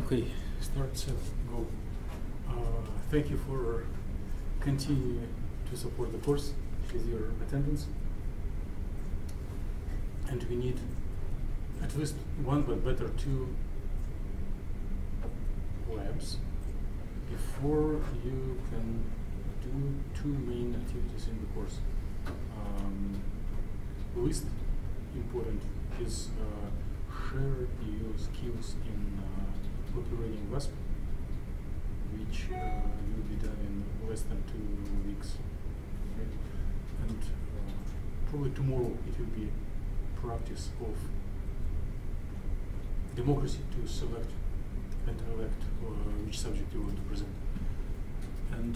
Okay, start, set, go. Thank you for continuing to support the course with your attendance. And we need at least one, but better two labs before you can do two main activities in the course. Least important is share your skills in operating WASP, which will be done in less than 2 weeks. Right? And probably tomorrow it will be practice of democracy to select and elect which subject you want to present. And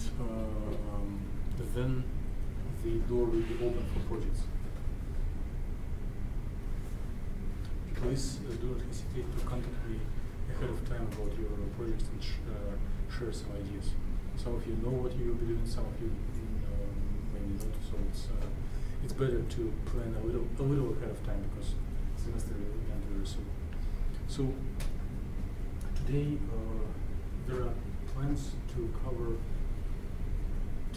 then the door will be open for projects. Please do not hesitate to contact me ahead of time about your projects and share some ideas. Some of you know what you will be doing, some of you maybe not. So it's better to plan a little ahead of time because semester will end very soon. So today there are plans to cover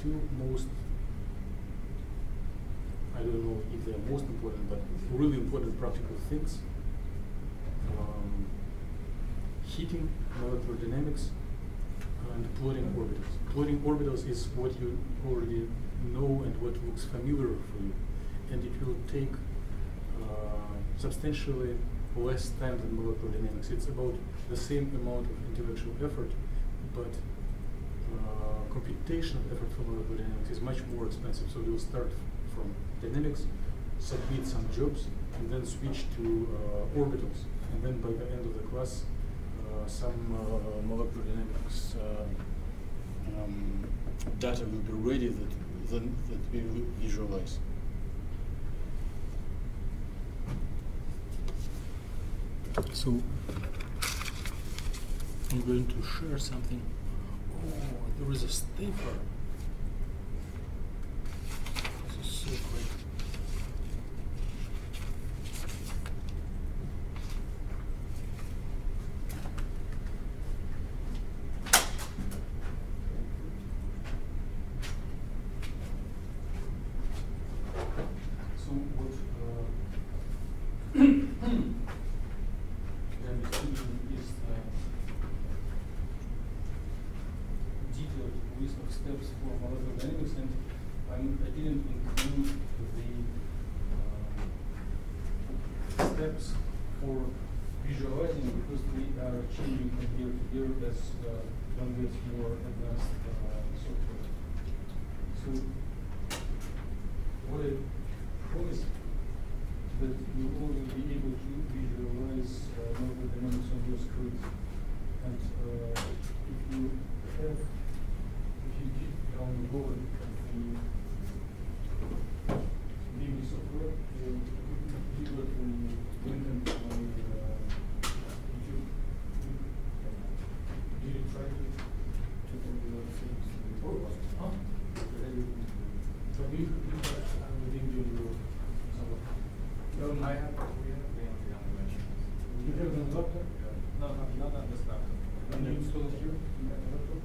two most, I don't know if they are most important, but really important practical things. Heating, molecular dynamics, and plotting orbitals. Plotting orbitals is what you already know and what looks familiar for you, and it will take substantially less time than molecular dynamics. It's about the same amount of intellectual effort, but computational effort for molecular dynamics is much more expensive. So we'll start from dynamics, submit some jobs, and then switch to orbitals. And then by the end of the class, some molecular dynamics data will be ready that we will visualize. So I'm going to share something. Oh, there is a stapler. This is so great. Steps for molecular dynamics, and I didn't include the steps for visualizing because we are changing from year to year as one gets more advanced software. So what I promise that you all will be able to visualize molecular dynamics on your screen, and if you have on board the BB software, people can link them on YouTube. Did you try to check on the things? Oh, so we link you some. I have. We have the animation. You have it on the laptop? No, not on this laptop. Can you install it here? On the laptop?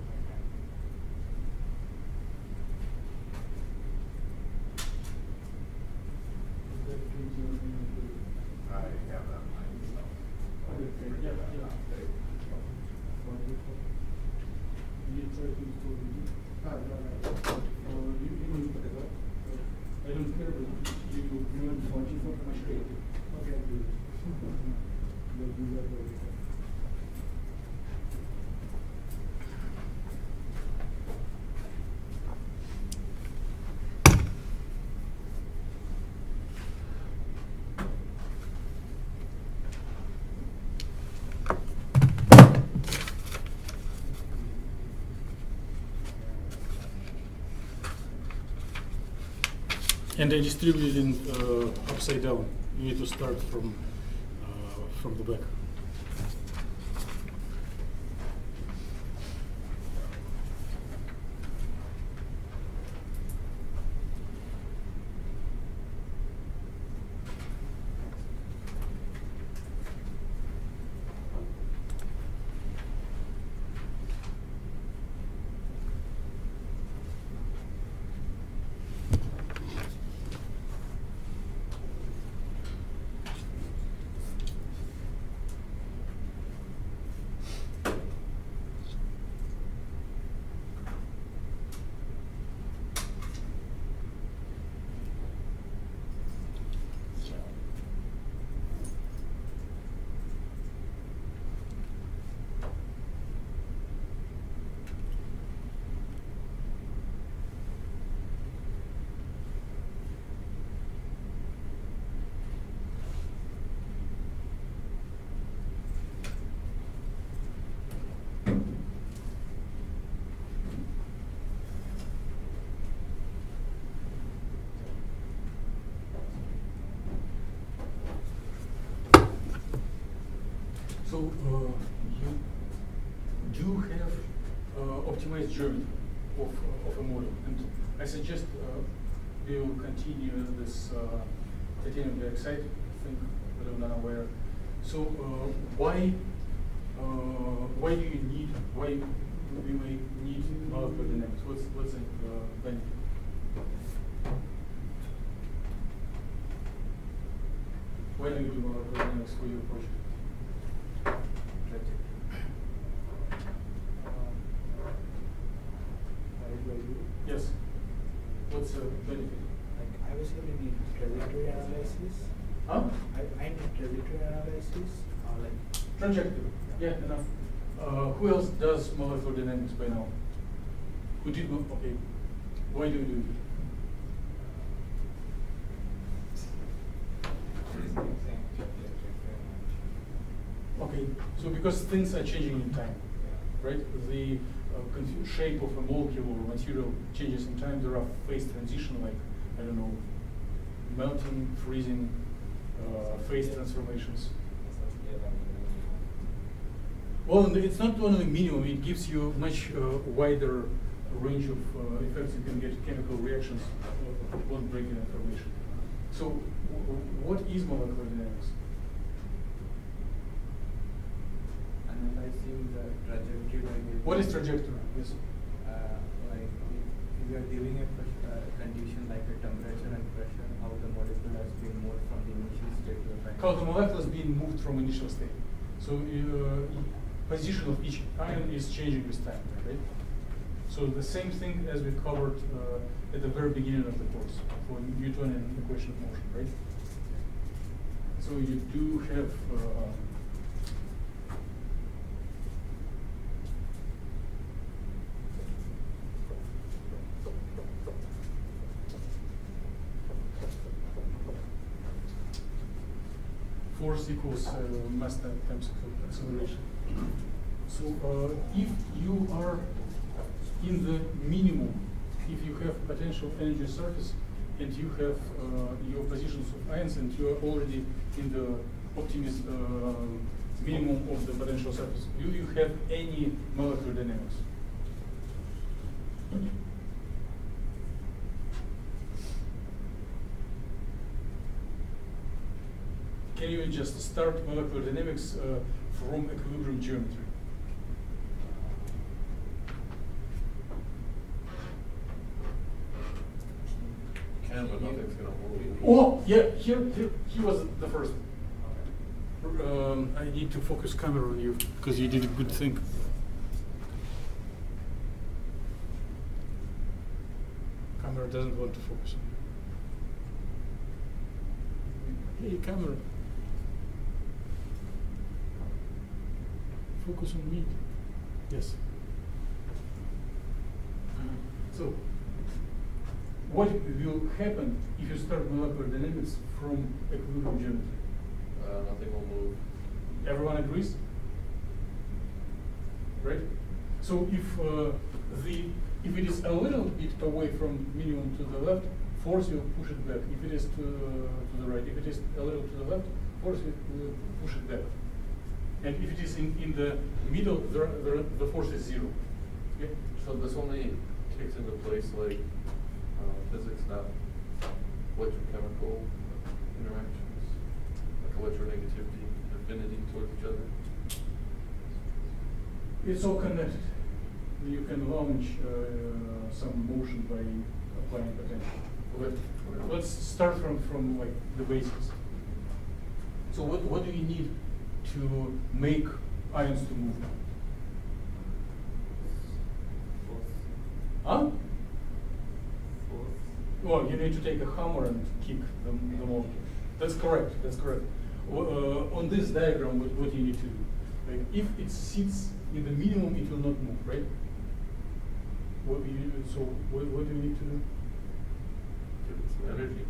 I have that myself. You try to install it? I don't care, but you want to for my screen. Okay, I'll do it. We'll do that later. And I distributed it upside down. You need to start from the back. So you do have optimized geometry of a model, and I suggest we will continue this titanium dioxide thing that I'm not aware. So why do you need, why we may need molecular dynamics? What's the benefit? Why do you do molecular dynamics for your project? Yes. What's the benefit? Like I basically need trajectory analysis. Huh? I need trajectory analysis or like Trajectory. Yeah, enough. Who else does molecular dynamics by now? Who did? Okay. Why do you do it? Okay. So because things are changing in time, right? The shape of a molecule or material changes in time. There are phase transition, like I don't know, melting, freezing, phase transformations. Well, it's not only minimum, it gives you much wider range of effects. You can get chemical reactions won't break in information. So what is molecular dynamics? analyzing the trajectory. What is trajectory? Yes. Like if you are giving a condition like a temperature and pressure, how the molecule has been moved from the initial state to the final. How the molecule is being moved from initial state. So position of each ion is changing with time, right? So the same thing as we covered at the very beginning of the course for Newtonian equation of motion, right? So you do have force equals mass times acceleration. So if you are in the minimum, if you have potential energy surface and you have your positions of ions and you are already in the optimist minimum of the potential surface, do you have any molecular dynamics? Can you just start molecular dynamics from equilibrium geometry? Can, but nothing's gonna move. Oh, yeah, here he was the first. I need to focus camera on you because you did a good thing. Camera doesn't want to focus on you. Hey, camera. Focus on me. Yes. So, what will happen if you start molecular dynamics from equilibrium geometry? Nothing will move. Everyone agrees? Right? So if it is a little bit away from minimum to the left, force will push it back. If it is to the right, if it is a little to the left, force will push it back. And if it is in the middle, the force is zero. Okay? So this only takes into place like physics, not electrochemical interactions, like electronegativity, affinity towards each other. It's all connected. You can launch some motion by applying potential. Let's start from like the basics. So what do you need to make ions to move? Huh? Well, you need to take a hammer and kick the molecule. That's correct. That's correct. On this diagram, what you need to do? Like if it sits in the minimum, it will not move, right? What do you need to do? Give it some energy.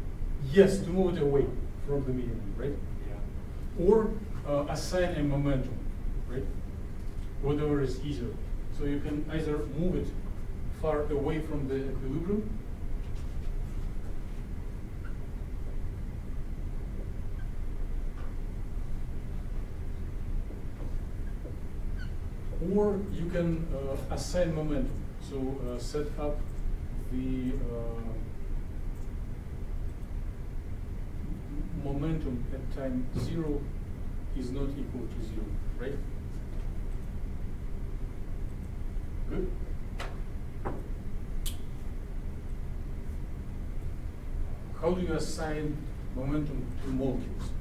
Yes, to move it away from the minimum, right? Yeah. Or assign a momentum, right? Whatever is easier. So you can either move it far away from the equilibrium, Or you can assign momentum. So set up the momentum at time 0 is not equal to 0, right? Good. How do you assign momentum to molecules?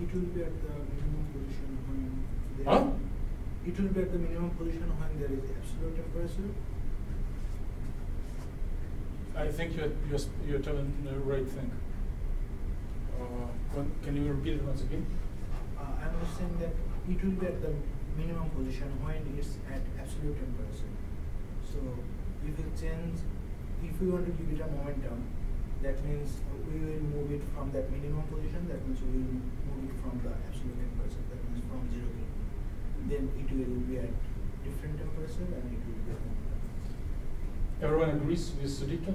It will be at the minimum position when there Huh? It will be at the minimum position when there is absolute temperature. I think you're telling the right thing. Can you repeat it once again? I'm just saying that it will be at the minimum position when it's at absolute temperature. So if we want to give it a momentum, that means we will move it from that minimum position. That means we will move it from the absolute temperature. That means from 0 Kelvin. Then it will be at different temperature and it will be at momentum. Everyone agrees with Sudipta?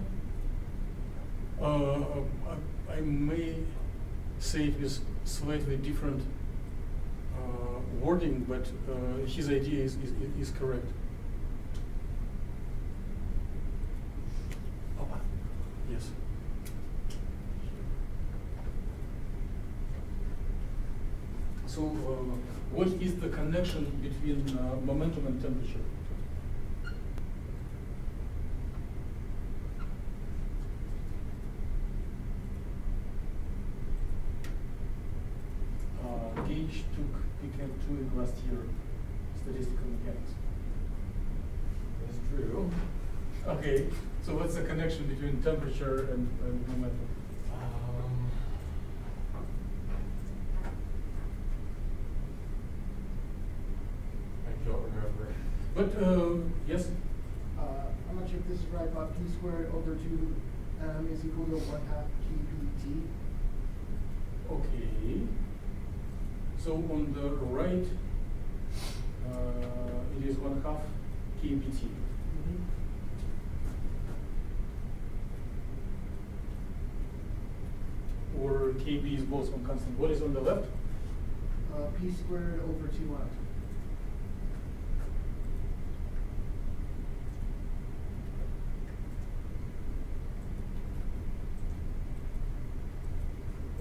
I may say it with slightly different wording, but his idea is correct. Yes. So, what is the connection between momentum and temperature? Gage took PCAM 2 last year, statistical mechanics. That's true. Okay, so what's the connection between temperature and momentum? I don't remember. But, yes? I'm not sure if this is right, but p squared over 2m is equal to 1/2 kpt. Okay. So on the right, it is 1/2 kbt. Or kb is both one constant. What is on the left? P squared over 2m.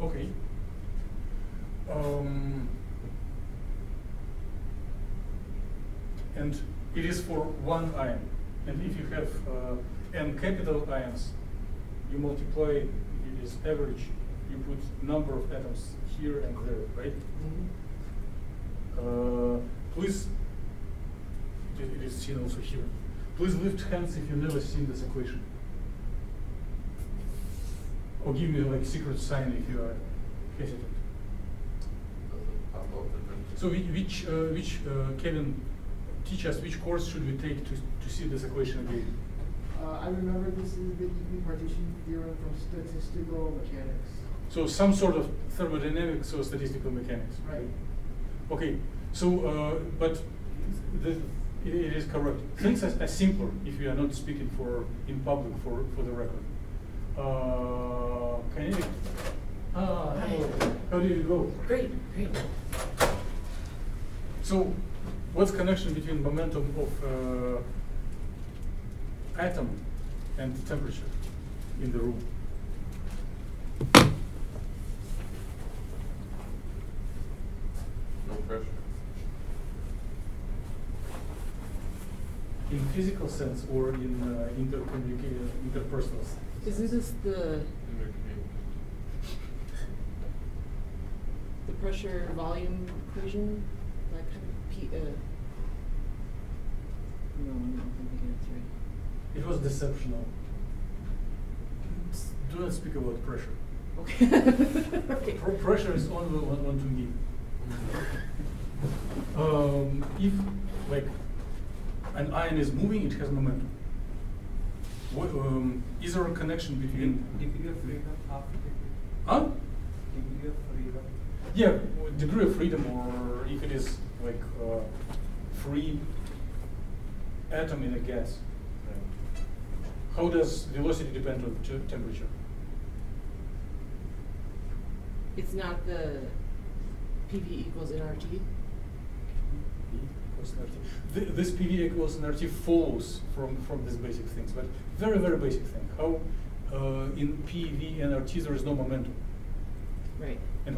Okay. And it is for one ion. And if you have n capital ions, you multiply, it is average, you put number of atoms here and there, right? Please, it is seen also here. Please lift hands if you've never seen this equation. Or give me like secret sign if you are hesitant. Doesn't pop out the So which Kevin, teach us which course should we take to see this equation again? I remember this is the equipartition theorem from statistical mechanics. So some sort of thermodynamics or statistical mechanics. Right. Okay, so but it is correct. Things are simpler if you are not speaking in public for the record. Kinetic. Hello. How did it go? Great, great. So, what's the connection between momentum of atom and temperature in the room? No pressure. In physical sense or in interpersonal sense? Isn't this the pressure volume equation? That kind of no, I don't think that's right. It was deceptional. Do not speak about pressure. Okay. Okay. Pressure is only one to me. If like an ion is moving, it has momentum. What, is there a connection between Degree of freedom after huh? degree of freedom. Yeah, degree of freedom, or if it is like free atom in a gas. How does velocity depend on temperature? It's not the PV equals nRT? This PV equals nRT follows from these basic things, but very, very basic thing. How in PV nRT there is no momentum. Right. And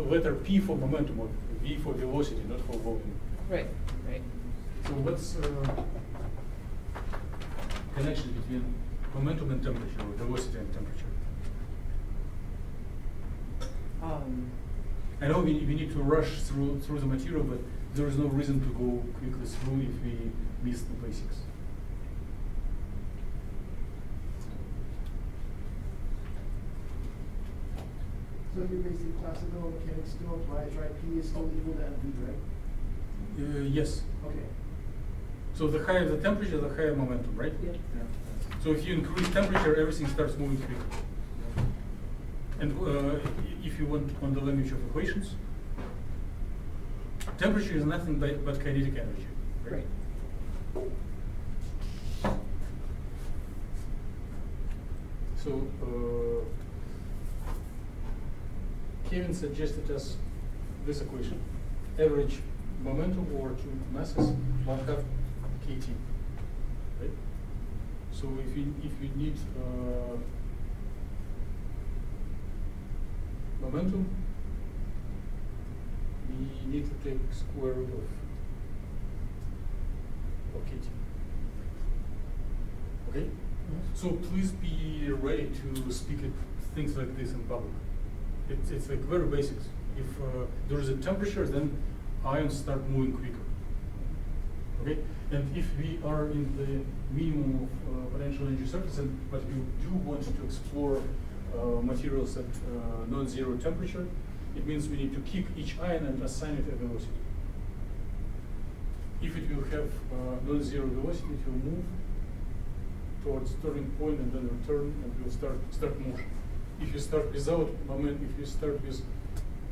letter P for momentum or V for velocity, not for volume. Right, right. So what's connection between momentum and temperature, or velocity and temperature? I know we need to rush through the material, but there is no reason to go quickly through if we miss the basics. So your basic classical mechanics still applies, right? P is still equal to mv, right? Yes. Okay. So the higher the temperature, the higher momentum, right? Yeah. So if you increase temperature, everything starts moving quicker. And if you want on the language of equations, temperature is nothing but kinetic energy. Right. So Kevin suggested us this equation: average momentum over two masses, 1/2 kT. Right. So if you need momentum, we need to take square root of kT. Okay? So please be ready to speak at things like this in public. It's like very basics. If there is a temperature, then ions start moving quicker. Okay? And if we are in the minimum of potential energy surface, but you do want to explore materials at non-zero temperature, it means we need to kick each ion and assign it a velocity. If it will have non-zero velocity, it will move towards turning point and then return and will start motion. If you start without momentum, if you start with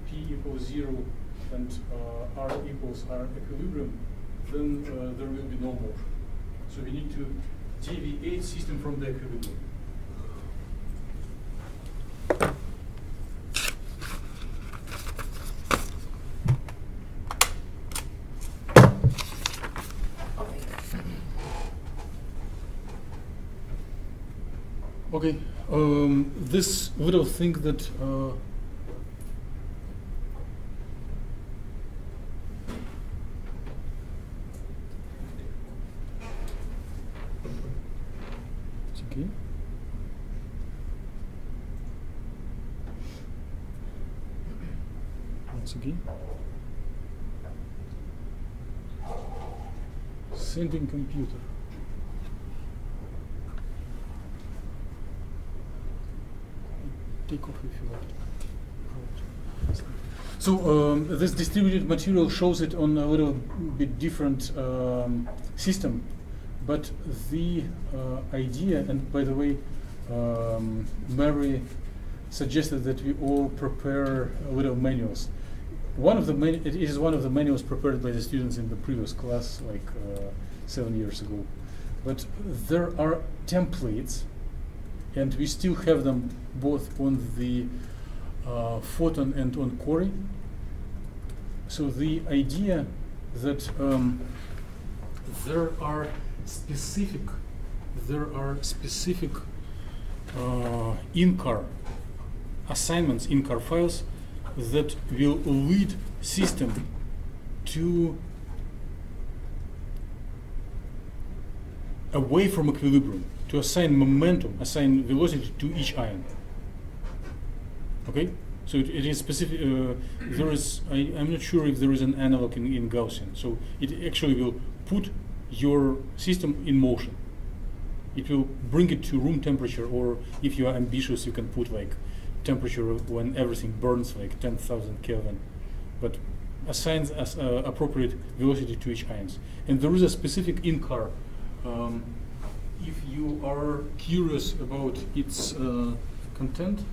P equals 0 and R equals R equilibrium, then there will be no motion. So we need to deviate system from the equilibrium. Okay, this little thing that it's okay. Once again, sending computer. Take off if you want. So this distributed material shows it on a little bit different system, but the idea, and by the way, Mary suggested that we all prepare little manuals. It is one of the manuals prepared by the students in the previous class, like 7 years ago. But there are templates, and we still have them both on the Photon and on Cori. So the idea that there are specific in-car assignments, in-car files that will lead system to away from equilibrium, to assign momentum, assign velocity to each ion. Okay, so it is specific. There is. I'm not sure if there is an analog in Gaussian. So it actually will put your system in motion. It will bring it to room temperature, or if you are ambitious, you can put like temperature when everything burns, like 10,000 Kelvin, but assigns as appropriate velocity to each ions. And there is a specific in-car. If you are curious about its content,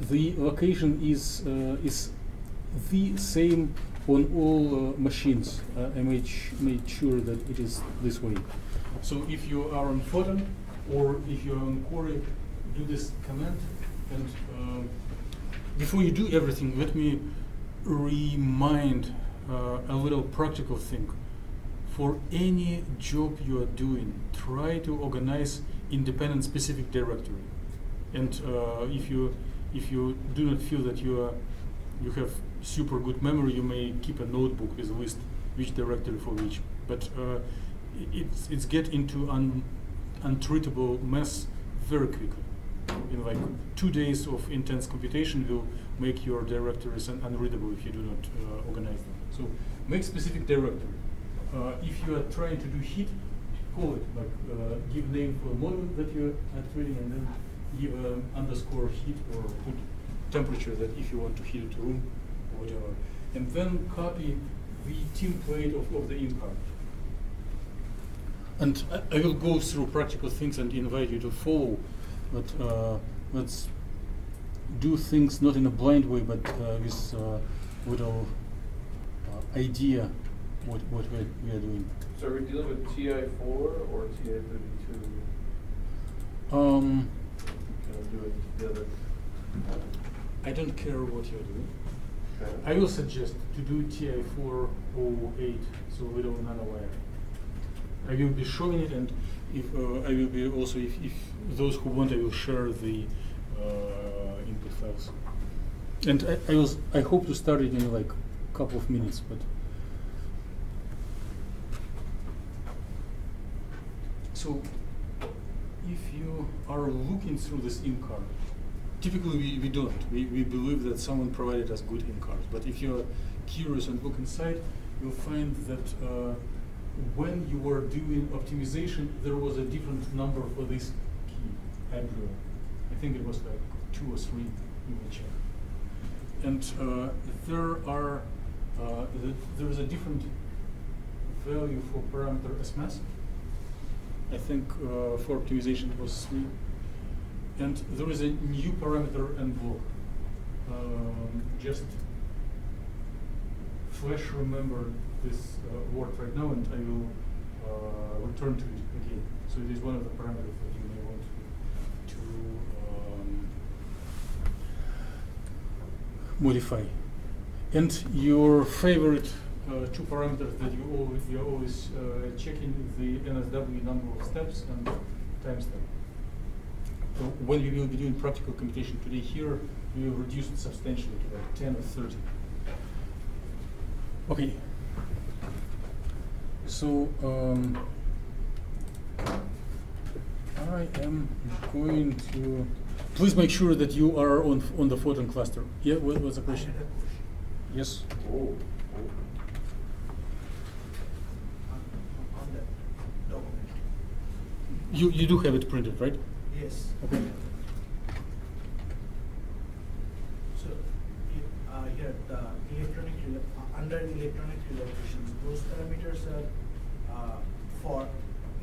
the location is the same on all machines. I made sure that it is this way. So if you are on Photon or if you are on Quarry, do this command. And before you do everything, let me remind a little practical thing. For any job you are doing, try to organize independent specific directory. And if you do not feel that you have super good memory, you may keep a notebook with a list which directory for which. But it's get into untreatable mess very quickly. In like 2 days of intense computation will make your directories unreadable if you do not organize them. So make specific directory. If you are trying to do heat, call it, like give name for a model that you are treating, and then give underscore heat or put temperature that if you want to heat a room or whatever. And then copy the template of the in card. And I will go through practical things and invite you to follow, but let's do things not in a blind way, but with little idea what we are doing. So are we dealing with TI4 or TI32? Um, Can we do it together? I don't care what you're doing. Okay. I will suggest to do TI408, so we don't nanowire. I will be showing it, and if I will be also, if those who want, I will share the input files. And I hope to start it in like a couple of minutes, but. So, if you are looking through this in card, typically we don't. We believe that someone provided us good in cards. But if you're curious and look inside, you'll find that when you were doing optimization, there was a different number for this key, embryo. I think it was like 2 or 3. You will check. And there is a different value for parameter as mass. I think for optimization it was 3. And there is a new parameter and block. Just flash remember this word right now, and I will return to it again. So it is one of the parameters that you may want to modify. And your favorite 2 parameters that you are always checking the NSW number of steps and time step. So when we will be doing practical computation today here, we will reduce it substantially to like 10 or 30. Okay. So I am going to. Please make sure that you are on the Photon cluster. Yeah, what was the question? Yes. Oh. On that document. You do have it printed, right? Yes. Okay. So here the under electronic relaxations, those parameters are for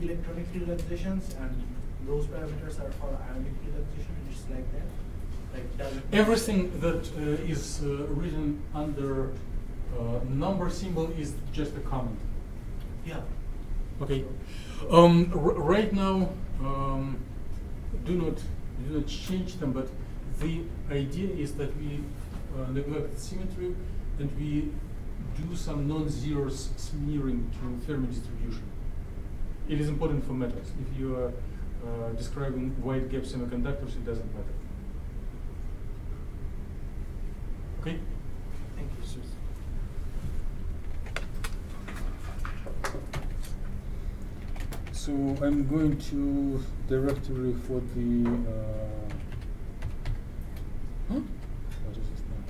electronic relaxations, and those parameters are for ionic relaxation. It's like that. Like Everything that is written under number symbol is just a comment. Yeah. Okay. Right now, do not change them, but the idea is that we neglect symmetry and we do some non-zero smearing to Fermi distribution. It is important for metals. If you are describing wide gap semiconductors, it doesn't matter. Okay? Thank you, sir. So I'm going to directory for the what is this now?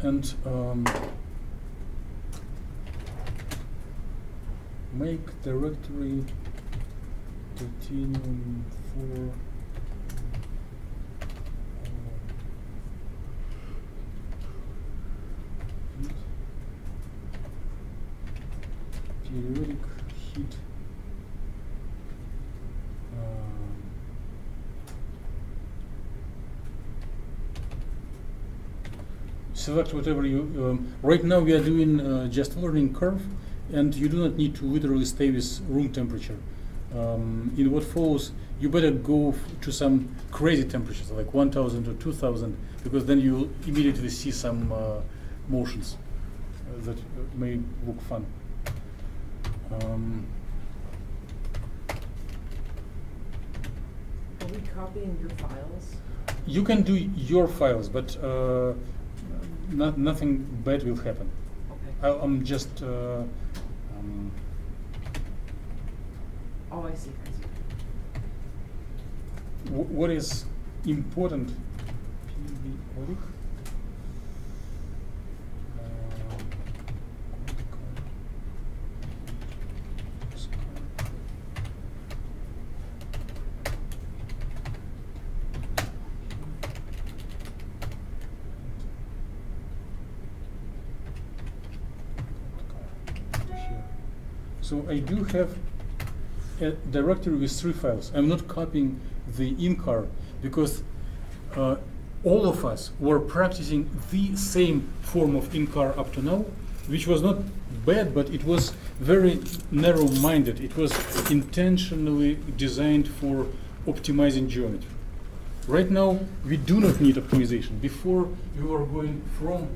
And make directory titanium 4 periodic heat select whatever you. Right now we are doing just learning curve, and you do not need to literally stay with room temperature. In what follows, you better go to some crazy temperatures like 1000 or 2000, because then you immediately see some motions that may look fun. Are we copying your files? You can do your files, but nothing bad will happen. Okay. I'm just. Oh, I see, I see. What is important? Periodic. So I do have a directory with 3 files. I'm not copying the in-car because all of us were practicing the same form of in-car up to now, which was not bad, but it was very narrow-minded. It was intentionally designed for optimizing geometry. Right now, we do not need optimization. Before, we were going from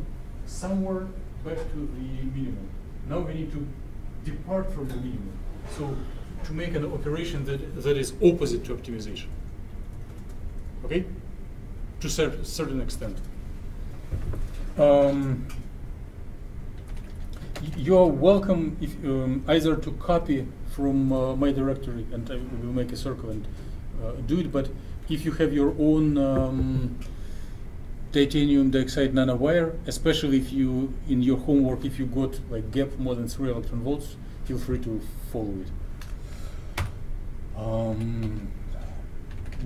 somewhere back to the minimum. Now we need to depart from the minimum. So to make an operation that is opposite to optimization. Okay? To a certain extent. You are welcome if, either to copy from my directory, and I will make a circle and do it, but if you have your own titanium dioxide nanowire, especially if you, in your homework, if you got like gap more than 3 electron volts, feel free to follow it.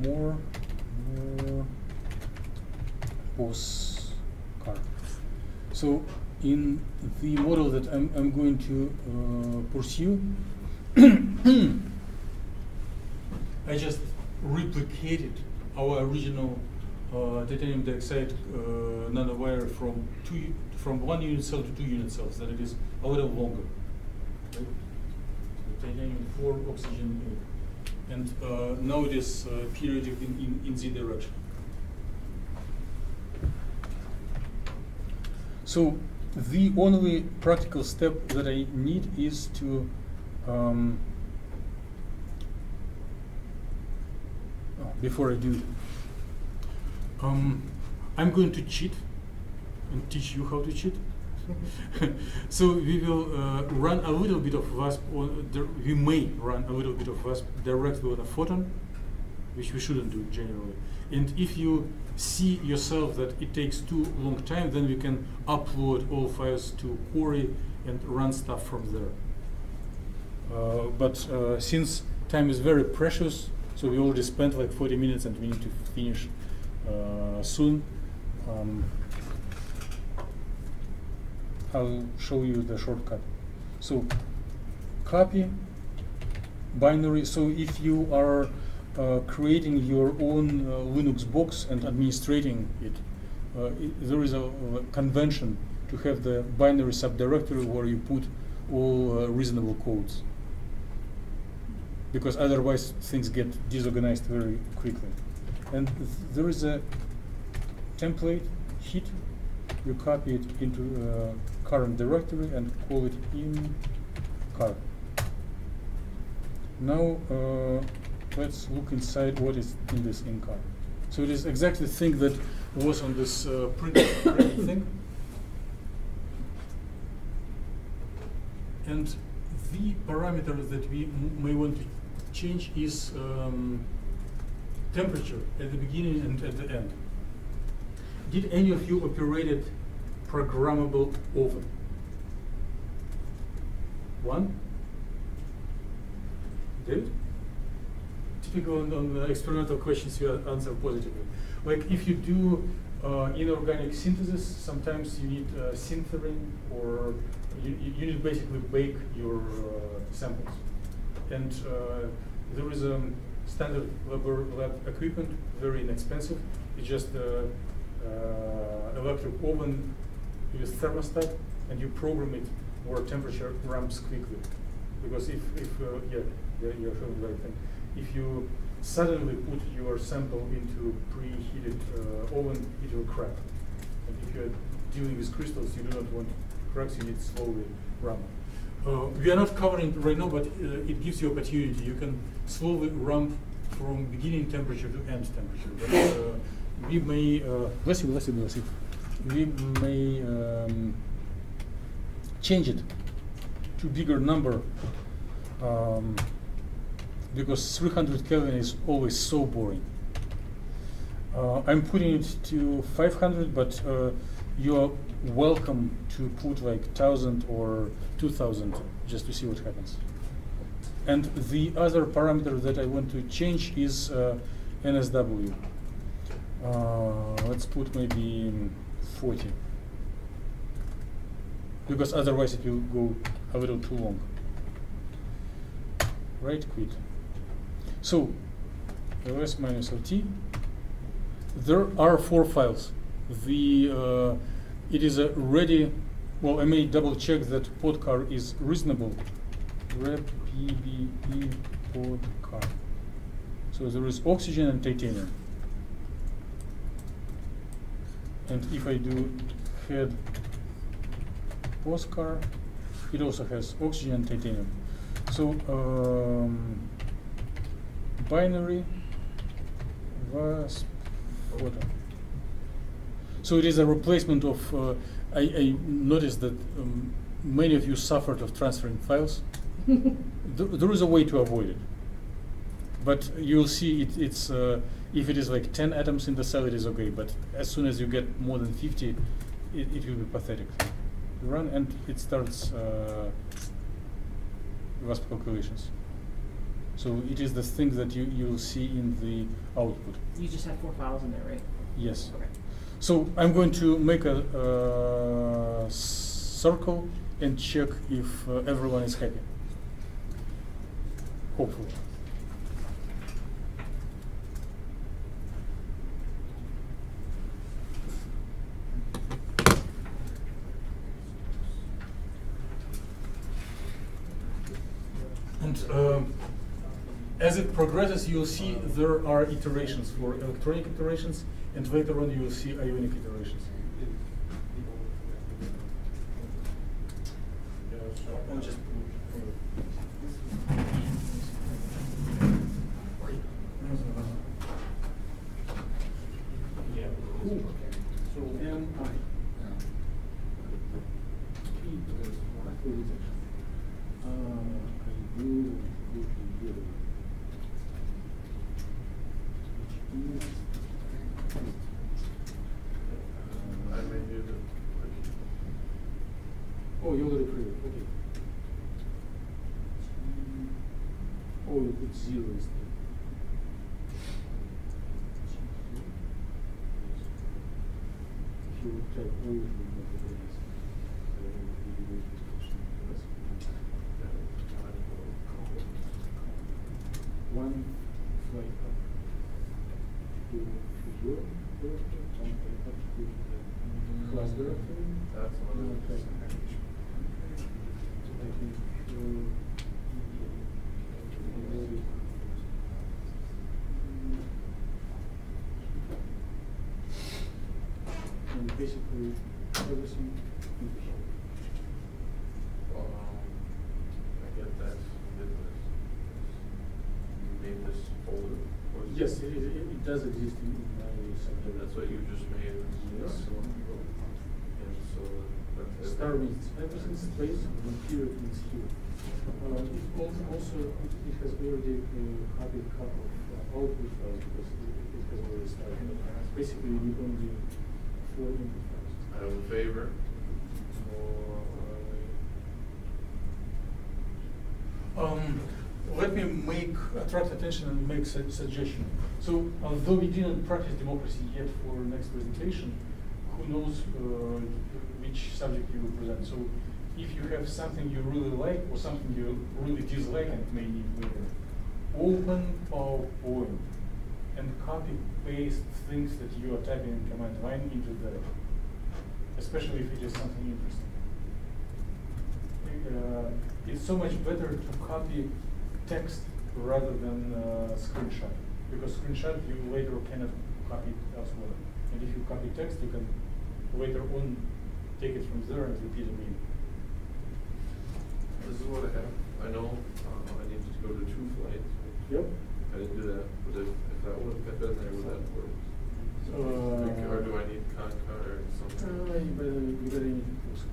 More postcard. So in the model that I'm going to pursue, I just replicated our original titanium dioxide nanowire from 1 unit cell to 2 unit cells, that it is a little longer. Right? So titanium 4, oxygen 8. And now it is periodic in Z direction. So the only practical step that I need is to before I do it, I'm going to cheat and teach you how to cheat. So we will run a little bit of VASP, we may run a little bit of VASP directly on a photon, which we shouldn't do generally. And if you see yourself that it takes too long time, then we can upload all files to Quarry and run stuff from there. But since time is very precious, so we already spent like 40 minutes and we need to finish soon. I'll show you the shortcut. So copy binary. So if you are creating your own Linux box and administrating it, there is a convention to have the binary subdirectory where you put all reasonable codes, because otherwise things get disorganized very quickly. And there is a template hit. You copy it into current directory and call it in car. Now let's look inside what is in this in car. So it is exactly the thing that was on this printed thing. And the parameter that we may want to change is temperature at the beginning and at the end. Did any of you operated programmable oven? One? David? Typical on the experimental questions you answer positively. Like if you do inorganic synthesis, sometimes you need sintering, or you need to basically bake your samples. And there is a standard lab equipment, very inexpensive. It's just electric oven you use thermostat and you program it where temperature ramps quickly. Because if you're showing the right thing. If you suddenly put your sample into preheated oven, it will crack. And if you're dealing with crystals, you do not want cracks, you need slowly ramp. We are not covering it right now, but it gives you opportunity. You can slowly ramp from beginning temperature to end temperature. But we may, bless you. We may change it to bigger number because 300 Kelvin is always so boring. I'm putting it to 500, but you are welcome to put like 1,000 or 2,000 just to see what happens. And the other parameter that I want to change is NSW. Let's put maybe 40, because otherwise it will go a little too long. Right, quit. So ls minus lt. There are 4 files. It is a ready. Well, I may double check that podcar is reasonable. Rep pbe podcar. So there is oxygen and titanium. And if I do head postcar, it also has oxygen and titanium. So binary was water. So it is a replacement of. I noticed that many of you suffered of transferring files. There is a way to avoid it, but you'll see it's if it is like 10 atoms in the cell, it is okay. But as soon as you get more than 50, it will be pathetic. You run and it starts VASP calculations. So it is the thing that you will see in the output. You just have 4 files in there, right? Yes. Okay. So I'm going to make a circle and check if everyone is happy. Hopefully. And as it progresses, you'll see there are iterations for electronic iterations, and later on you will see ionic iterations. I'll just yeah. So MI. I may do the Oh, you already created. Okay. Oh, you put 0 instead. If you type O, it will not be the rest. One flight up to your director, one flight up to the class director. That's No, another. I think and basically everything. I get that. You did this. You made this folder. Or is Yes, it does exist in my subject. That's what you just made. Yes. And so that's Star means everything's place, and here it means here. It also it has already copied a couple of output files because it has already started. Basically, you need only 4 input files. I have a favor. Let me attract attention and make a suggestion. So, although we didn't practice democracy yet for next presentation, who knows which subject you will present. So, if you have something you really like or something you really dislike and may need later, open PowerPoint and copy paste things that you are typing in command line into there. especially if it is something interesting. It's so much better to copy text rather than screenshot, because screenshot you later cannot copy it elsewhere. And if you copy text, you can later on take it from there and repeat it again. This is what I have. I know I need to go to 2 flights. Yep. I didn't do that, but if that would have been there, would that work? Or do I need Concur or something? You better need to close.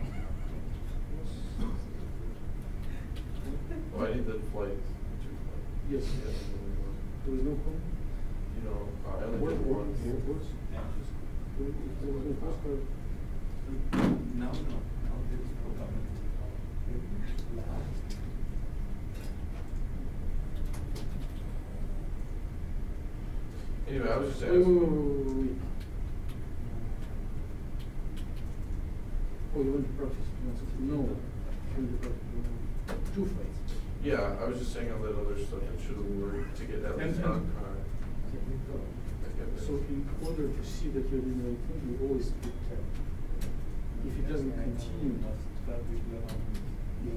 Oh, I need the flights, 2 flights. Yes. Yeah, There was no call? you know, I only did once. There was no postcard. No, there is program. Anyway, I was just Wait. asking. Oh, you went to practice? No. You went to practice. 2 flights. Yeah, I was just saying all that other stuff that should have worked to get at least And- Concur. So in order to see that you're doing the right thing, you always click tab. If it doesn't continue, it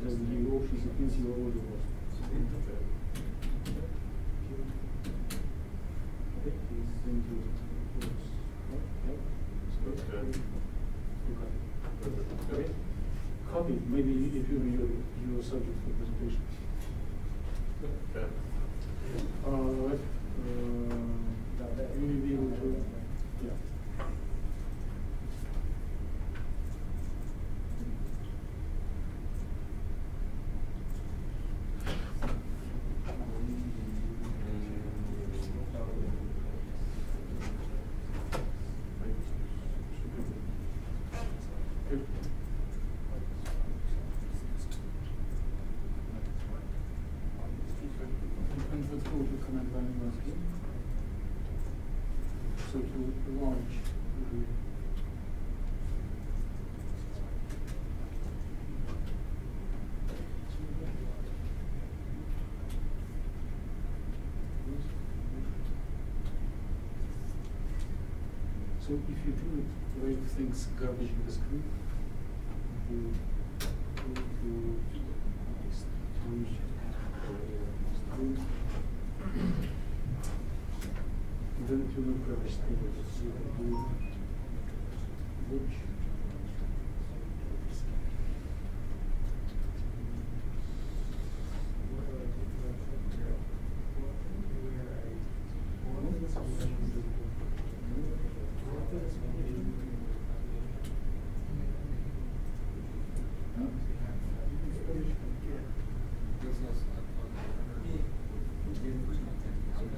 doesn't give you options, it means you're already lost. Okay, please send you those. That's good. Okay. Copy, maybe if you your subject for presentation. Okay. You will be able to, yeah. And let's go to command line once again. So to launch the so if you do it right things garbage in the screen, you go to next page. Then it will look rubbish table. So you do which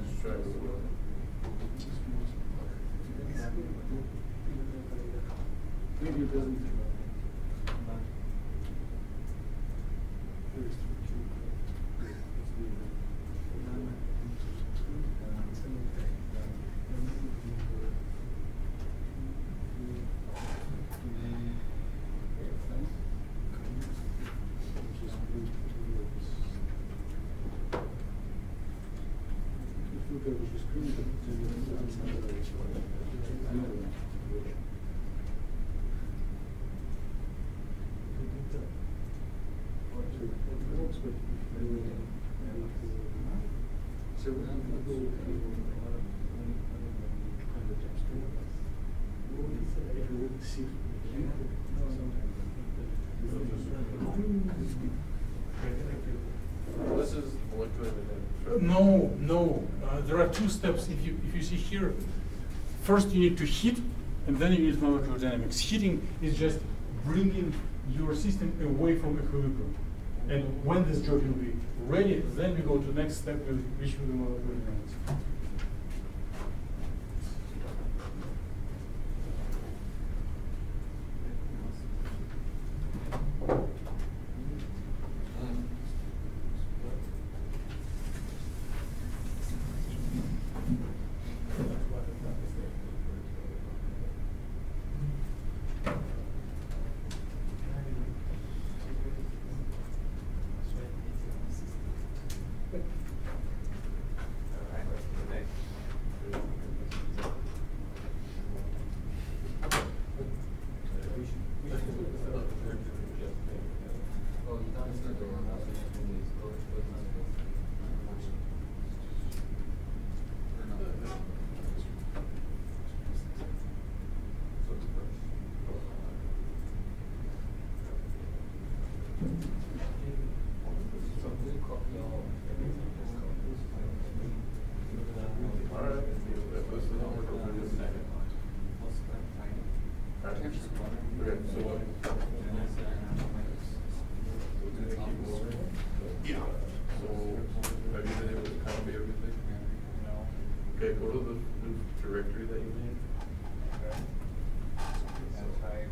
Just try to maybe it doesn't. This is molecular dynamics. No. There are 2 steps. If you see here, first you need to heat, and then you need molecular dynamics. Heating is just bringing your system away from equilibrium. And when this job will be ready, then we go to the next step, which will be molecular dynamics. Okay, go to the directory that you made. Okay. And type.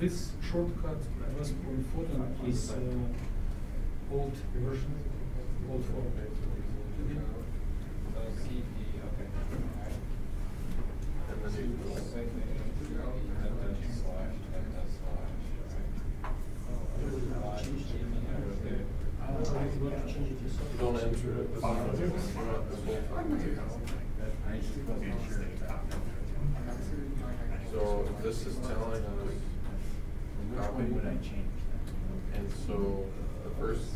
This shortcut was important is old version, old format. So CP, okay. Alright. And then you go. Don't enter it. This is not this whole thing. So this is telling us copy. And so the first.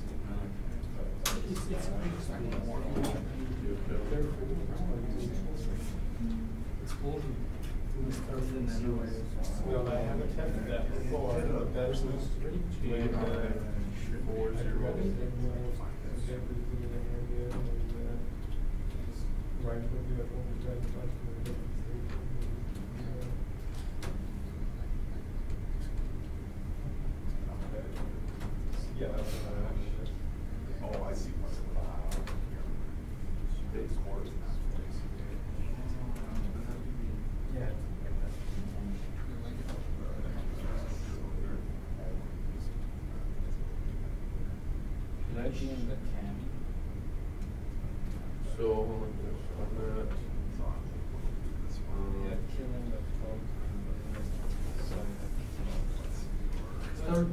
Well, I haven't had that before, but that's Yeah, that's oh, I see. Space Force. Yeah. Should I be in the CAM? So on that. Yeah, killing the folk. Start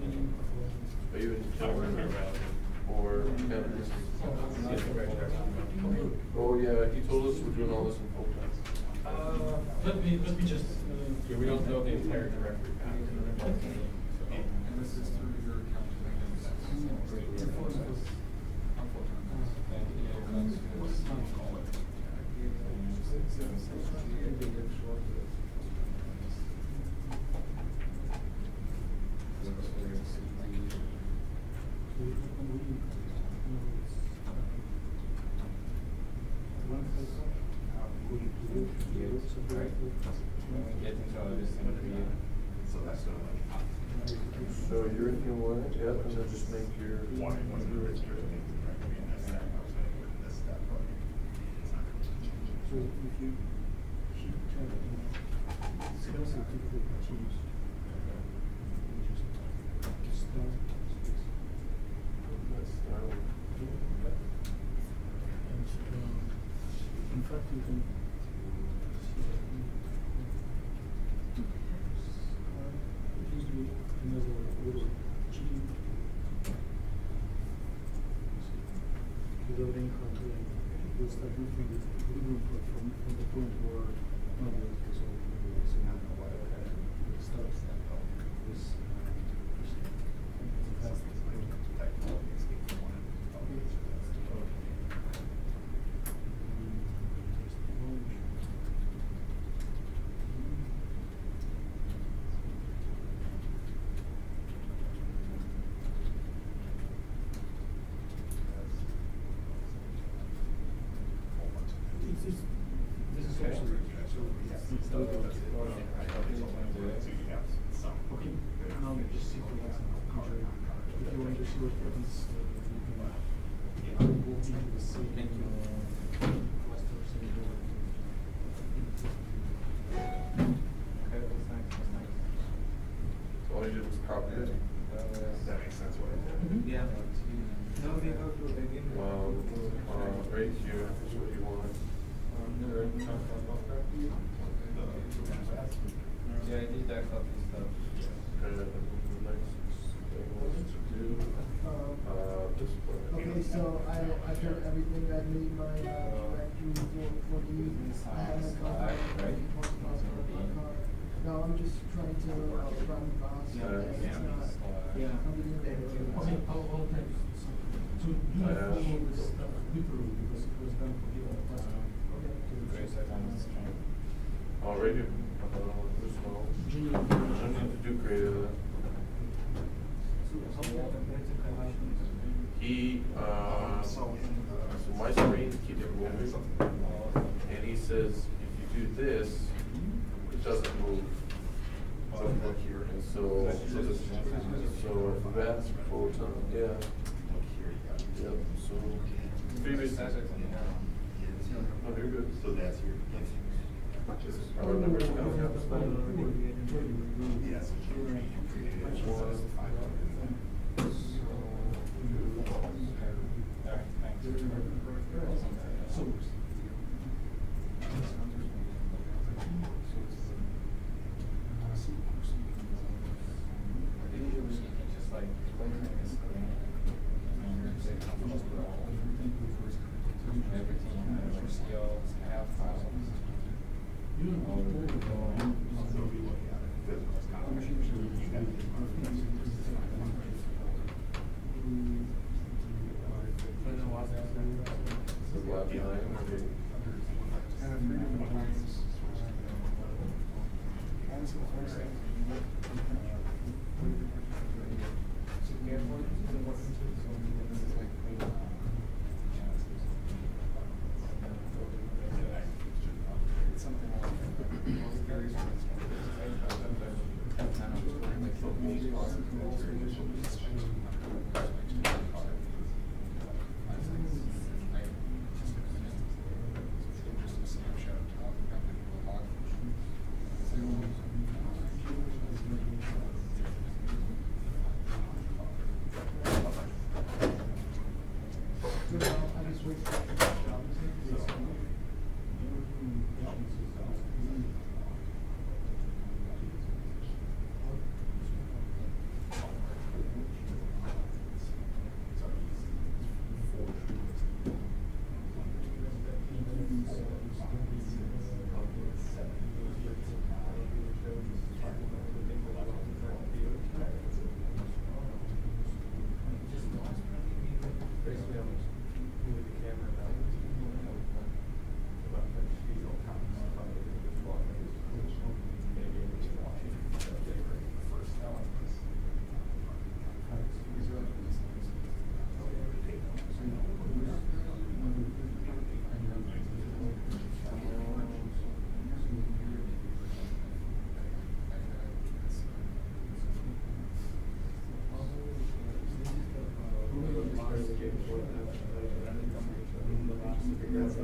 meaning. Are you in camera or cameras? Oh yeah, he told us we're doing all this in full time. Let me just. Yeah, we don't know the entire directory path. And this is through your account. So you're in your one, yep, and then just make your. So if you keep traveling, it's also difficult to change. Just start space. And in fact, you can see that it used to be another little G. Without any control, we'll start moving it from the point where nobody is all so now it starts this This is actually okay. Now just see what happens. If you want to see what happens, you can go into the same clusters and go. Okay, that's nice. So all you did was copy it. That makes sense what I did. Yeah. Now we have to again. Right here is what you want. Yeah, I did that copy stuff. And the next thing was to do, display. Okay, so I've done everything. I made my directory for these. I have a copy. Now I'm just trying to run fast. Yeah. It's not. Yeah. I'm getting there. Okay, I'll type. So do you I have- follow this stuff? literally because it was done for people last time. Already, this one. I need to do greater than. He, so my screen keeps moving, and he says, if you do this, it doesn't move. And so that's full time, yeah. Yep, so, previous. Oh, you're good. So that's your. I remember it's kind of Yes.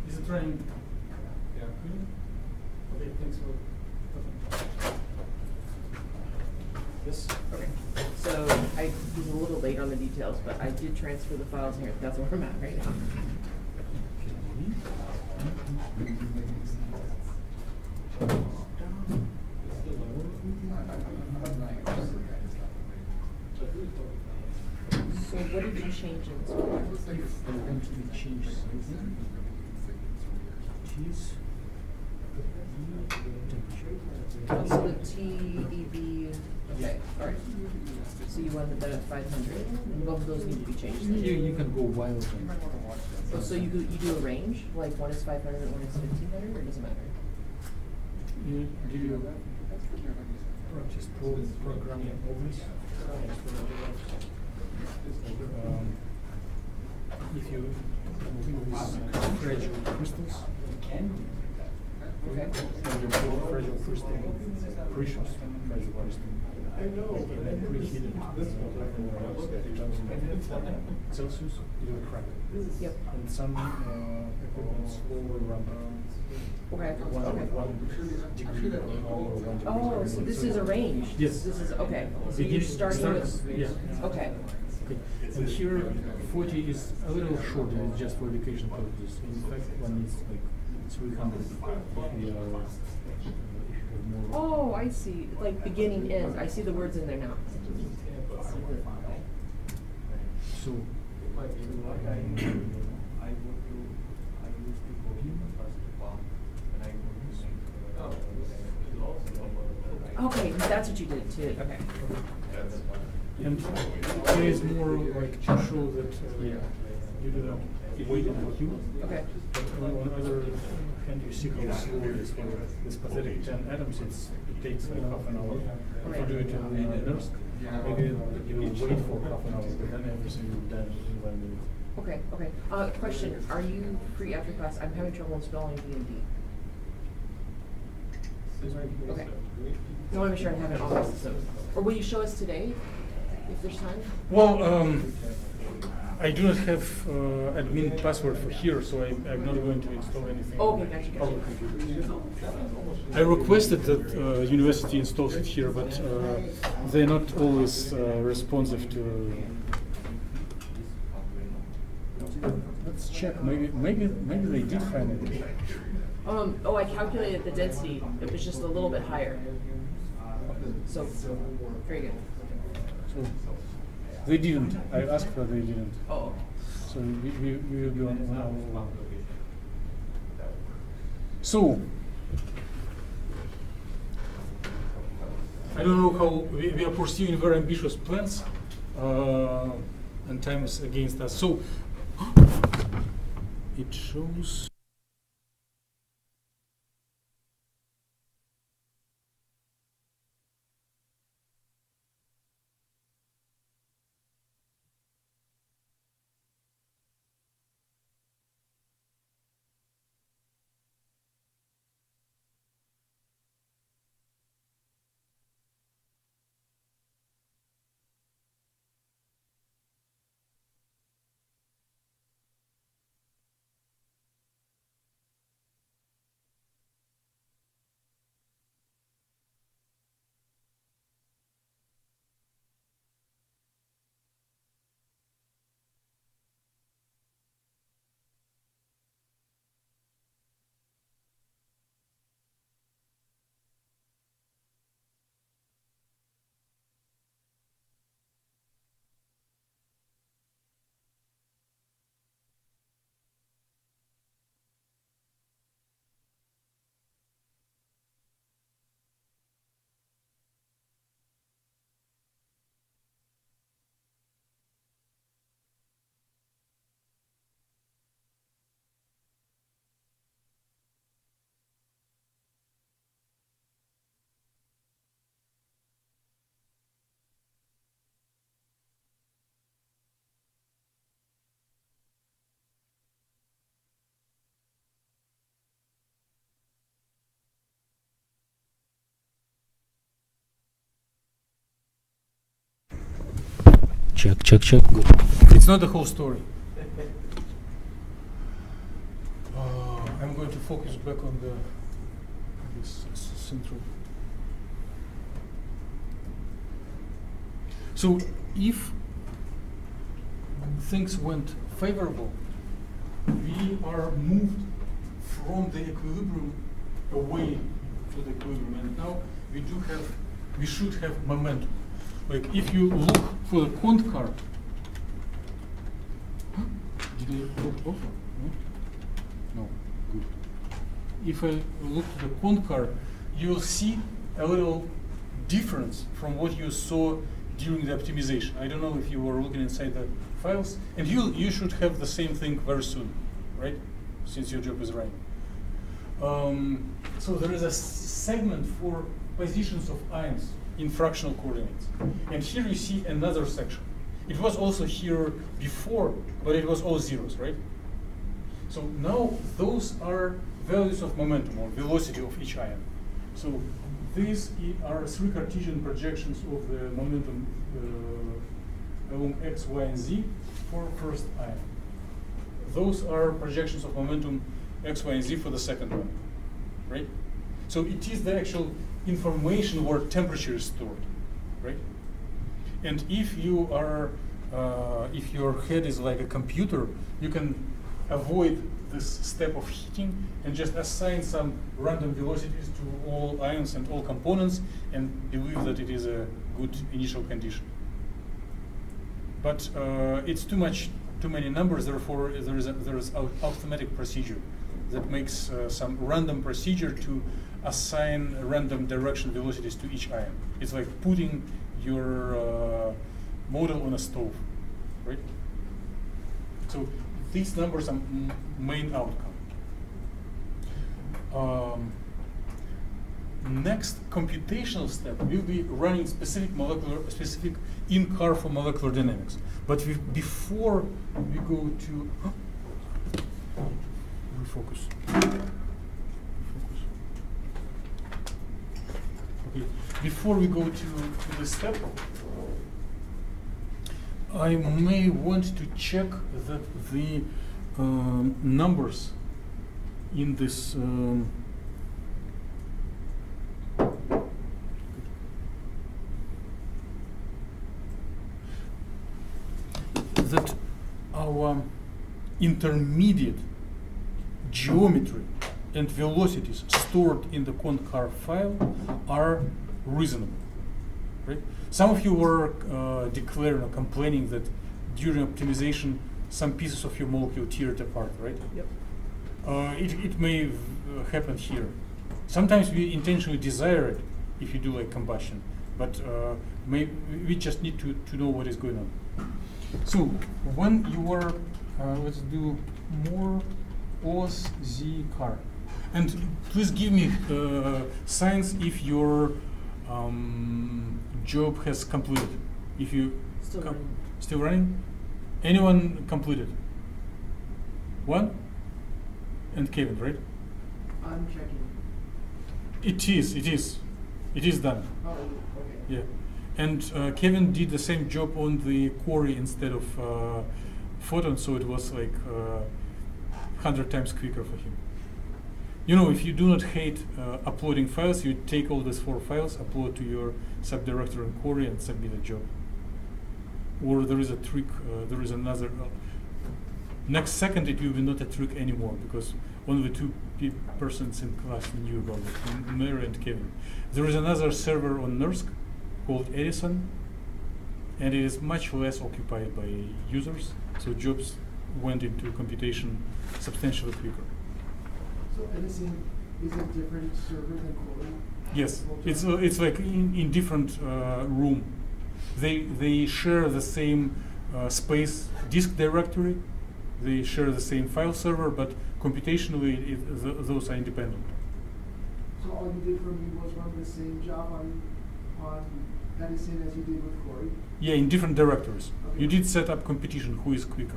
Is it running? Yeah. Okay, thanks for. Yes. Okay, so I was a little late on the details, but I did transfer the files here. That's where I'm at right now. So what did you change in this one? Eventually change something. Cheese. Also the TEB, okay, alright. So you wanted that at 500, and both of those need to be changed then? Here you can go wild. Oh, so you do a range, like one is 500 and one is 1500, or does it matter? You do you just program always. If you use fragile crystals, Okay. and you put fragile crystal, precious fragile crystal, and preheat it to Celsius, you will crack it. Yep. And some equipment slowly run Okay, okay. one degree or 1 degree. Oh, so this is a range? Yes. This is, okay. So Begin- you're starting starts- with, yeah. okay. Okay. And here, 40 is a little shorter, it's just for education purposes. In fact, one is like 300 if we are, if you have more. Oh, I see, like beginning, end, I see the words in there now. So, Okay, that's what you did too, okay. and there is more like to show that you do not wait for you. Okay. But on the other hand, you see how slow it is for this pathetic 10 atoms. It takes like half an hour. If you do it in nurse, maybe you wait for half an hour, but then everything will be done in 1 minute. Okay, okay. Question, are you free after class? I'm having trouble spelling D&D. Okay. I want to make sure I have it on my system. Or will you show us today, if there's time? Well, I do not have admin password for here, so I'm not going to install anything Oh, on okay, gotcha, our gotcha. computer. I requested that university installs it here, but they're not always responsive to. Let's check. Maybe they did find it. Oh, I calculated the density. It was just a little bit higher. So, very good. So they didn't. I asked her, they didn't. Oh, So we will be on our own. So I don't know how we are pursuing very ambitious plans. and time is against us. So it shows. Check. Good. It's not the whole story. I'm going to focus back on this central. So if things went favorable, we are moved from the equilibrium away to the equilibrium, and now we should have momentum. Like if you look for the quant car, did I look off? No, good. If I look at the quant car, you will see a little difference from what you saw during the optimization. I don't know if you were looking inside the files, and you should have the same thing very soon, right? Since your job is running. So there is a segment for positions of ions in fractional coordinates. And here you see another section. It was also here before, but it was all zeros, right? So now those are values of momentum or velocity of each ion. So these are three Cartesian projections of the momentum along x, y, and z for first ion. Those are projections of momentum x, y, and z for the second one, right? So it is the actual information where temperature is stored, right? And if you are, if your head is like a computer, you can avoid this step of heating and just assign some random velocities to all ions and all components and believe that it is a good initial condition. But it's too many numbers, therefore there is arithmetic procedure that makes some random procedure to assign random direction velocities to each ion. It's like putting your model on a stove, right? So these numbers are main outcome. Next computational step will be running specific in-car for molecular dynamics. But before we go to refocus. Okay. Before we go to this step, I may want to check that the numbers in this that our intermediate geometry and velocities stored in the concar file are reasonable, right? Some of you were declaring or complaining that during optimization some pieces of your molecule teared apart, right? Yep. It may happen here. Sometimes we intentionally desire it if you do like combustion, but we just need to know what is going on. So when you are, let's do more OS Z car, and please give me signs if your job has completed. If you Still running. Still running? Anyone completed? One? And Kevin, right? I'm checking. It is done. Oh, okay. Yeah, and Kevin did the same job on the query instead of Photon, so it was like 100 times quicker for him. You know, if you do not hate uploading files, you take all these 4 files, upload to your subdirectory in query, and submit a job. Or there is a trick. There is another. Next second, it will be not a trick anymore because only 2 persons in class knew about it, Mary and Kevin. There is another server on NERSC called Edison, and it is much less occupied by users, so jobs went into computation substantially quicker. So Edison is a different server than Corey? Yes, it's like in different room. They share the same space disk directory. They share the same file server, but computationally those are independent. So all you did for me was run the same job on Edison as you did with Corey? Yeah, in different directories. Okay. You did set up competition, who is quicker.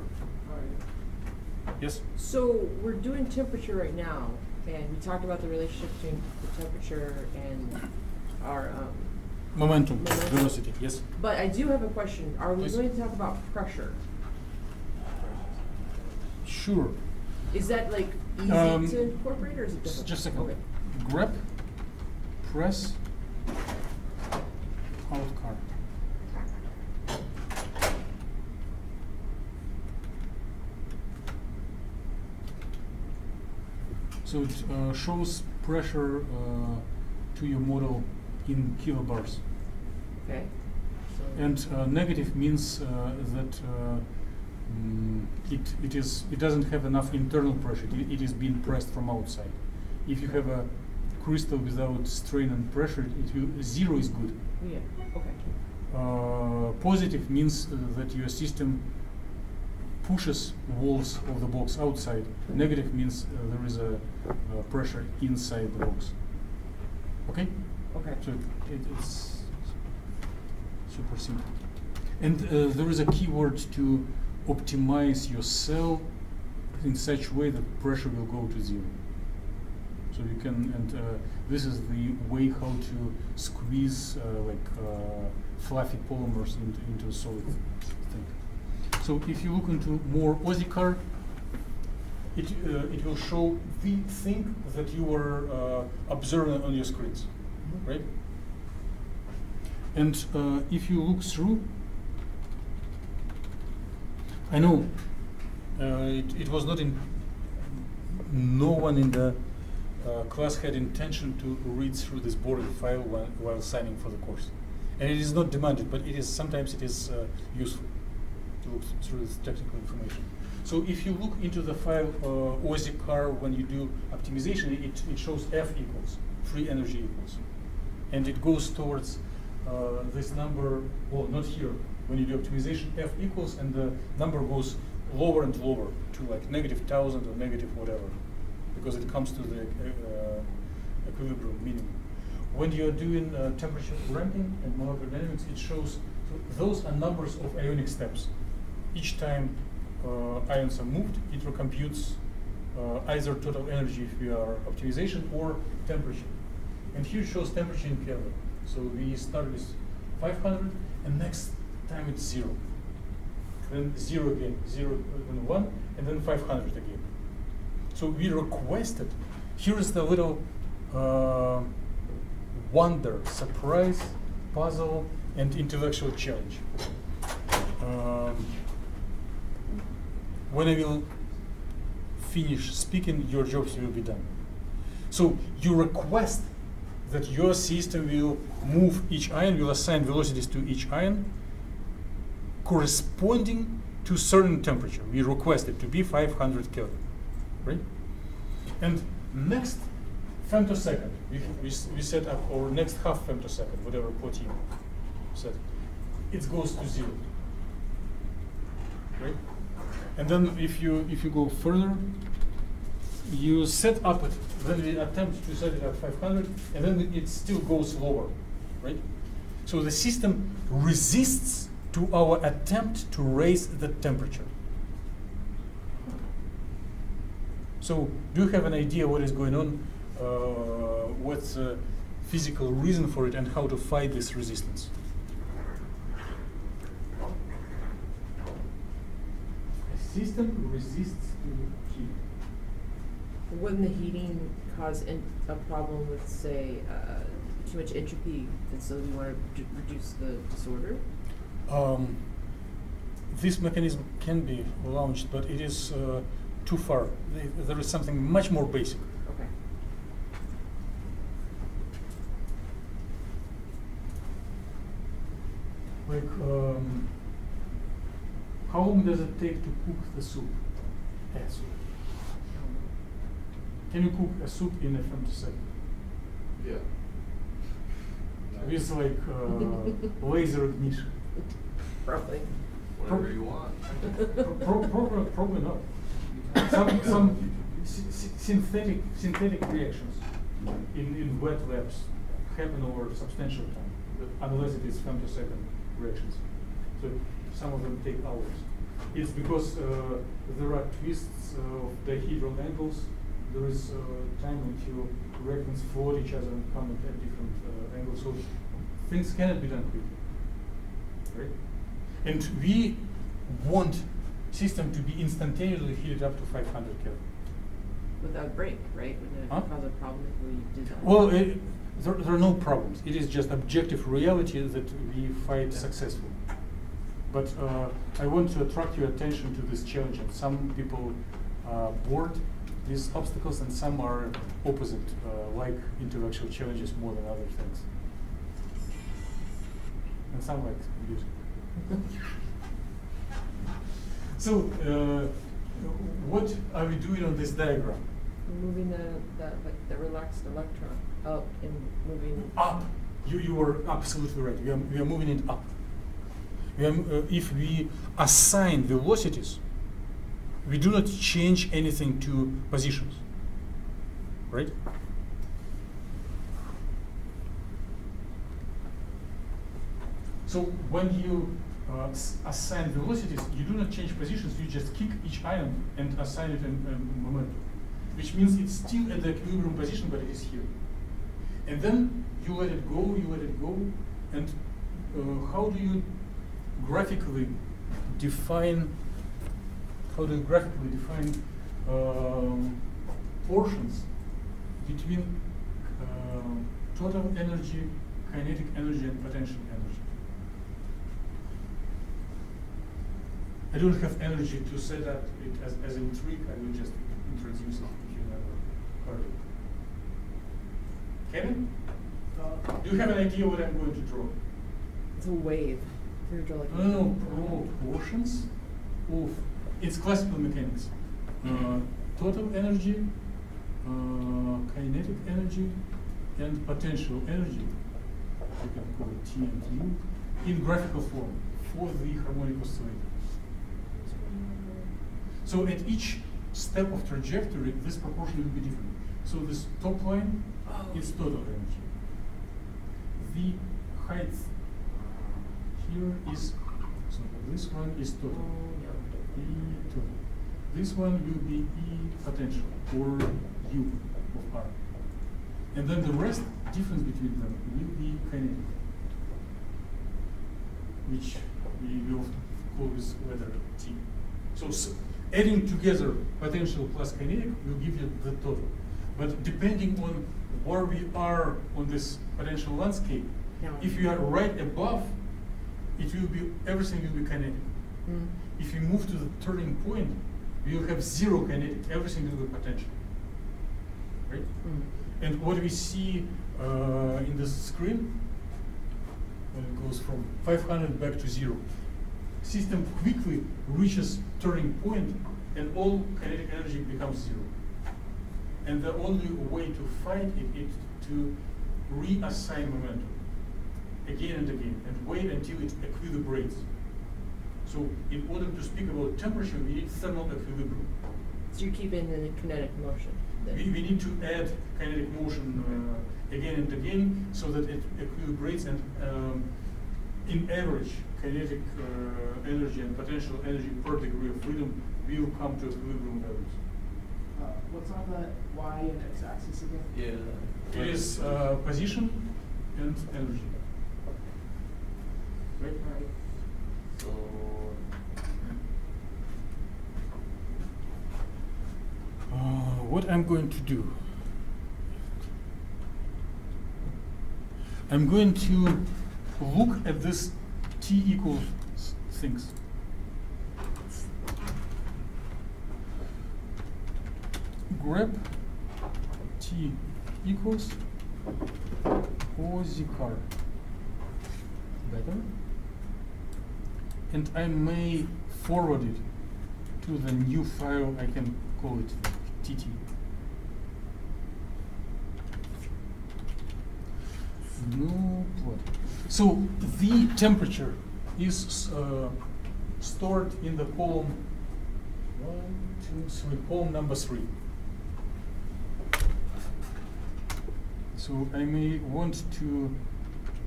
All right. Yes? So we're doing temperature right now, and we talked about the relationship between the temperature and our Momentum, Momentum. velocity, yes. But I do have a question. Are we Yes. going to talk about pressure? Sure. Is that like easy to incorporate, or is it difficult? Just a second. Okay. Grep, press, out car. So it shows pressure to your model in kilobars. Okay. So And negative means that it doesn't have enough internal pressure. It is being pressed from outside. If you have a crystal without strain and pressure, zero is good. yeah. Okay. Positive means that your system pushes walls of the box outside. Negative means there is a pressure inside the box. Okay? Okay. So it's super simple. And there is a keyword to optimize your cell in such a way that pressure will go to zero. So you can, and this is the way how to squeeze fluffy polymers into a solid thing. So if you look into more OSICAR, it will show the thing that you were observing on your screens, right? And if you look through, I know it was not in, no one in the class had intention to read through this boring file while signing for the course. And it is not demanded, but it is sometimes it is useful to look through this technical information. So if you look into the file OSICAR, when you do optimization, it shows F equals, free energy equals. And it goes towards this number, well, not here. When you do optimization, F equals, and the number goes lower and lower to like -1000 or negative whatever, because it comes to the equilibrium minimum. When you're doing temperature ramping and molecular dynamics, it shows, so those are numbers of ionic steps. Each time ions are moved, it recomputes either total energy if you are optimization or temperature. And here it shows temperature in Kelvin. So we start with 500, and next time it's 0. Then 0 again, 0 and 1, and then 500 again. So we requested, here is the little wonder, surprise, puzzle, and intellectual challenge. When I will finish speaking, your jobs will be done. So you request that your system will move each ion, will assign velocities to each ion corresponding to certain temperature. We request it to be 500 Kelvin, right? And next femtosecond. We set up our next half femtosecond, whatever port you set. It goes to 0. Right? And then if you go further, you set up it, then we attempt to set it at 500, and then it still goes lower, right? So the system resists to our attempt to raise the temperature. So do you have an idea what is going on, what's the physical reason for it, and how to fight this resistance? The system resists to heat. Wouldn't the heating cause a problem with, say, too much entropy, and so we want to reduce the disorder? This mechanism can be launched, but it is too far. There is something much more basic. Okay. Like, how long does it take to cook the soup? A soup. Can you cook a soup in a femtosecond? Yeah. With like laser ignition? Probably. Whatever you want. Probably not. Some synthetic reactions in wet labs happen over substantial time, unless it is femtosecond reactions. So some of them take hours. It's because there are twists of dihedral angles. There is time until reactants float each other and come at different angles. So things cannot be done quickly, right? And we want system to be instantaneously heated up to 500 Kelvin. Without break, right? Wouldn't it Huh? cause a problem if we did that? Well, there are no problems. It is just objective reality that we fight successfully. But I want to attract your attention to this challenge. And some people board these obstacles, and some are opposite, like intellectual challenges more than other things. And some like music. So, what are we doing on this diagram? We're moving the relaxed electron up and moving Up. You were absolutely right. We are moving it up. If we assign velocities, we do not change anything to positions, right? So when you assign velocities, you do not change positions, you just kick each ion and assign it a momentum, which means it's still at the equilibrium position, but it is here. And then you let it go, and how do you graphically define portions between total energy, kinetic energy, and potential energy? I don't have energy to set up it as an trick. I will just introduce it if you never heard it. Kevin? Do you have an idea what I'm going to draw? it's a wave. Hydraulic. No, portions of, it's classical mechanics. Total energy, kinetic energy, and potential energy, you can call it T and U, in graphical form for the harmonic oscillator. So at each step of trajectory, this proportion will be different. So this top line is total energy. The height here is, so this one is total. E total. This one will be E potential, or U of R. And then the rest, difference between them, will be kinetic, which we will call this letter T. So adding together potential plus kinetic will give you the total. But depending on where we are on this potential landscape, if you are right above, it will be, everything will be kinetic. If you move to the turning point, we will have zero kinetic, everything will be potential. Right? And what we see in this screen, when it goes from 500 back to zero, system quickly reaches turning point and all kinetic energy becomes zero. And the only way to fight it is to reassign momentum again and again, and wait until it equilibrates. So in order to speak about temperature, we need thermal equilibrium. So you're keeping the kinetic motion. then. We need to add kinetic motion again and again so that it equilibrates, and in average, kinetic energy and potential energy per degree of freedom will come to equilibrium values. What's on the y and x axis again? Yeah. It is position and energy. Right? Right. So, What I'm going to do, I'm going to look at this T equals things. Grab T equals OZCAR. Better. And I may forward it to the new file. I can call it TT. No plot. So the temperature is stored in the column 1, 2, 3, column number 3. So I may want to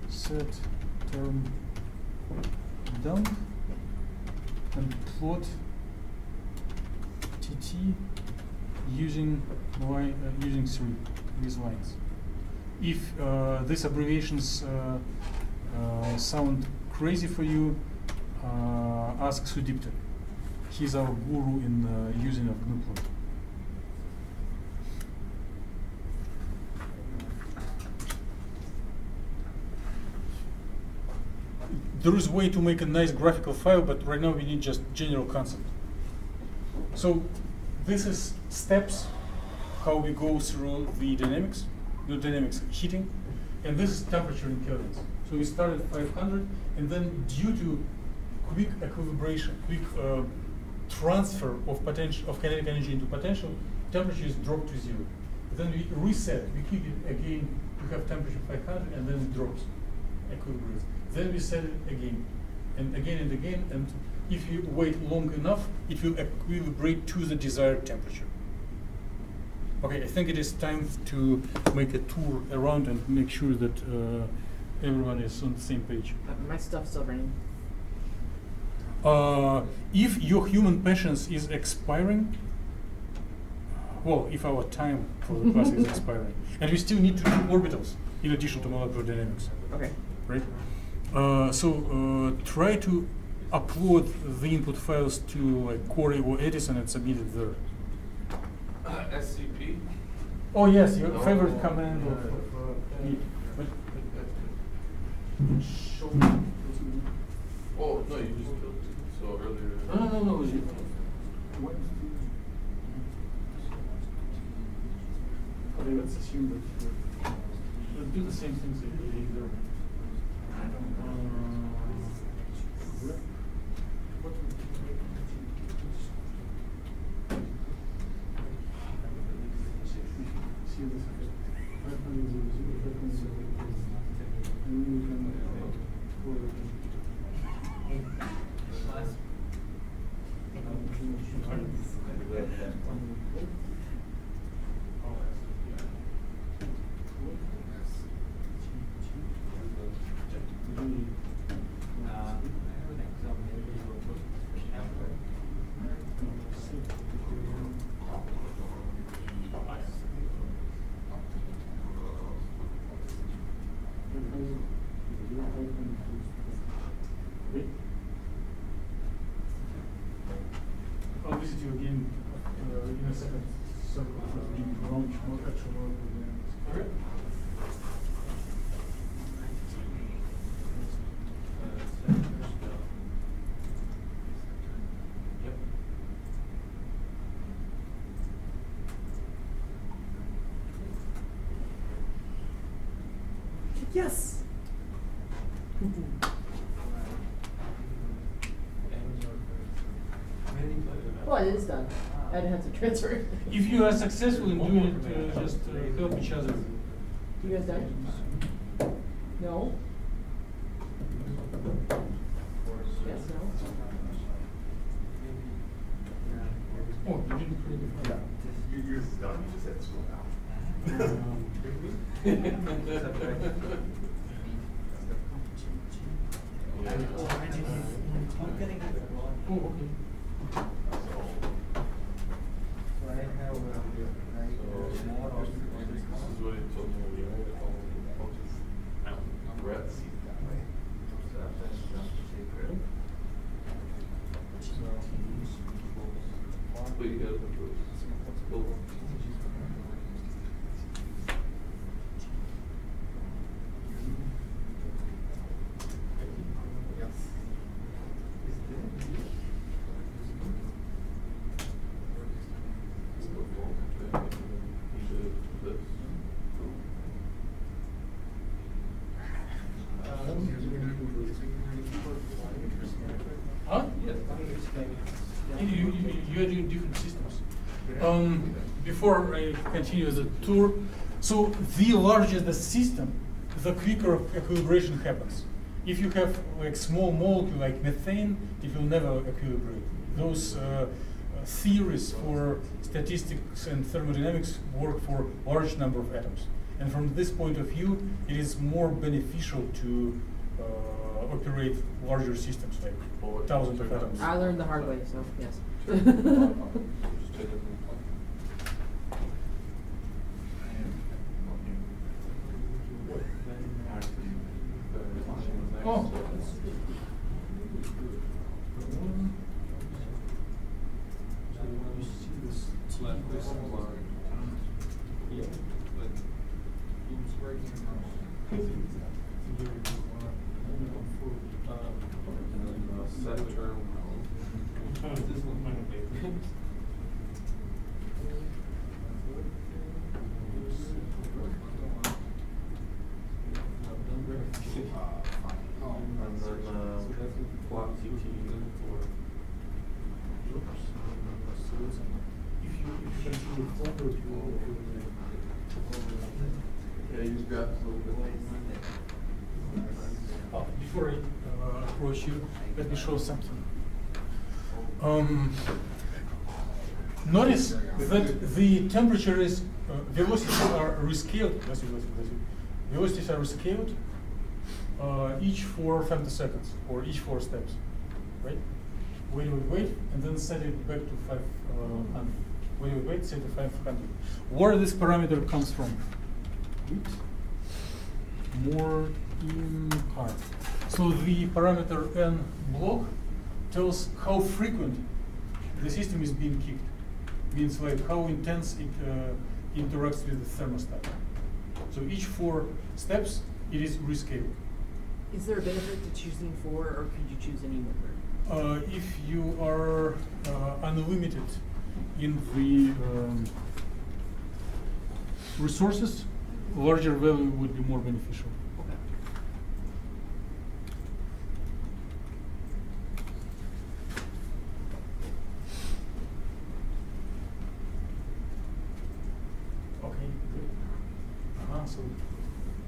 set term dump and plot TT using using 3 these lines. If these abbreviations sound crazy for you, ask Sudipta. He's our guru in using of GNU plot. There is a way to make a nice graphical file, but right now we need just general concept. So this is steps, how we go through the dynamics, heating, and this is temperature in kelvins. So we start at 500, and then due to quick equilibration, quick transfer of potential of kinetic energy into potential, temperature is dropped to 0. Then we reset, we kick it again to have temperature 500, and then it drops, equilibrates. Then we set it again, and again, and if you wait long enough, it will equilibrate to the desired temperature. Okay, I think it is time to make a tour around and make sure that everyone is on the same page. My stuff's still running. If your human patience is expiring, well, if our time for the class is expiring, and we still need to do orbitals in addition to molecular dynamics. Okay. Right? So try to upload the input files to like Corey or Edison and submit it there. SCP? Oh yes, your No. favorite command of me. But show me. Oh, no, you just killed it. So earlier. No. Okay, let's assume that let's do the same things that we did there. What would see this? I'll visit you again in a second. So we launch more actual programs. All right. Yes. Well, it is done. Enhance and transfer. If you are successful in doing it, just help each other. You guys done? No? Yes, no? Oh, you didn't put it before. Yours is done, you just had to slow down. Oh, okay. So I have more This is what it told me, right? I'll just, rats. But you gotta put those. Huh? You are doing different systems. Before I continue the tour, so the larger the system, the quicker equilibration happens. If you have like small molecule like methane, it will never equilibrate. Those theories for statistics and thermodynamics work for large number of atoms. And from this point of view, it is more beneficial to operate larger systems, like thousands of atoms. I learned the hard way, so yes. Oh. Yeah, use graphs a little bit. Before I approach you, let me show something. Notice that the temperature is, velocities are rescaled. Velocities are rescaled each for 50 seconds or each 4 steps, right? Wait, and then set it back to 500. Wait, set to 500. Where this parameter comes from? More in car. So the parameter n block tells how frequent the system is being kicked. Means like how intense it interacts with the thermostat. So each 4 steps, it is rescaled. Is there a benefit to choosing 4, or could you choose any number? If you are unlimited in the resources, larger value would be more beneficial. Okay. Okay, good. So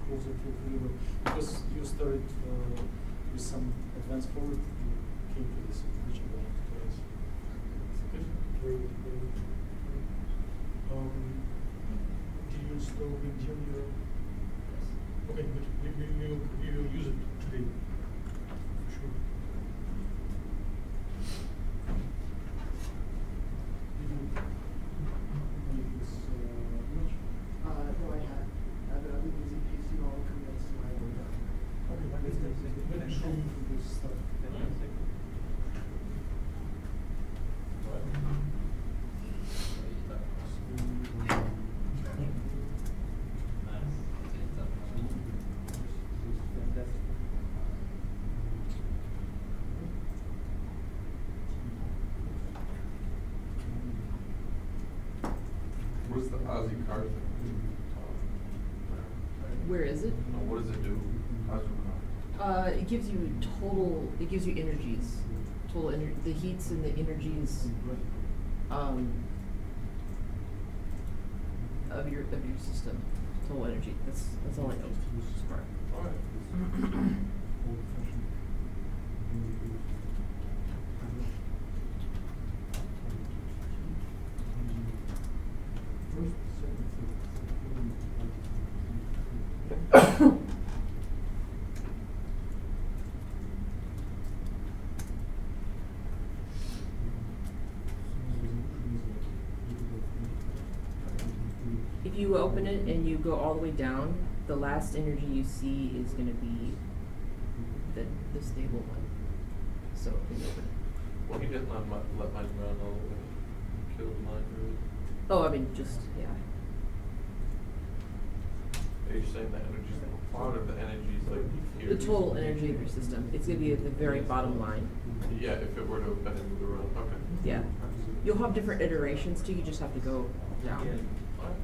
closer to equilibrium. Because you started with some advanced forward, you came to this reaching point twice. Good. Very good, very good. Did you install WinGem your? Yes. Okay, good. We will use it today. For sure. Did you make this image? No, I had. I've been using PC all commits to my work. Okay, let me show you this stuff. What's the Aussie card thing? Where is it? No, what does it do? Aussie card. It gives you total. It gives you energies, total energy. The heats and the energies of your system, total energy. That's all I know. Smart. Alright. If you open it and you go all the way down, the last energy you see is going to be the stable one. So if you open it. Well, he didn't let mine run all the way. Killed mine really. Oh, I mean, just, yeah. Are you saying the energy's part of the energy's like here? The total energy of your system. It's going to be at the very bottom line. Yeah, if it were to have been moved around. Okay. Yeah. You'll have different iterations too, you just have to go down. Alright.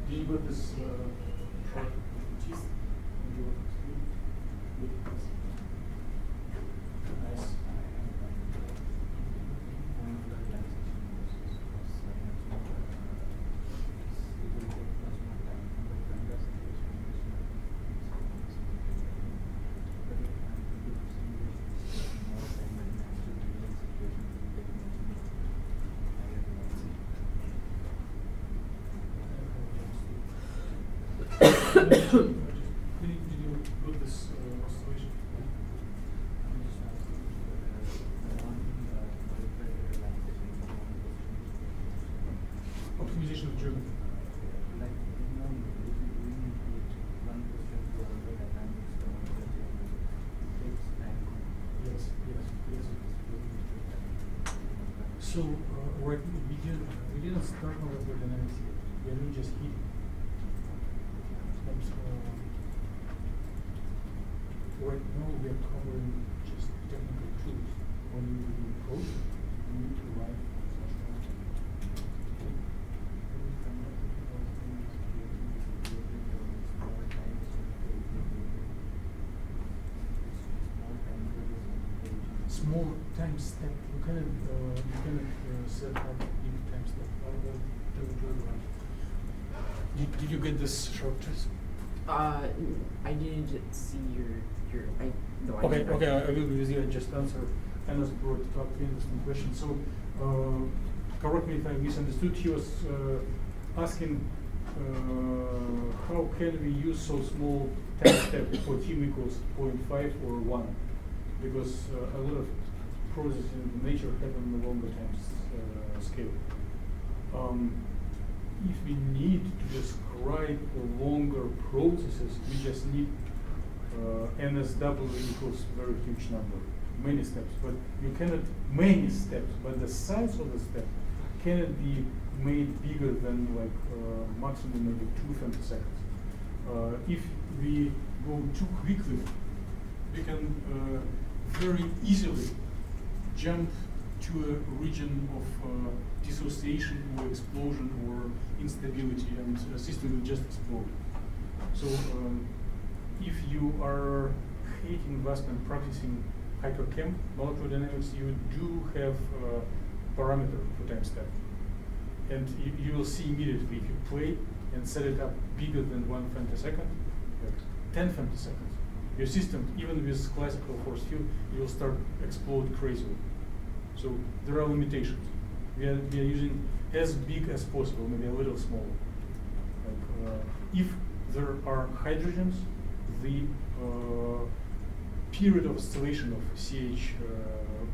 Did you got this chart? Nice. Did you put this oscillation? Optimization of German. Yes. So right, we didn't start molecular dynamics yet. We are just heating. Right now we are covering just technical tools. When you do code, you need to write small time step. You cannot set up big time step. Did you get this short test? I didn't see your no. I Okay, didn't. okay, I will be with you and just answer Anna's brought up interesting question. So, correct me if I misunderstood. He was asking how can we use so small time step for t equals 0.5 or 1? Because a lot of processes in nature happen on a longer time scale. If we need to describe longer processes, we just need NSW equals very huge number, many steps. But you cannot many steps, but the size of the step cannot be made bigger than like maximum maybe 2 femtoseconds. If we go too quickly, we can very easily jump to a region of dissociation or explosion or instability, and the system will just explode. So if you are hating Wasp and practicing hyperchem, molecular dynamics, you do have a parameter for time step. And you will see immediately if you play and set it up bigger than 1 femtosecond, like 10 femtoseconds, your system, even with classical force field, you will start explode crazily. So there are limitations. We are using as big as possible, maybe a little smaller. Like, if there are hydrogens, the period of oscillation of CH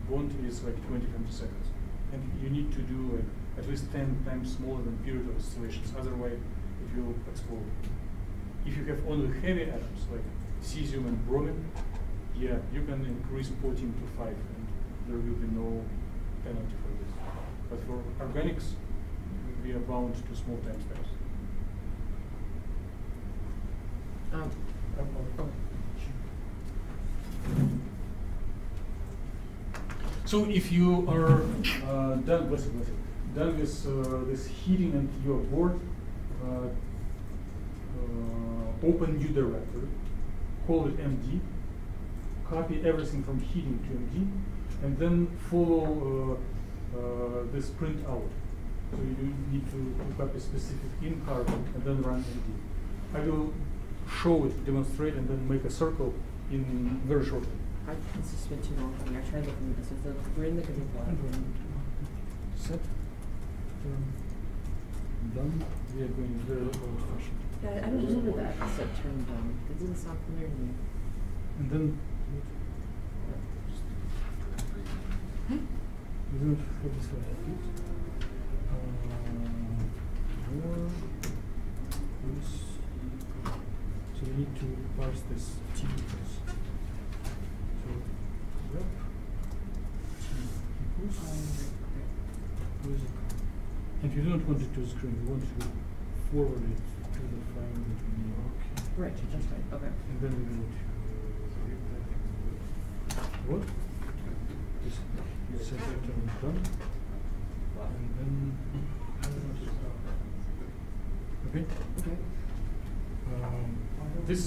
bond is like 20 femtoseconds. And you need to do like at least 10 times smaller than period of oscillations, otherwise it will explode. If you have only heavy atoms like cesium and bromine, yeah, you can increase 14 to 5 and there will be no penalty for this. But for organics, we are bound to small time steps. So if you are done with this heating and you are bored, open new directory, call it MD, copy everything from heating to MD, and then follow this print out. So you need to copy specific incar and then run MD. I will show it, demonstrate, and then make a circle in very shortly. This has been too long for me. I tried looking at this. We're in the control plane. Set. Done. We are going very old fashioned. Yeah, I don't remember that set term done. It doesn't sound familiar to me. And then we don't have this one. More. This. So we need to parse this T equals. So rep T equals. And you don't want it to screen, you want to forward it to the file that we need. Right, that's right. Okay. And then we go to what? This set that term done. And then okay. Okay. This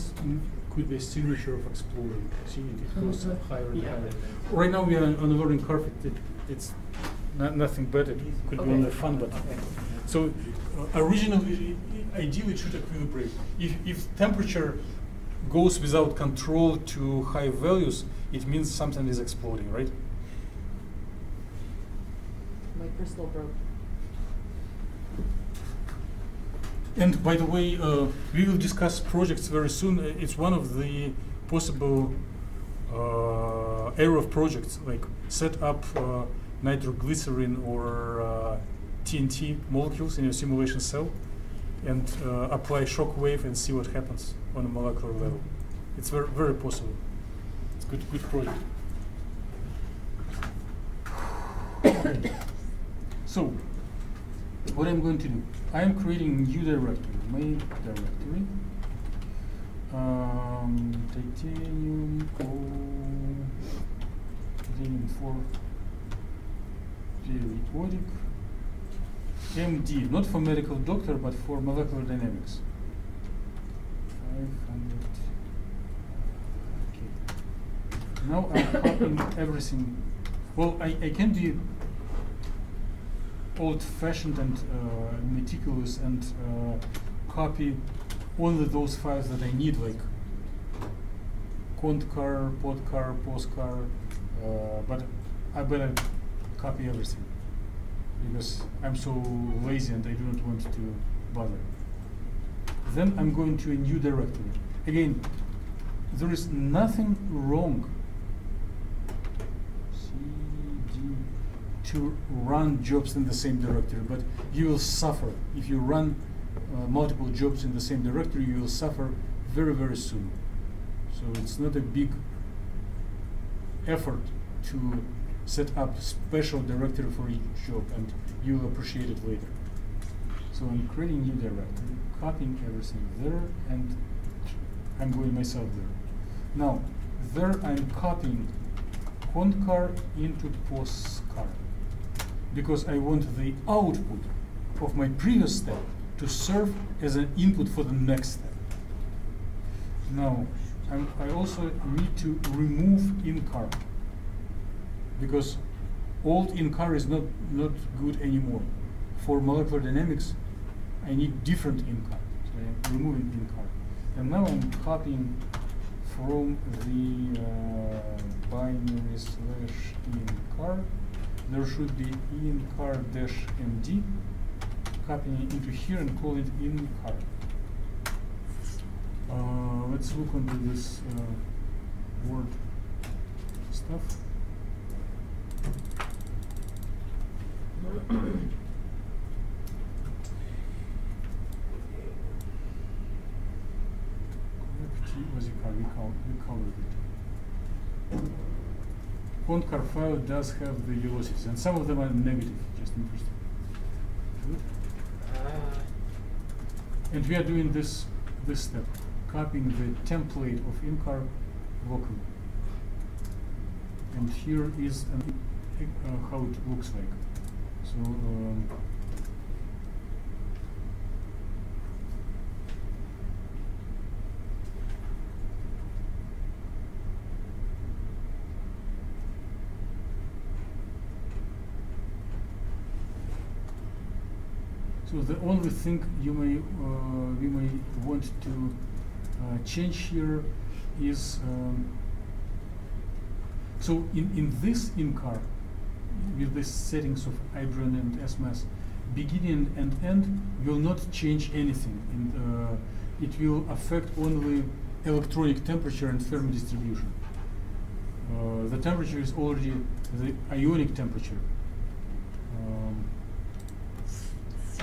could be a signature of exploding. See, it goes higher and Yeah. higher. Right now we are on a learning curve. It's nothing bad. It could be only fun, but Okay. so originally, ideally, it should equilibrate. If temperature goes without control to high values, it means something is exploding, right? My crystal broke. And by the way, we will discuss projects very soon. It's one of the possible area of projects, like set up nitroglycerin or TNT molecules in your simulation cell and apply shock wave and see what happens on a molecular level. It's very, very possible. It's good project. Okay. So, what I'm going to do, I am creating a new directory, main directory, titanium, titanium 4, periodic, MD, not for medical doctor, but for molecular dynamics. 500. Okay. Now I'm copying everything. Well, I can be old-fashioned and meticulous and copy only those files that I need, like contcar, podcar, postcar, but I better copy everything because I'm so lazy and I do not want to bother. Then I'm going to a new directory. Again, there is nothing wrong to run jobs in the same directory, but you will suffer. If you run multiple jobs in the same directory, you will suffer very, very soon. So it's not a big effort to set up special directory for each job, and you will appreciate it later. So I'm creating new directory, copying everything there, and I'm going myself there. Now, there I'm copying contcar into postcar, because I want the output of my previous step to serve as an input for the next step. Now, I also need to remove incar, because old incar is not good anymore. For molecular dynamics, I need different incar, so I'm removing incar. And now I'm copying from the binary / incar. There should be incar-md, copying it into here and call it incar. Let's look into this word stuff. We covered it. Contcar file does have the velocities, and some of them are negative, just interesting. Good. And we are doing this step, copying the template of incar locally. And here is how it looks like. So So the only thing we may want to change here is so in this in-car, with the settings of Hydron and SMAS, beginning and end will not change anything. It will affect only electronic temperature and thermal distribution. The temperature is already the ionic temperature.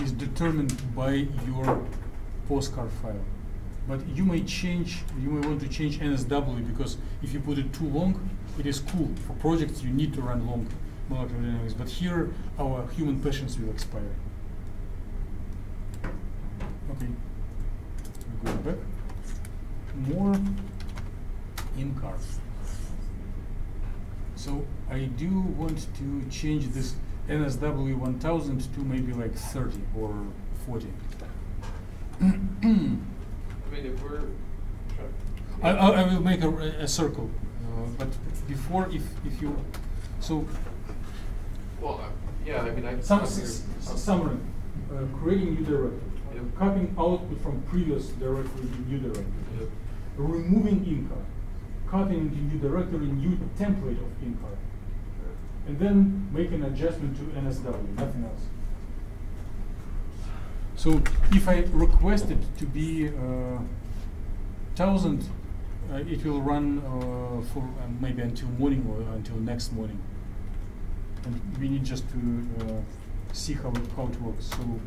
Is determined by your postcard file. But you may want to change NSW, because if you put it too long, it is cool. For projects you need to run long molecular dynamics, but here our human patience will expire. Okay, we go back. More in cars. So I do want to change this NSW 1000 to maybe like 30 or 40. I mean, if we're I will make a circle, but before if you so. Well, yeah, I mean, Summary: creating new directory, Yep. copying output from previous directory to new directory, Yep. removing in-car, copying to new directory, new template of in-car, and then make an adjustment to NSW, nothing else. So if I request it to be 1000, it will run for maybe until morning or until next morning. And we need just to see how it works. So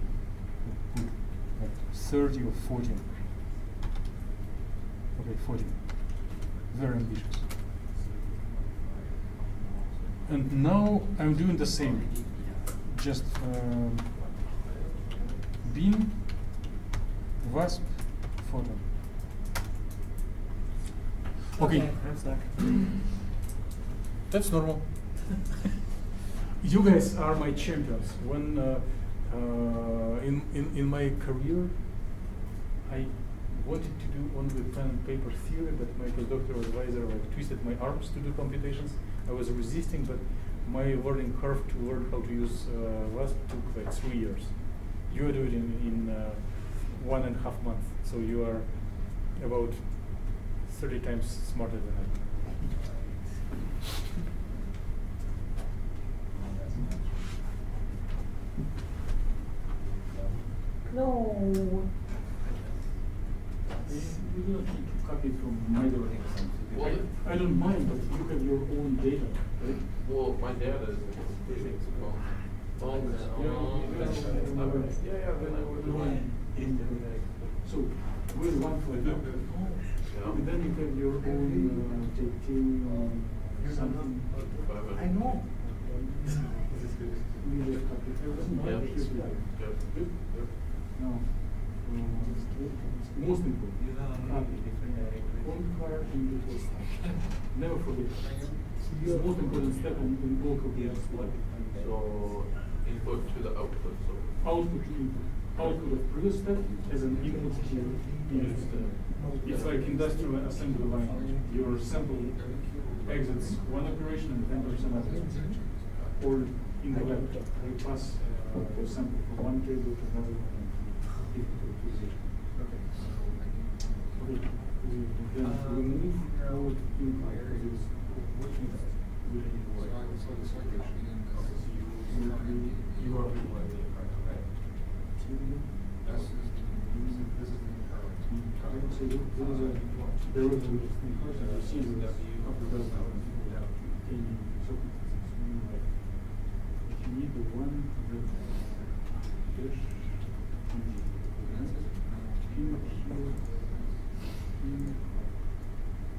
put like 30 or 40. Okay, 40. Very ambitious. And now I'm doing the same. Just beam, wasp, photon. Okay. I'm stuck. That's normal. You guys are my champions. When in my career, I wanted to do only pen and paper theory, but my postdoctoral advisor twisted my arms to do computations. I was resisting, but my learning curve to learn how to use WASP took like 3 years. You are doing it in 1.5 months, so you are about 30 times smarter than I. No. You do not need to copy it from my directory. Well, I don't mind, but you have your own data, right? well, my data is physics. So, with one for that. And then you have your own titanium something. I know. No. Most important. One car in the first time. Never forget. It's the most important step in bulk of the So input to the output. So output to input. Output of previous step as an input to unit step. It's like industrial assembly line. Your sample exits one operation and 10% others. Or in the lab, you pass your sample from one table to another one. Okay. Then remove out input because it's you are so there was a derivative in person. You see the upper dozen in circumstances. If you need the one that dash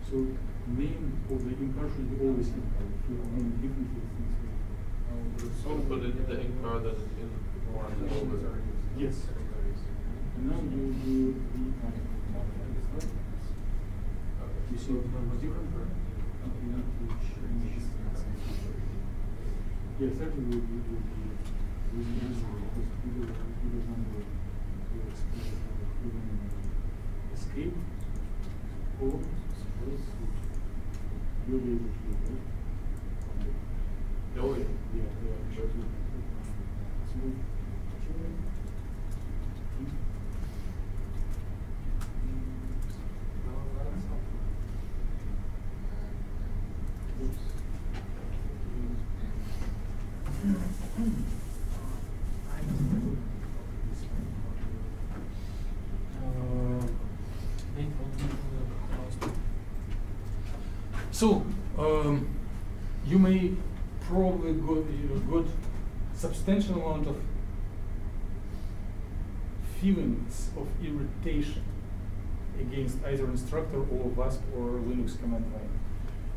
so name of the in-car should be always in-car. If you name differently, things so put it the ink card that is in over. yes. And now you do the you see what's different? You need to change. Yeah, 30 will be easier because either number will express escape or space, which you'll be able to do, right? Oh, yeah. Yeah, sure. So, So you may probably got substantial amount of feelings of irritation against either instructor or WASP or Linux command line.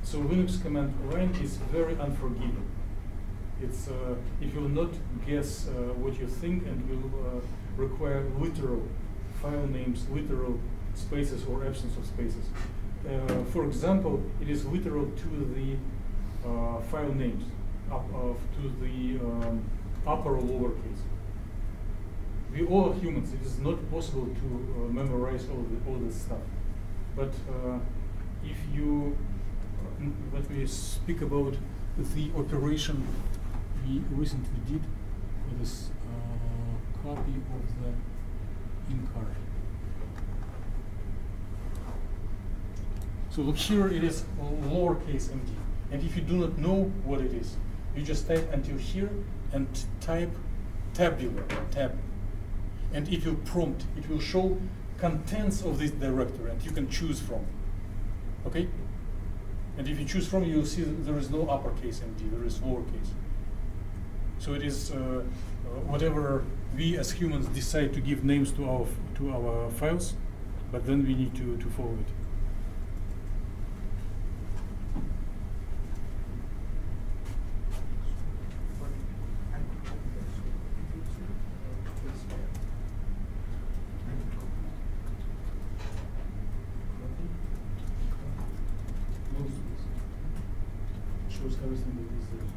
So Linux command line is very unforgiving. It's it will not guess what you think and will require literal file names, literal spaces or absence of spaces. For example, it is literal to the file names, to the upper or lower case. We all are humans. It is not possible to memorize all this stuff. But if you let me speak about the operation we recently did with this copy of the in card. So look here, it is lowercase md. And if you do not know what it is, you just type until here and type tabular, tab. And if you prompt, it will show contents of this directory and you can choose from. Okay? And if you choose from, you'll see that there is no uppercase md, there is lowercase. So it is whatever we as humans decide to give names to our files, but then we need to follow it. Shows everything that is there.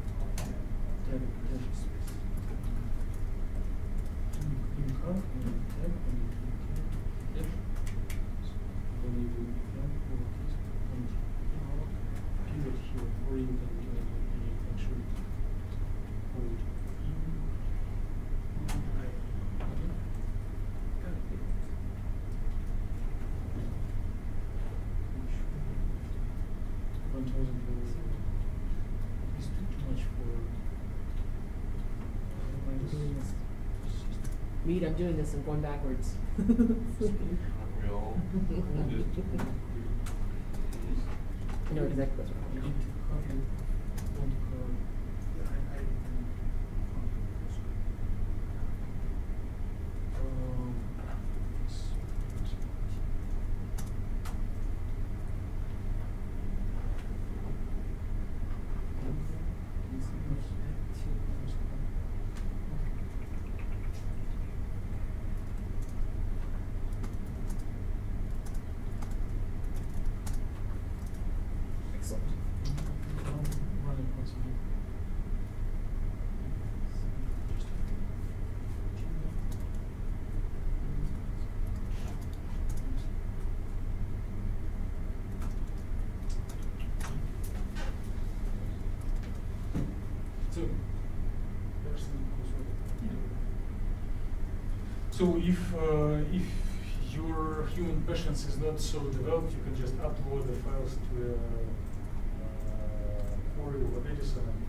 Tab space. In tab and F. Then you do F lowercase and period here, or you can actually hold in. It's too much for. Reed, I'm doing this, I'm going backwards. We all I know exactly what's wrong. Excellent. So if your human patience is not so developed, you can just upload the files to Corey or Edison and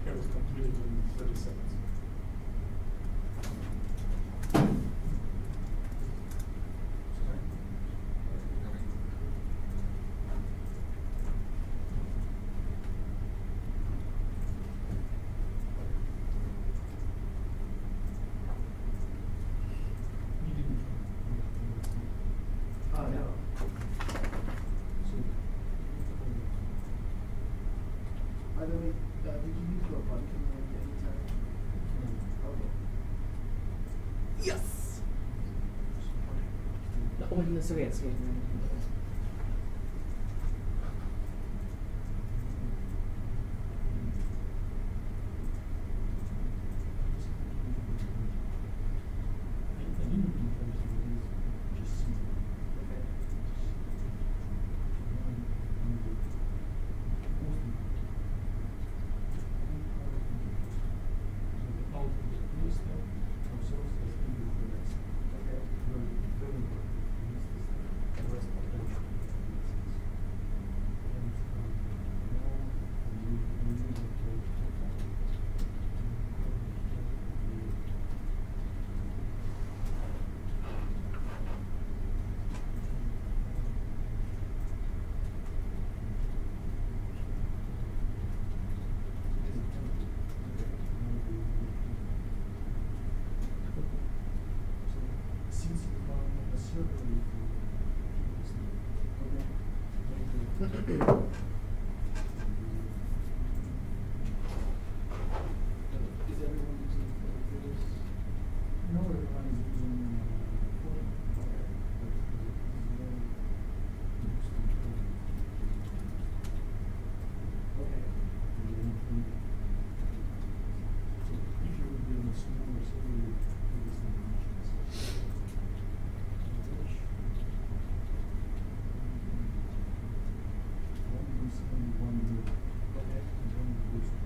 have it completed in 30 seconds. By the way, did you use your button at any time? Okay. Yes! No, oh, no, so yes, wait. Is everyone using computers? No, everyone is using phone. Okay. If you would be on a smaller server, you would use the dimensions. One is only 1 mil. Okay. And then it goes to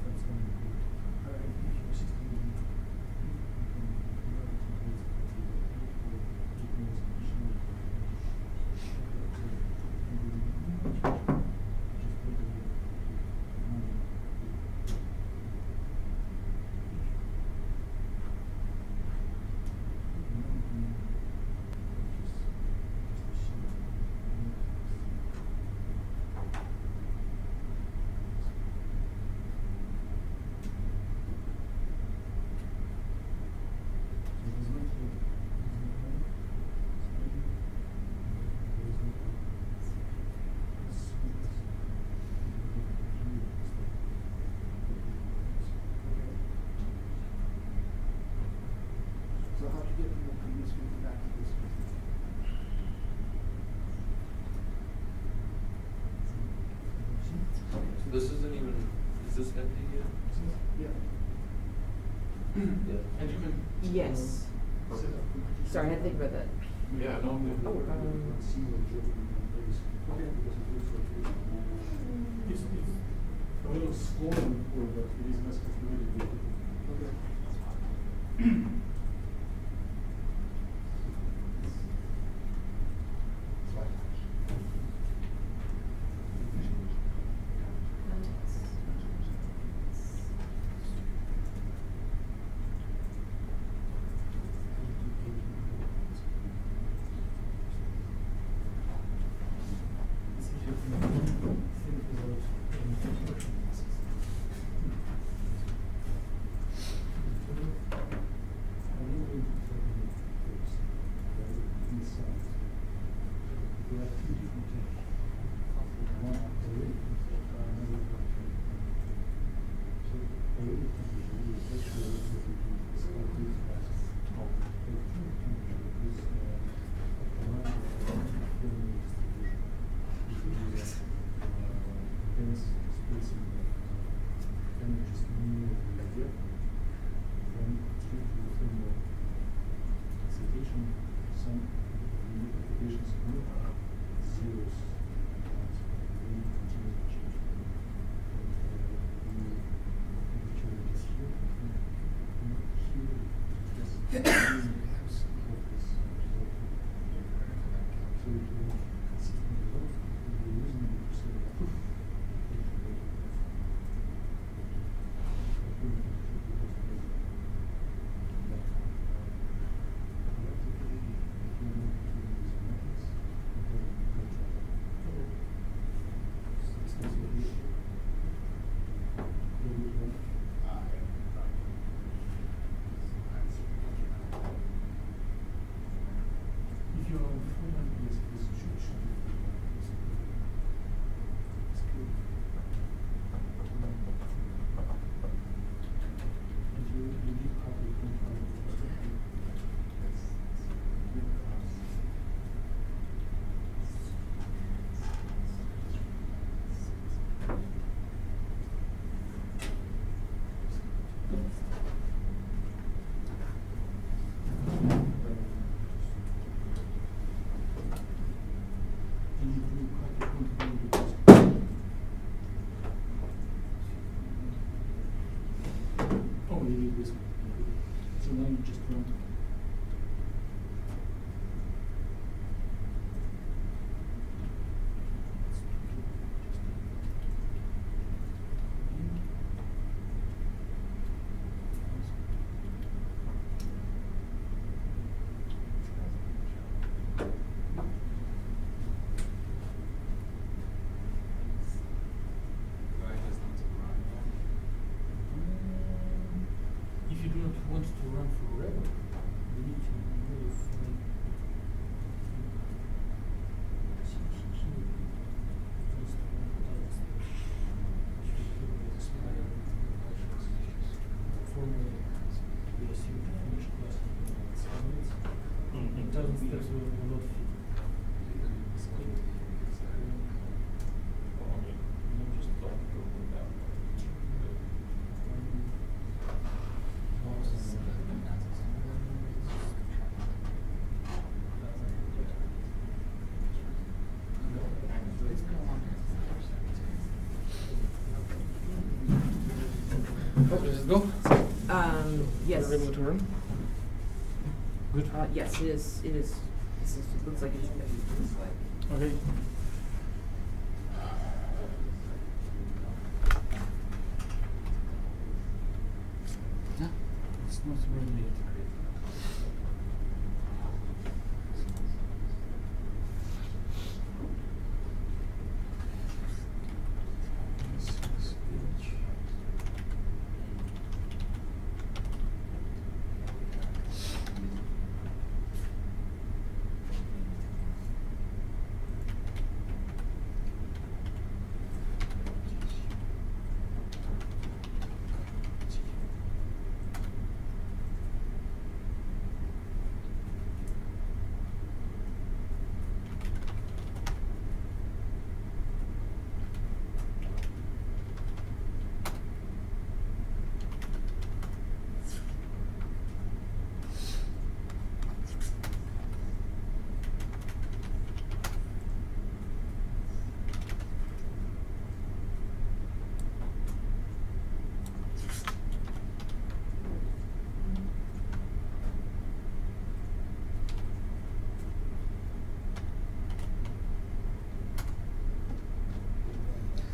that's one of the if your system is you can convert it to basically or it knows machine. Just put the money. So how'd you get from this screen back to this screen? So this isn't even, is this empty yet? Yeah. Yeah. And you can. Yes. Set up computers. Sorry, I had to think about that. Yeah, no, Oh, Okay. It's a little swollen, but it is less complicated. Okay. 1000 steps will not fit. Does it go? Yes. Are you able to run? Good. Yes, it is. It is. It looks like it's Okay. Yeah, it's not really.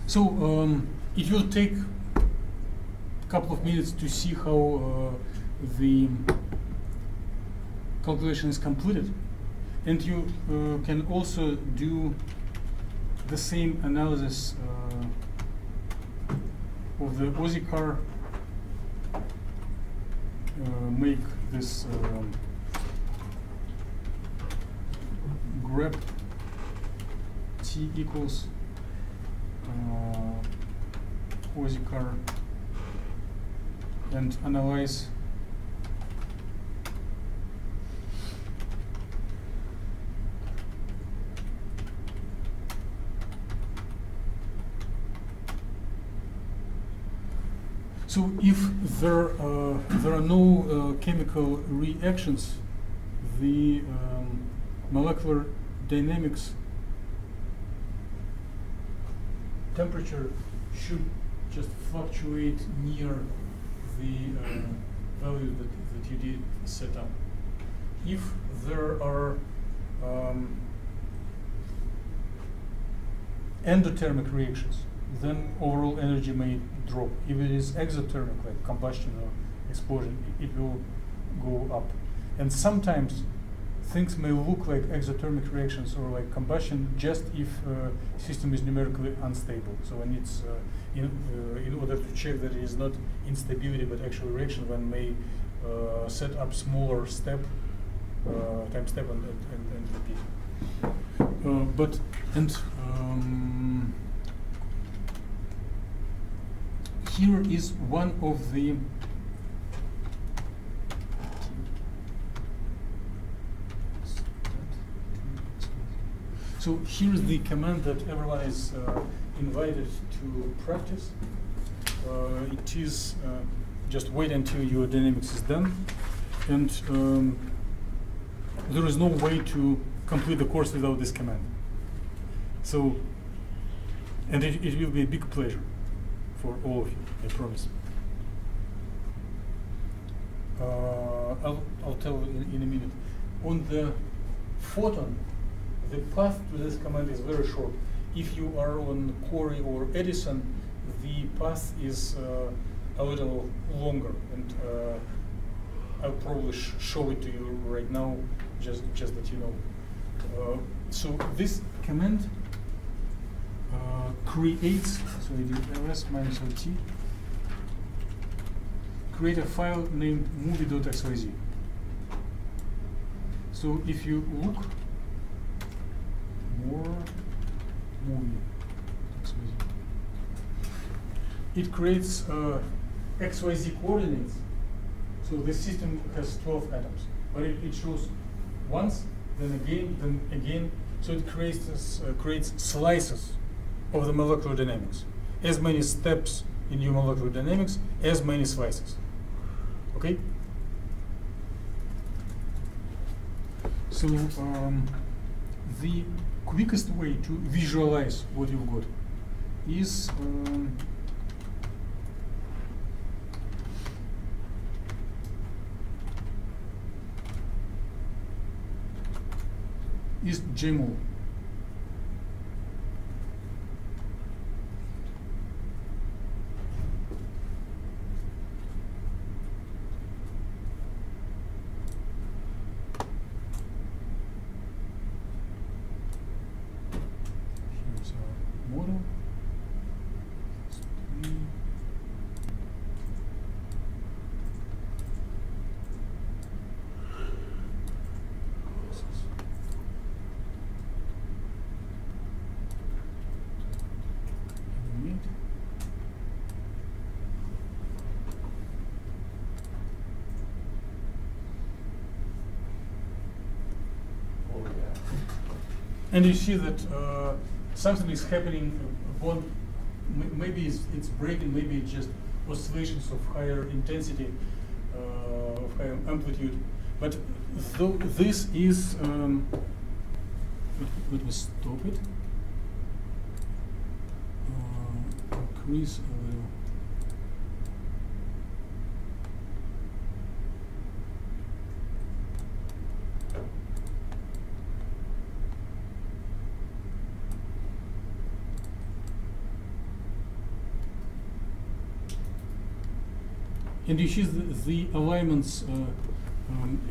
So it will take a couple of minutes to see how the calculation is completed, and you can also do the same analysis of the Aussie car. Make this grep t equals Aussie car and analyze so if there are no chemical reactions, the molecular dynamics temperature should just fluctuate near the value that you did set up. If there are endothermic reactions, then overall energy may drop. If it is exothermic, like combustion or explosion, it will go up. And sometimes things may look like exothermic reactions or like combustion just if system is numerically unstable. So when it's in order to check that it is not instability but actual reaction, one may set up smaller step, time step and repeat. Here is one of the so here's the command that everyone is invited to practice. It is just wait until your dynamics is done, and there is no way to complete the course without this command. So, and it will be a big pleasure for all of you, I promise. I'll tell in a minute. On the photon, the path to this command is very short. If you are on Corey or Edison, the path is a little longer, and I'll probably show it to you right now, just that you know. So this command creates, so I do ls -lt, create a file named movie.xyz. So if you look more movie.xyz, it creates XYZ coordinates. So the system has 12 atoms, but it shows once, then again. So it creates slices of the molecular dynamics. As many steps in your molecular dynamics, as many slices. Okay? So the quickest way to visualize what you've got is CHEM676. Here's our model. And you see that something is happening upon, maybe it's breaking, maybe it's just oscillations of higher intensity, of higher amplitude. But though this is, let me stop it, increase a little. And you see the alignments,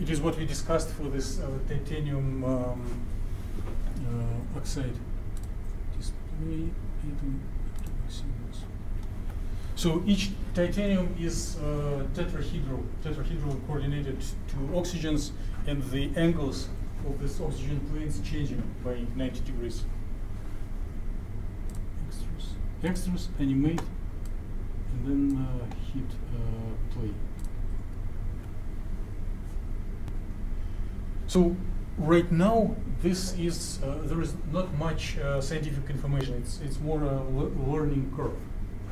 it is what we discussed for this titanium oxide display atom symbols. So each titanium is tetrahedral coordinated to oxygens, and the angles of this oxygen planes changing by 90 degrees. Extras, animate, and then hit play. So right now, this is there is not much scientific information. It's more a learning curve,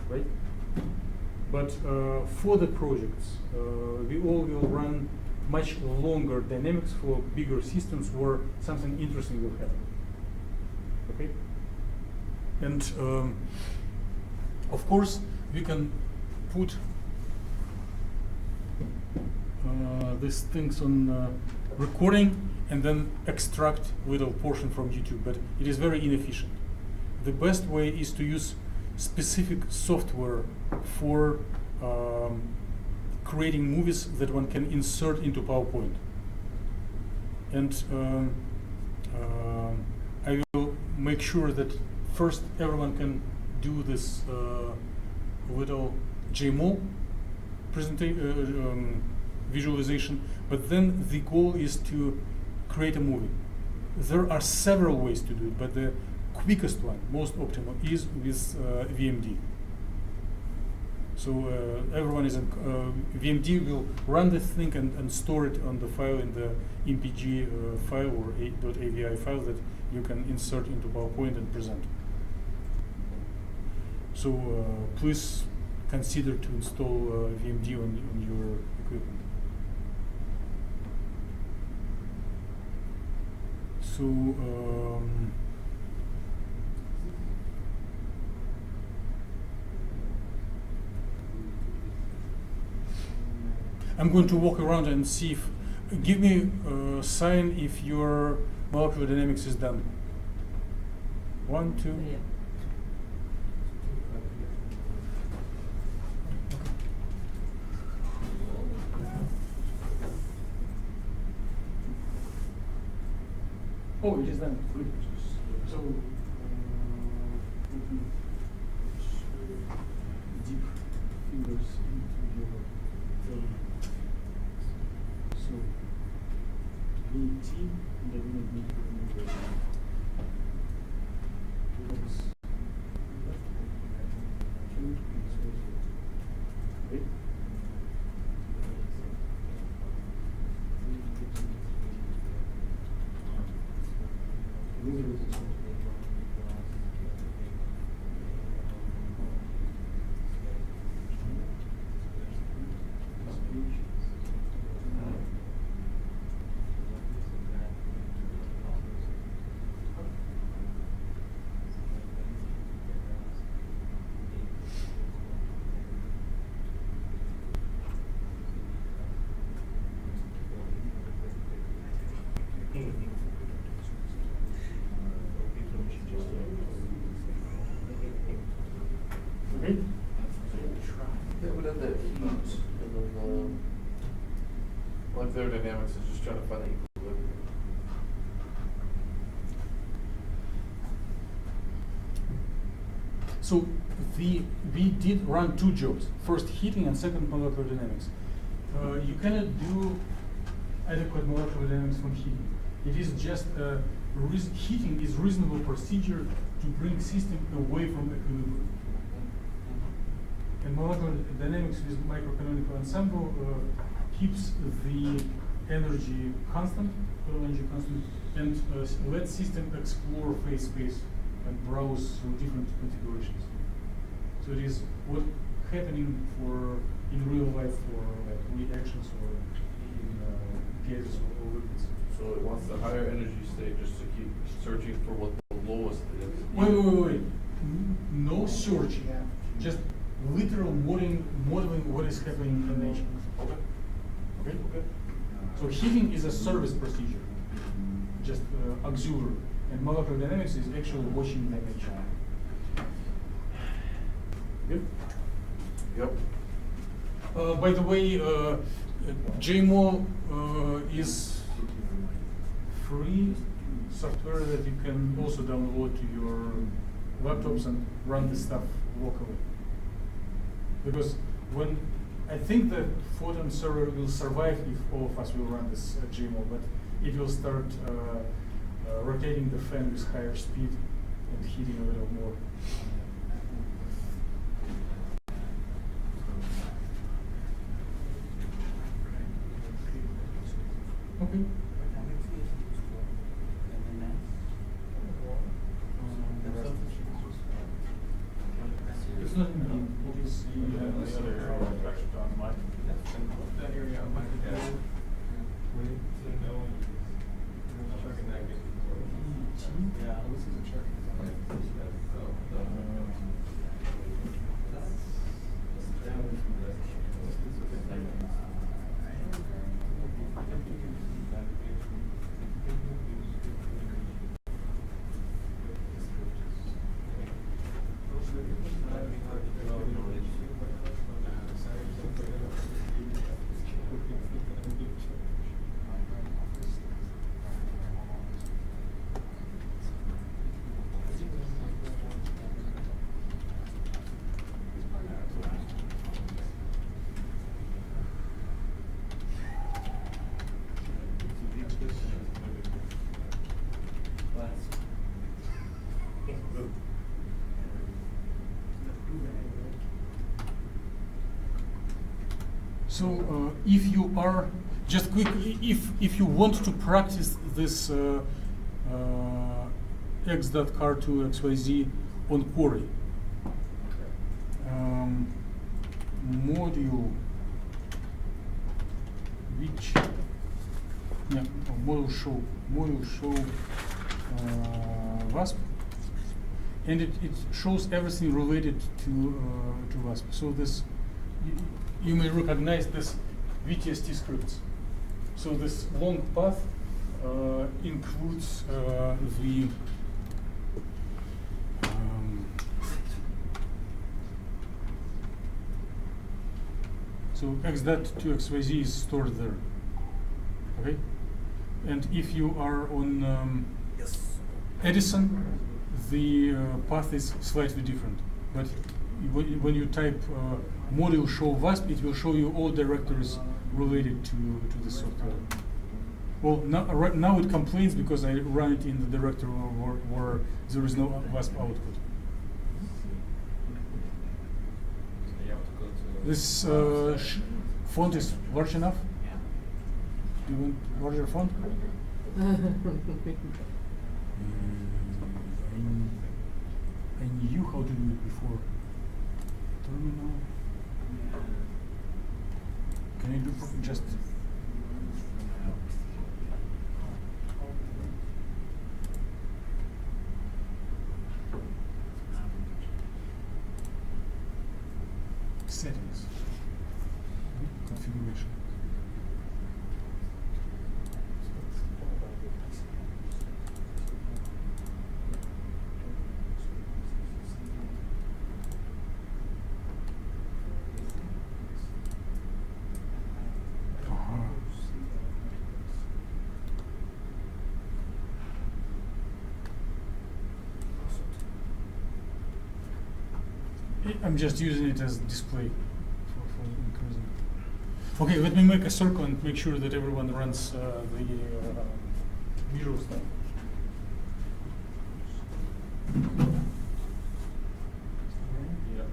right? But for the projects, we all will run much longer dynamics for bigger systems where something interesting will happen. Okay, and of course we can put these things on recording and then extract little portion from YouTube, but it is very inefficient. The best way is to use specific software for creating movies that one can insert into PowerPoint. And I will make sure that first everyone can do this little JMO visualization, but then the goal is to create a movie. There are several ways to do it, but the quickest one, most optimal, is with VMD. So everyone is in VMD will run this thing and store it on the file in the MPG file or .avi file that you can insert into PowerPoint and present. So please consider to install VMD on your equipment. So I'm going to walk around and see if, give me a sign if your molecular dynamics is done. 1, 2. Yeah. Oh, it is done. Good. So, deep fingers into your thumb. So, 18, and I will need to remove it. Okay. Okay? Yeah, but then that heat, and then, like thermodynamics is just trying to find the equilibrium. So we did run two jobs. First heating and second molecular dynamics. You cannot do adequate molecular dynamics from heating. It is just heating is reasonable procedure to bring system away from equilibrium. And molecular dynamics with microcanonical ensemble keeps the energy constant, total energy constant, and let system explore phase space and browse through different configurations. So it is what happening in real life for like reactions or in gases or liquids. So it wants the higher energy state just to keep searching for what the lowest is. Wait. No searching. Just literal modeling what is happening in nature. Okay. So heating is a service procedure, just auxiliary, and molecular dynamics is actually watching the nature. Good. Yep. By the way, JMO is free software that you can also download to your laptops and run this stuff locally. Because I think the Photon server will survive if all of us will run this JMO, but it will start rotating the fan with higher speed and heating a little more. Okay. It's not in it is the other area. That area on my Yeah, this is a check. So if you are just quickly, if you want to practice this x.car2xyz on Quarry, module which module show WASP, and it shows everything related to WASP. So this you may recognize this VTST scripts. So this long path includes the so x.2xyz is stored there. Okay, and if you are on Edison, the path is slightly different. But when you type module show WASP, it will show you all directories related to the software. Well, right now it complains because I run it in the directory where there is no WASP output. This font is large enough? Do you want larger font? I knew how to do it before. Terminal. Can I do just? Settings. Configuration. I'm just using it as display for increasing. Okay, let me make a circle and make sure that everyone runs the visual stuff. Yeah.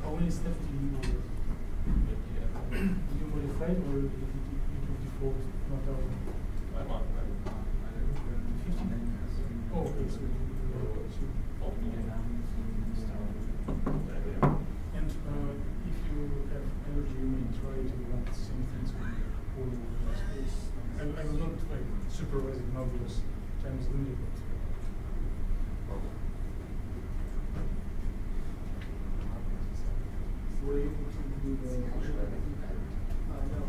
How many steps do you do? Yeah. You modify or you took default 1000? I'm on. 15? Oh, okay, so and if you have energy, you may try to run the same things on all over space. I was not like supervising now because time is limited. Were you able to do the? No.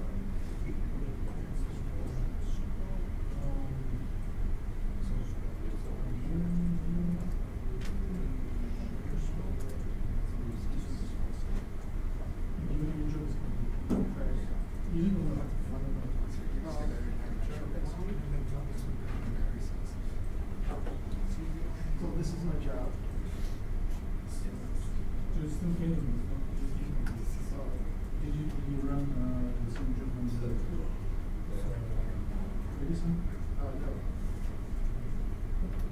So this is my job. So it's still pending. Did you run the same job on the Edison? No.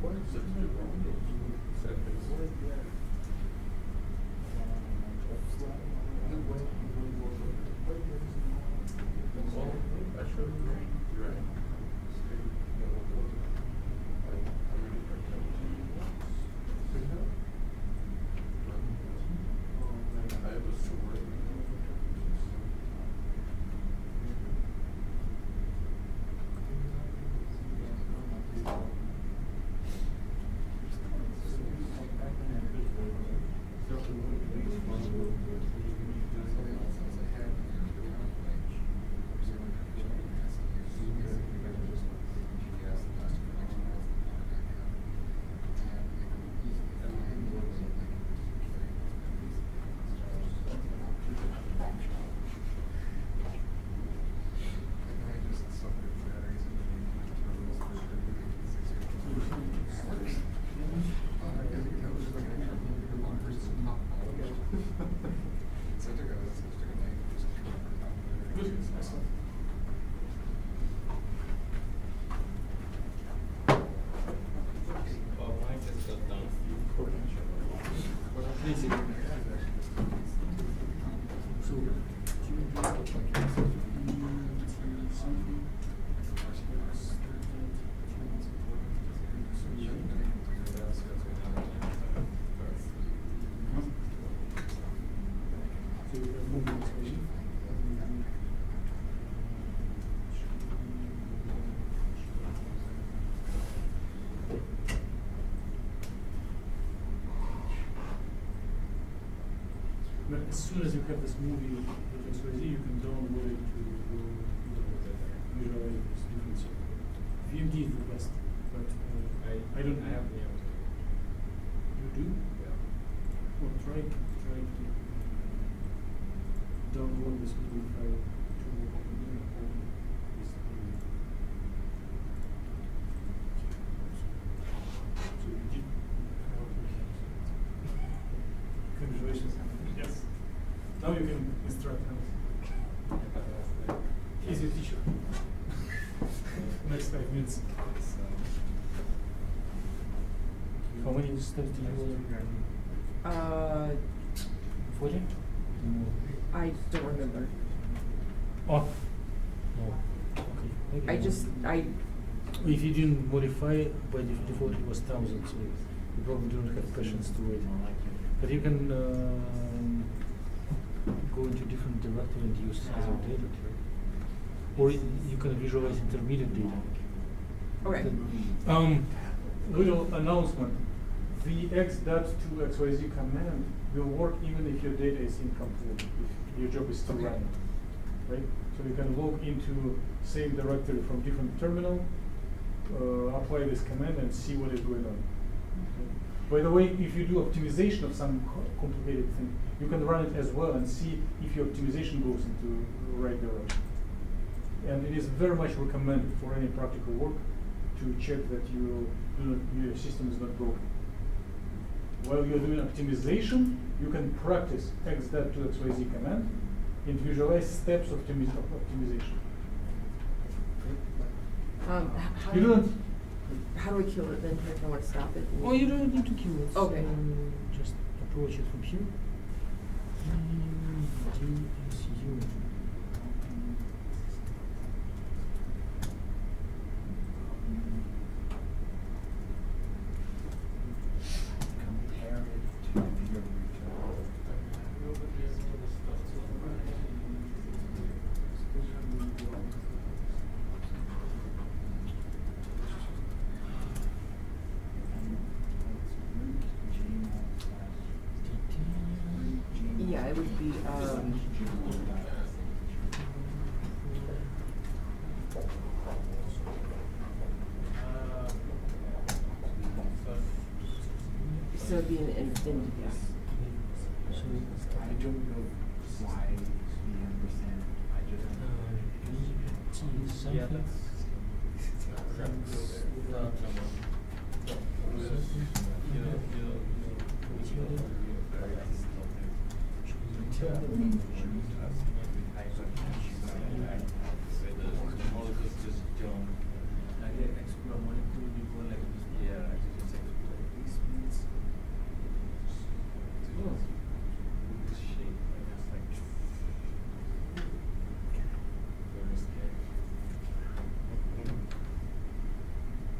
What is it? Well, I should. You're right. I was so worried. But as soon as you have this movie with XYZ, you can download it to visualize this different software. VMD is the best, but I don't have the app. You do? Yeah. Well, try to download this movie file to open this movie. So you did. Congratulations. Yes. Now you can instruct us. He's your teacher. Next 5 minutes. How many steps do you want? 40? I don't remember. Oh. No. Okay. I If you didn't modify, by default it was 1000, so you probably don't have patience to wait. But you can go into different directory and use other data, or you can visualize intermediate data. Okay. Little announcement. The x.to_xyz command will work even if your data is incomplete, if your job is still running, right? So you can log into same directory from different terminal, apply this command and see what is going on. Okay. By the way, if you do optimization of some complicated thing, you can run it as well and see if your optimization goes into the right direction. And it is very much recommended for any practical work to check that your system is not broken. While you're doing optimization, you can practice x.to_xyz command and visualize steps of optimization. How do we kill it then? If I want to stop it? Oh, you don't need to kill it. Okay. Just approach it from here. DSU. Compare it to your Yeah, it would be. So it'd be an yeah. So I don't know why the ampersand. I just Yeah,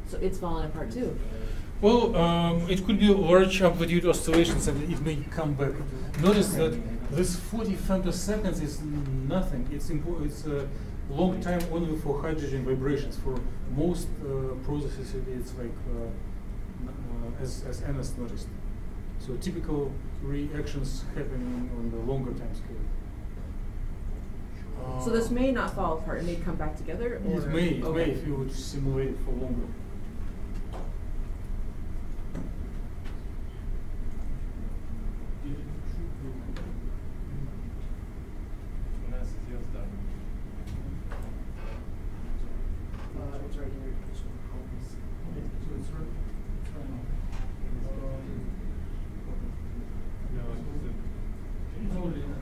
So it's falling apart too. Well, it could be large amplitude oscillations and it may come back. Notice that this 40 femtoseconds is nothing. It's it's a long time only for hydrogen vibrations. For most processes, it's like as Anna's noticed. So typical reactions happen on the longer time scale. So this may not fall apart. It may come back together. Or? It may Okay. if you would simulate it for longer. It's right here. Okay, so it's right. It's already enough.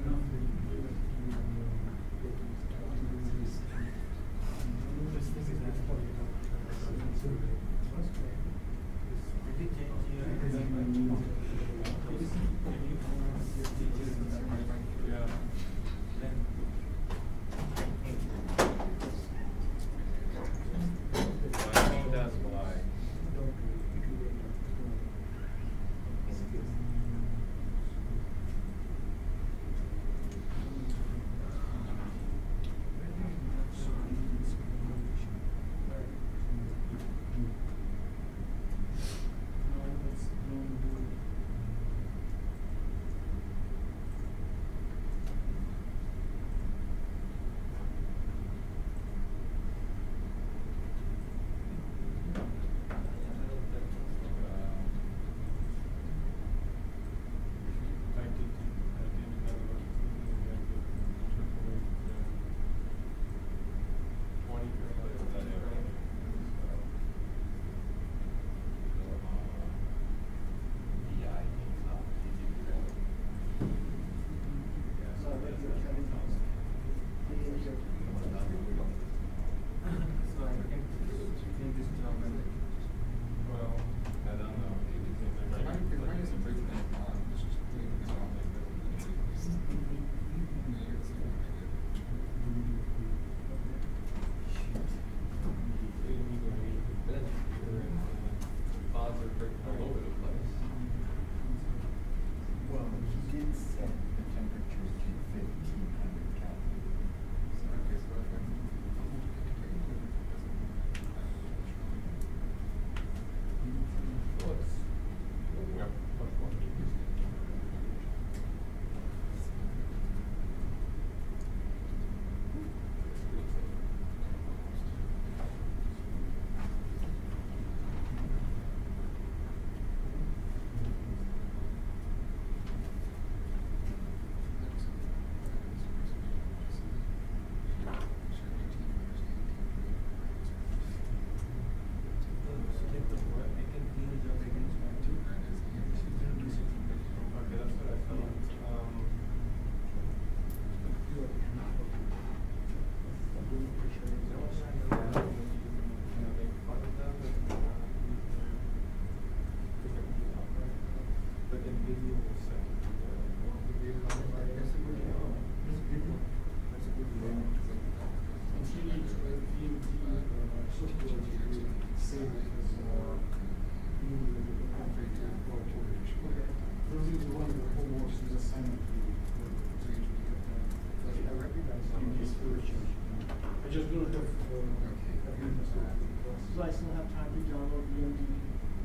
time to download VMD,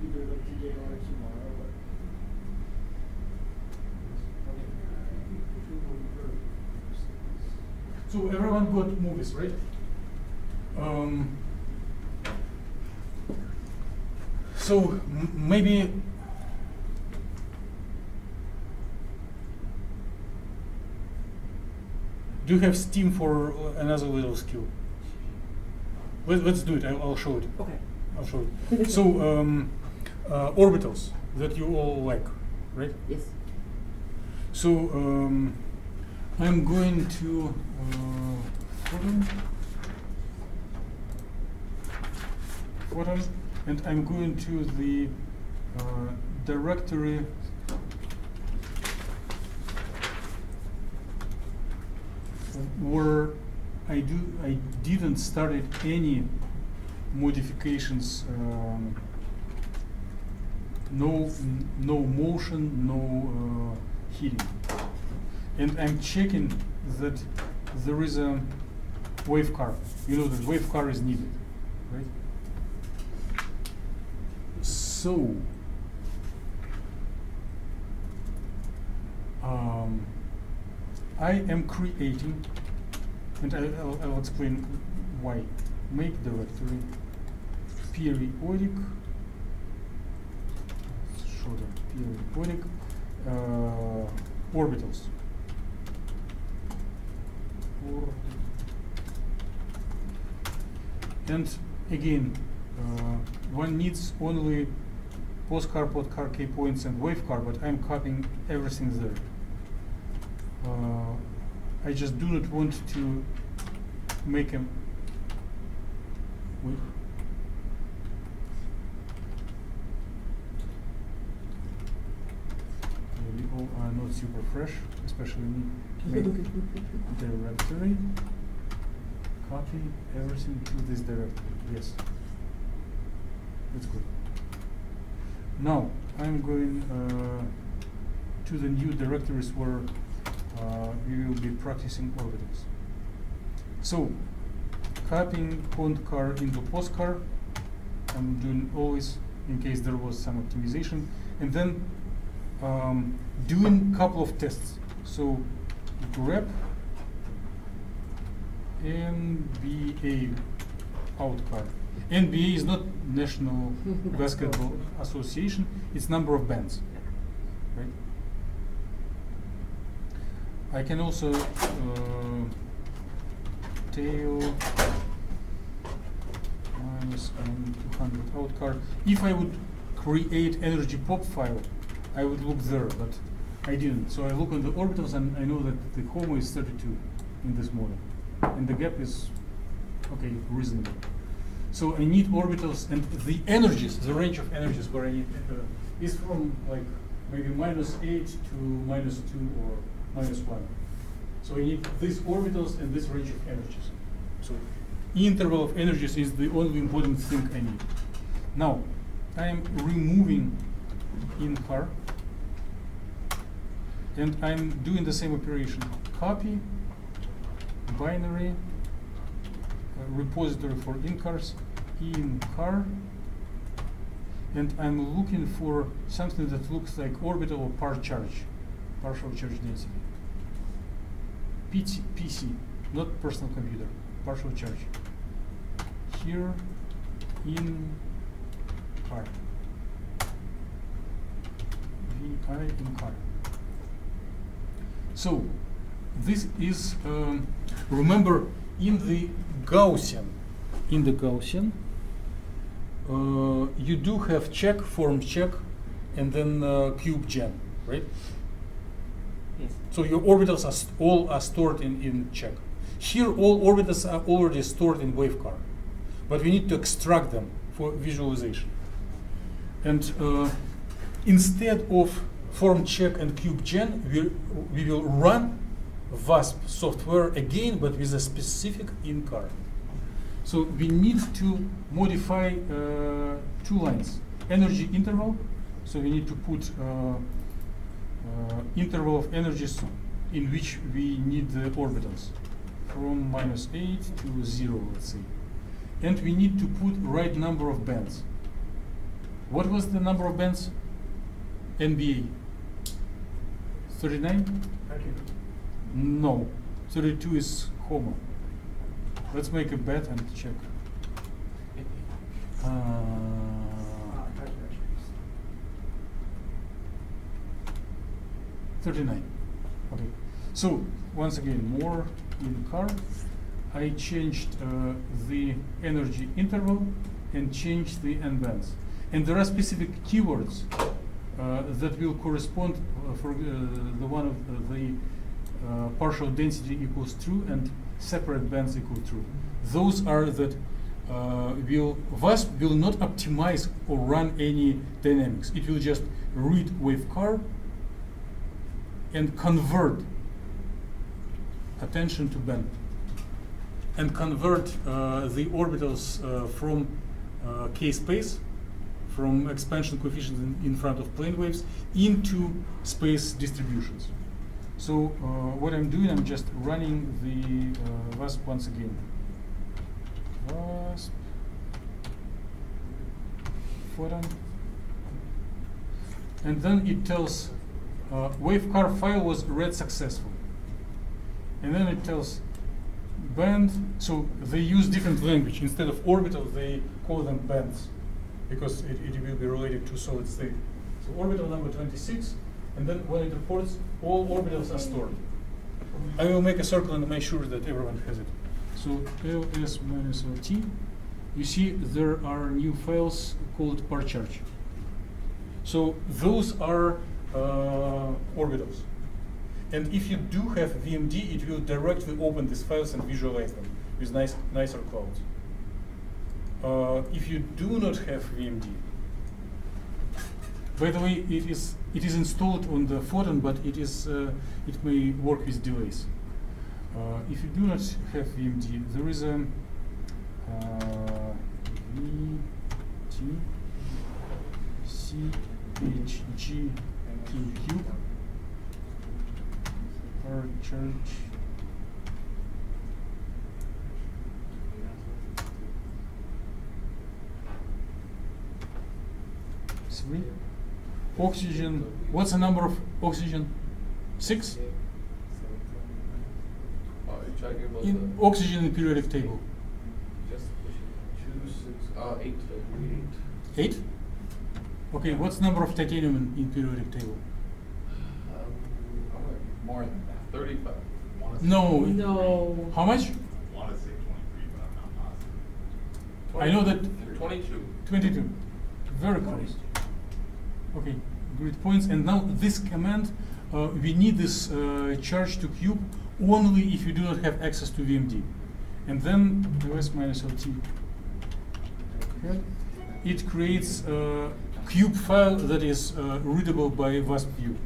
either like today or tomorrow. But So everyone got movies, right? So maybe do you have Steam for another little skill? Let's do it. I'll show it. Okay. I'll show it. So orbitals that you all like, right? Yes. So I'm going to photon, and I'm going to the directory where I didn't started any modifications. No motion, no heating, and I'm checking that there is a wave car. You know that wave car is needed, right? So I am creating, and I'll explain why. Make directory periodic. Show them periodic orbitals. And again, one needs only postcar, podcar, key points, and wave car, but I'm copying everything there. I just do not want to make them. Wait. Maybe all are not super fresh, especially me. Make directory. Copy everything to this directory. Yes. That's good. Now I'm going to the new directories where we will be practicing orbitals. So copying PONTCAR into POSTCAR, I'm doing always in case there was some optimization, and then doing a couple of tests. So grep NBA outcard. NBA is not National Basketball Association, it's number of bands, right? I can also tail minus 200 outcard. If I would create energy pop file, I would look there, but I didn't. So I look on the orbitals and I know that the HOMO is 32 in this model. And the gap is, okay, reasonable. So I need orbitals, and the energies, the range of energies where I need is from like maybe -8 to -2 or -1. So I need these orbitals and this range of energies. So interval of energies is the only important thing I need. Now I am removing in car, and I'm doing the same operation. Copy binary repository for in-cars, in-car, and I'm looking for something that looks like orbital or partial charge density. PC, not personal computer, partial charge. Here, in-car. VI in-car. So, this is, remember, in the Gaussian, you do have check, form check, and then cube gen, right? Yes. So your orbitals all are stored in check. Here, all orbitals are already stored in wavecar, but we need to extract them for visualization. And instead of form check and cube gen, we will run VASP software again, but with a specific in-car. So we need to modify 2 lines. Energy interval, so we need to put interval of energies in which we need the orbitals from -8 to 0, let's say. and we need to put right number of bands. What was the number of bands? NBA. 39? No. 32 is Homo. Let's make a bet and check. 39. Okay. So once again, more in car. I changed the energy interval and changed the n bands. And there are specific keywords that will correspond for the one of the partial density equals true and separate bands equal true. Those are that VASP will not optimize or run any dynamics. It will just read wave car and convert attention to band and convert the orbitals from k-space, from expansion coefficients in front of plane waves, into space distributions. So what I'm doing, I'm just running the VASP once again. VASP photon, and then it tells wave car file was read successfully, and then it tells band. So they use different language. Instead of orbital, they call them bands because it will be related to solid state. So orbital number 26, and then when it reports, all orbitals are stored. I will make a circle and make sure that everyone has it. So ls minus lt, you see there are new files called par charge. So those are orbitals. And if you do have VMD, it will directly open these files and visualize them with nicer clouds. If you do not have VMD, by the way, it is installed on the photon, but it may work with delays. If you do not have VMD, there is a VT CHG cube or charge. Three. Oxygen. What's the number of oxygen? 6? Checking about In the oxygen in periodic table. just 8. 8? Okay, what's the number of titanium in periodic table? More than that. 35. No. No. How much? I want to say 23, but I'm not positive. I know that 22. 22. Very close. Okay, great points. And now this command, we need this charge to cube only if you do not have access to VMD. And then ls minus lt. It creates a cube file that is readable by VASP view,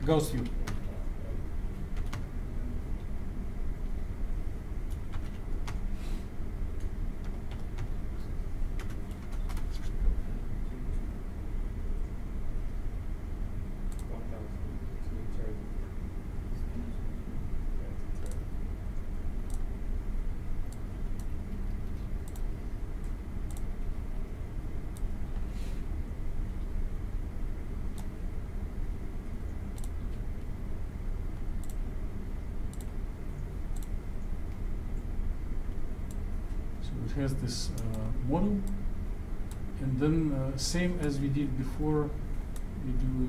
Gauss view. It has this model, and then same as we did before, we do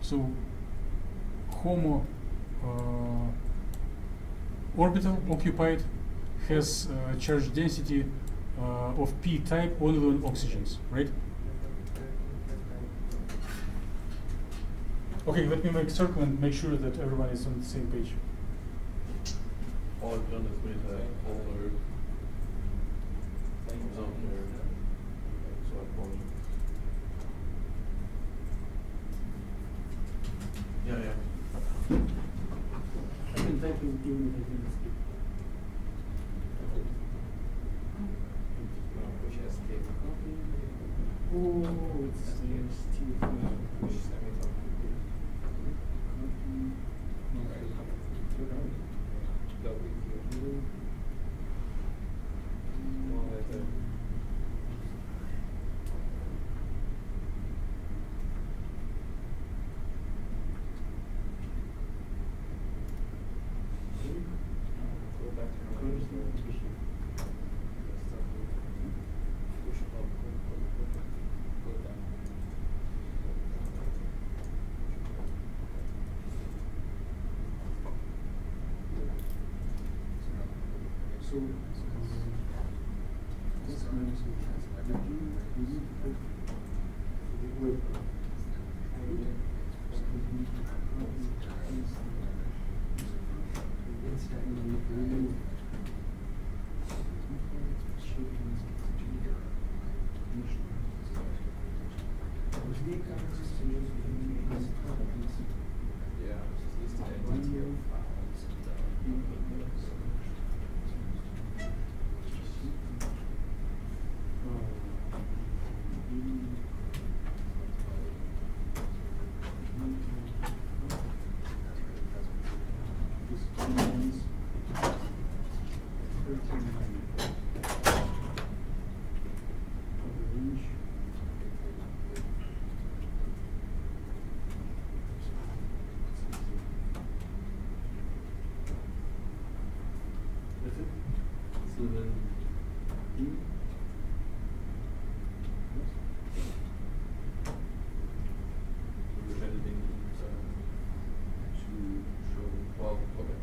so Homo orbital occupied has charge density of p type only on oxygens, right? Okay, let me make a circle and make sure that everyone is on the same page. All I've done is made that folder. Comes out there. So I call it. Yeah, yeah. I can type in even if I can speak. Oh, it's still So, this means we need to put the weight. That's it? So then, we're editing, to show, well, okay.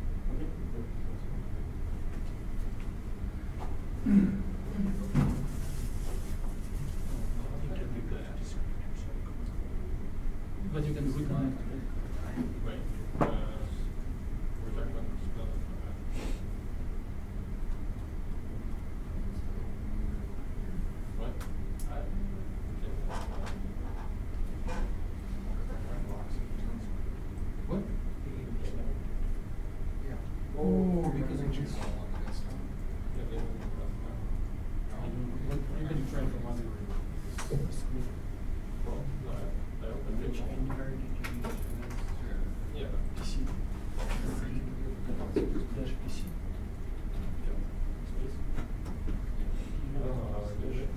But you can reconnect. Right. We're talking about what? What? Oh, because I just. Yeah, they don't know that. You can try from other. Well, no, I opened it. Yeah. I don't know how I did it.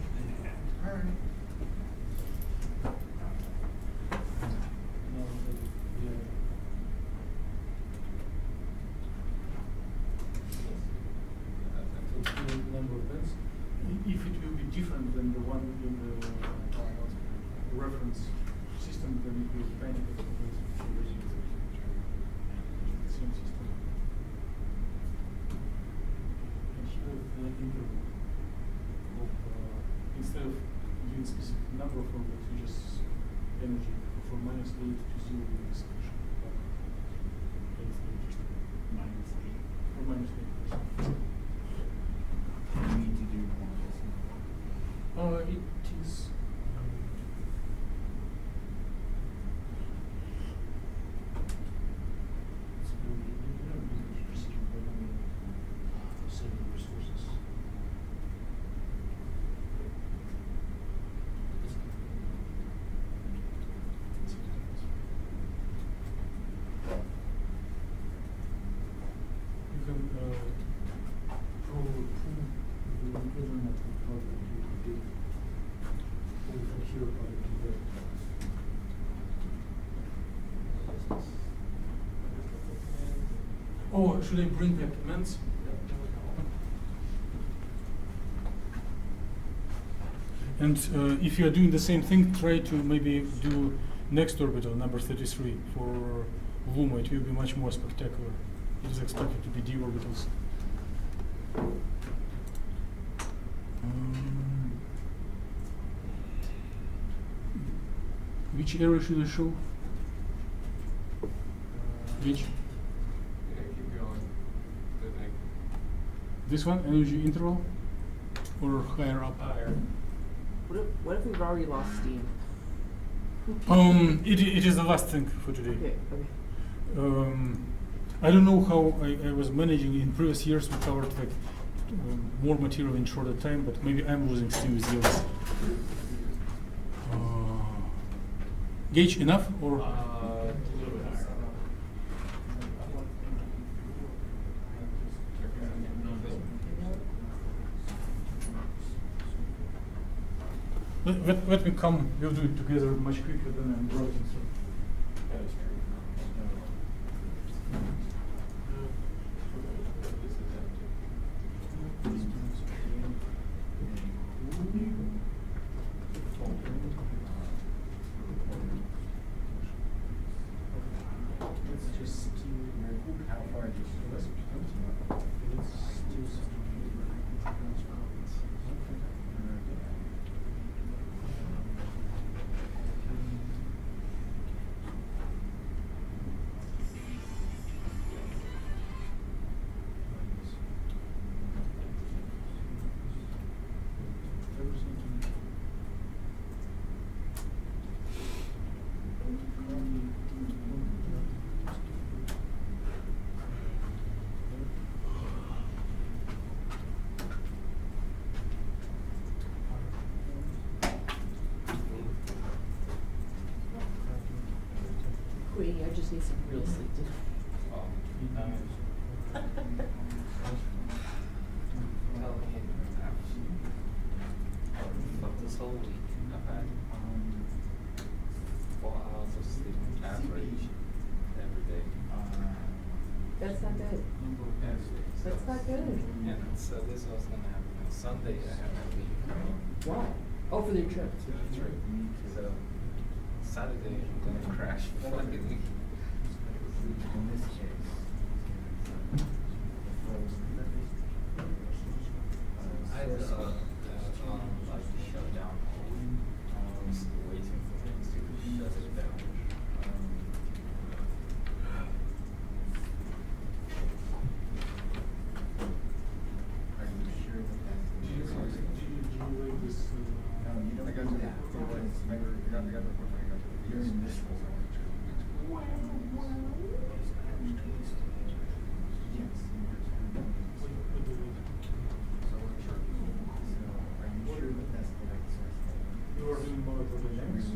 Number of beds. If it will be different than the one in the reference system, then it will benefit from this. Same system. And here the interval of instead of doing specific number of orbits, you just energy from -8 to 0 in this section. -8. Or -8. You need to do more of this. It is. You can probably prove the improvement of product you did. Or from here product to there. Oh, should I bring back commands? And if you are doing the same thing, try to maybe do next orbital, number 33, for Luma. It will be much more spectacular. It is expected to be d orbitals. Which area should I show? Which? Yeah, keep going. I think. This one, energy interval? Or higher up? Higher. What if we've already lost steam? It is the last thing for today. Okay, okay. I don't know how I was managing in previous years. We covered like more material in shorter time, but maybe I'm losing steam with yours. Gauge enough or? A little bit higher. Let me come, we'll do it together much quicker than I'm browsing through. Let's just see how far it is. Wait, I just need some real sleep. Fuck, this whole week I've had 4 hours of sleep average every day. That's not good. That's not good. And so this is what's gonna happen. On Sunday I have to leave. Why? Oh, for their trip. That's right. So Saturday I'm gonna crash. In this case, I had to like shut down home. Just waiting for things to shut it down. are you sure that that's the Do you like this? No, you don't I got do to that. I got the You're in this folder. Yes. So are you sure that that's the right source? You were doing more of the names?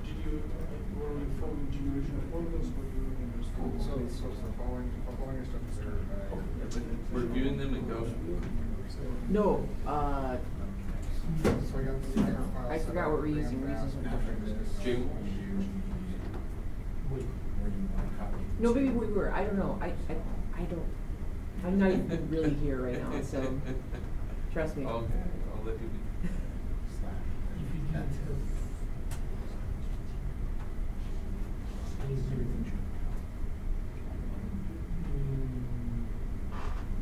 Did you, were you following generation of organs or you were So following instructions are, Reviewing them and go. No, so I got the file I set forgot up, what we're ran using. We're down using something different. June. Where do you want to copy? No, maybe we were. I don't know. I don't. I'm not even really here right now, so trust me. Okay, I'll let you be. If you didn't have Everything should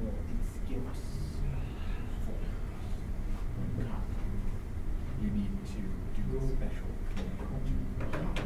well, it skips one copy. You need to do a special command to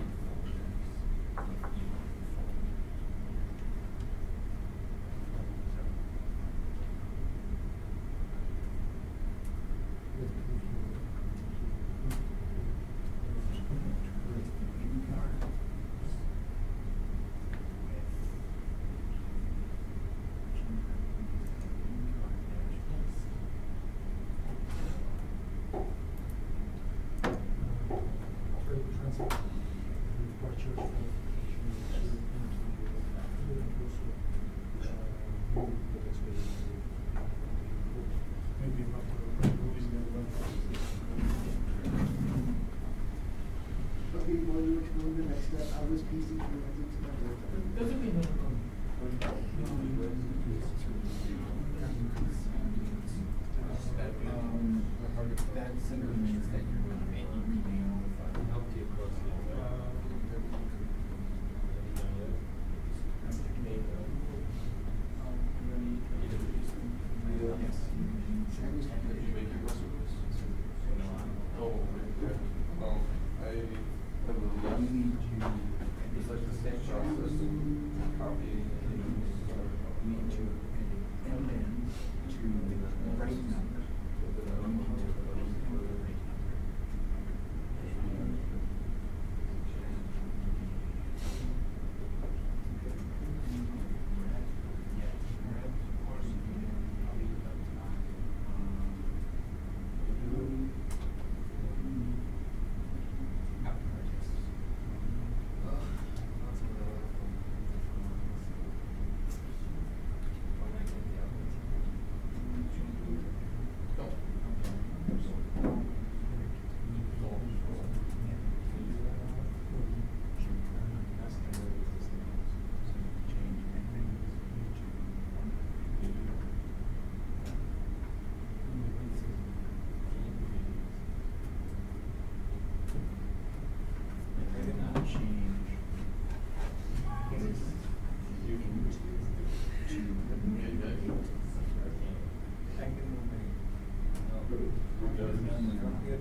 Not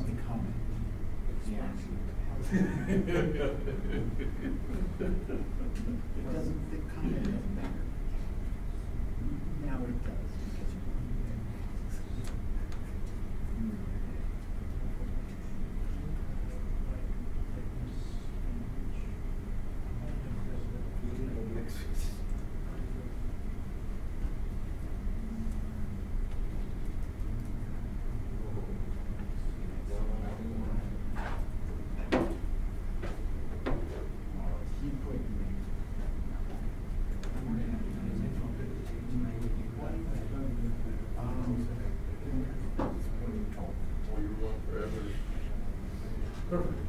the comment. Yeah. It doesn't, the comment doesn't matter. Now it does, because you Perfect.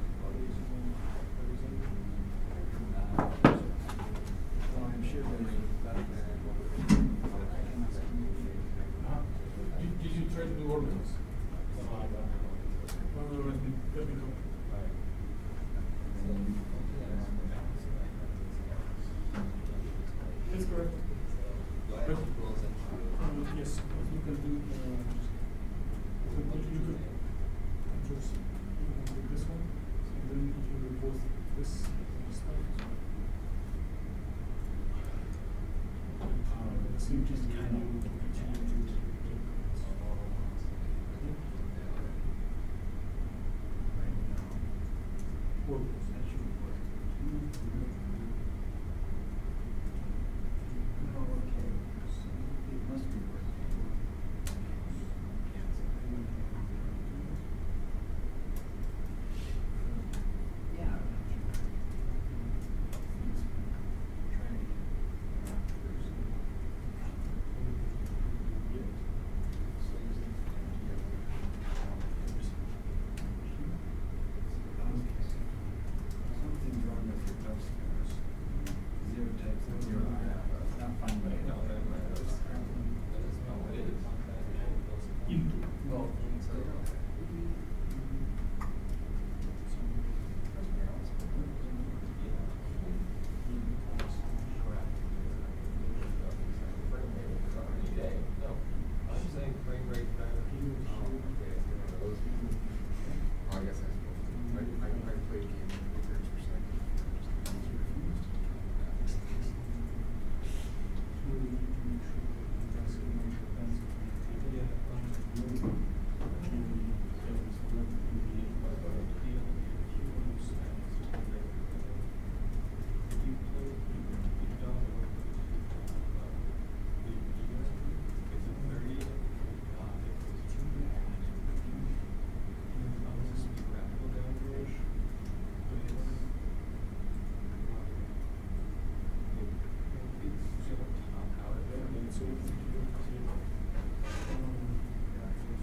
Did you try to do orbitals? Let me go. That's correct. But, yes, what you can do, you could just do this one, and then you will both this stuff. So you just kind of continue to take comments. Well, that should work. No, okay, so it must be working. Yeah. Something's wrong with your customers. Zero types of zero. Not fine, but I know that. Into. Well, I guess I played games from a research perspective.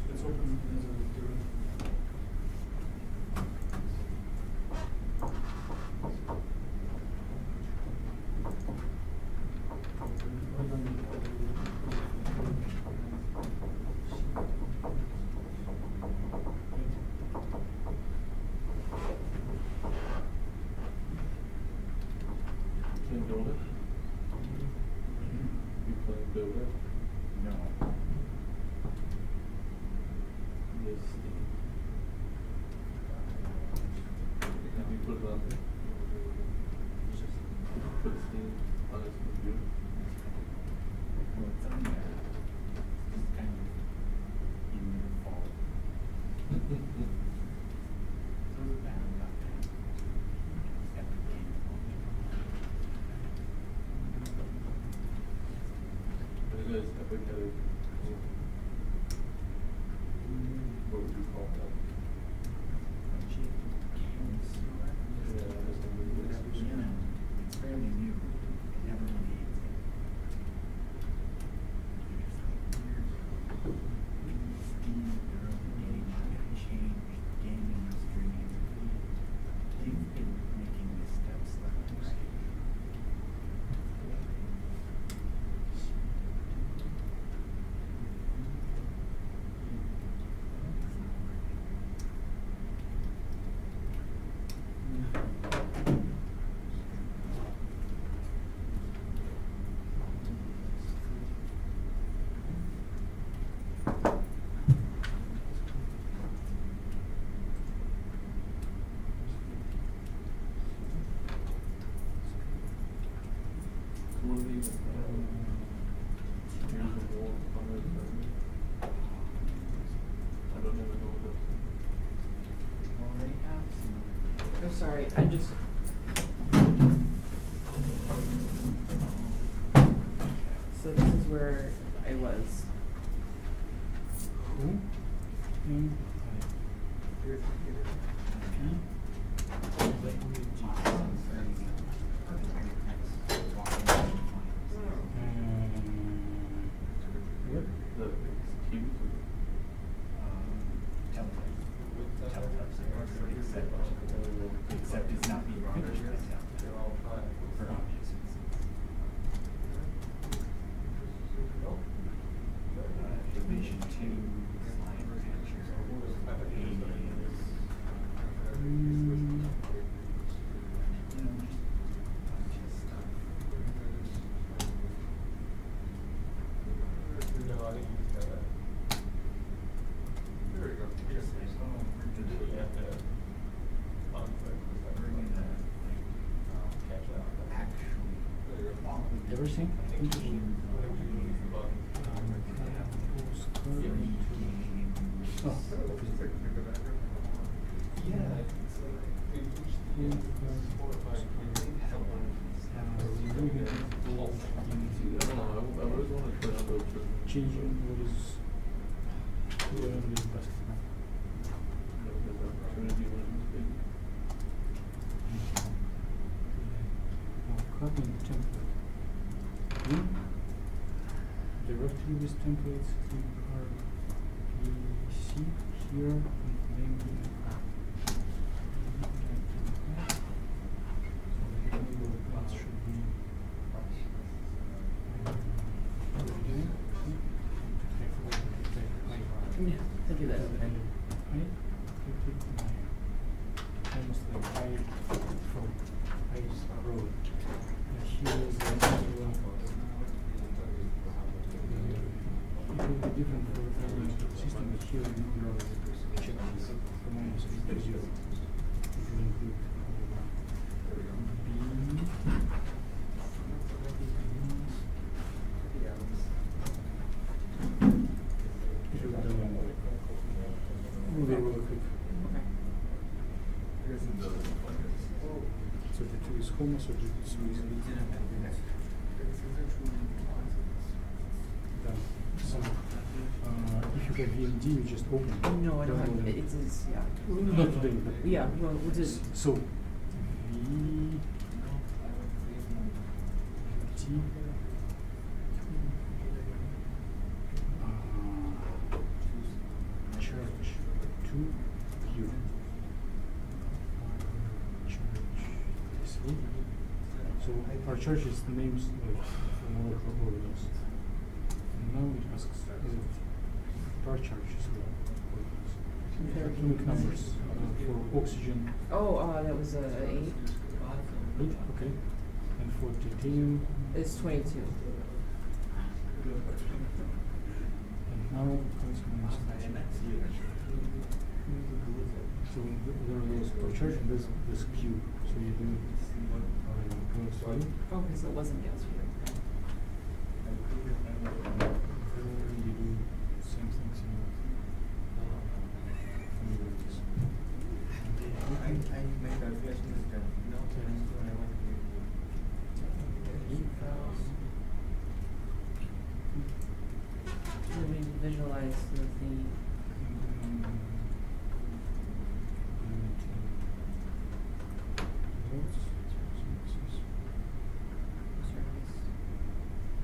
Let's open the Can build it? You can build it? No. Yes. Have you put it on there? Put Steam on his computer? Well, it's on there. It's kind of in your fault. So it's bad about that. It's got the game on there. But it is Epic Headache. What would you call that? Yeah, that's something that's- It's fairly new. It never really change game industry. They've been making missteps left and right. Here's the wall on the side. I don't even know what Well, they have some. I'm sorry, I just. So this is where I was. Who? What? the cubes. Except it's not being finished right now. For obvious reasons. Division 2 client manager There we go. Everything? Oh. I don't know, I always wanted to try out those two. Changing what is best. Opportunity when it's big. Copying template. Directory with templates in RPC here and maybe so should be Yeah, I'll do that. Almost like I from Ice Road. Here is another one. It will be different for every system, but here you are checking for minus equals 0. It will include really quick. So the 2 is homo, so the 2 is done. So if you have VMD, you just open it. No, I don't have, download it. it's, yeah. Not today, but Yeah, well, we'll just. So VT church 2 here. So our church is the names for molecular organisms. And now it asks, is it our church is atomic numbers for oxygen. Oh, that was 8. 8, okay. And for titanium. It's 22. And now so there are those per church and this cube. So you do Okay, so it wasn't yesterday. you do same things in My calculation is done. No, Let me visualize the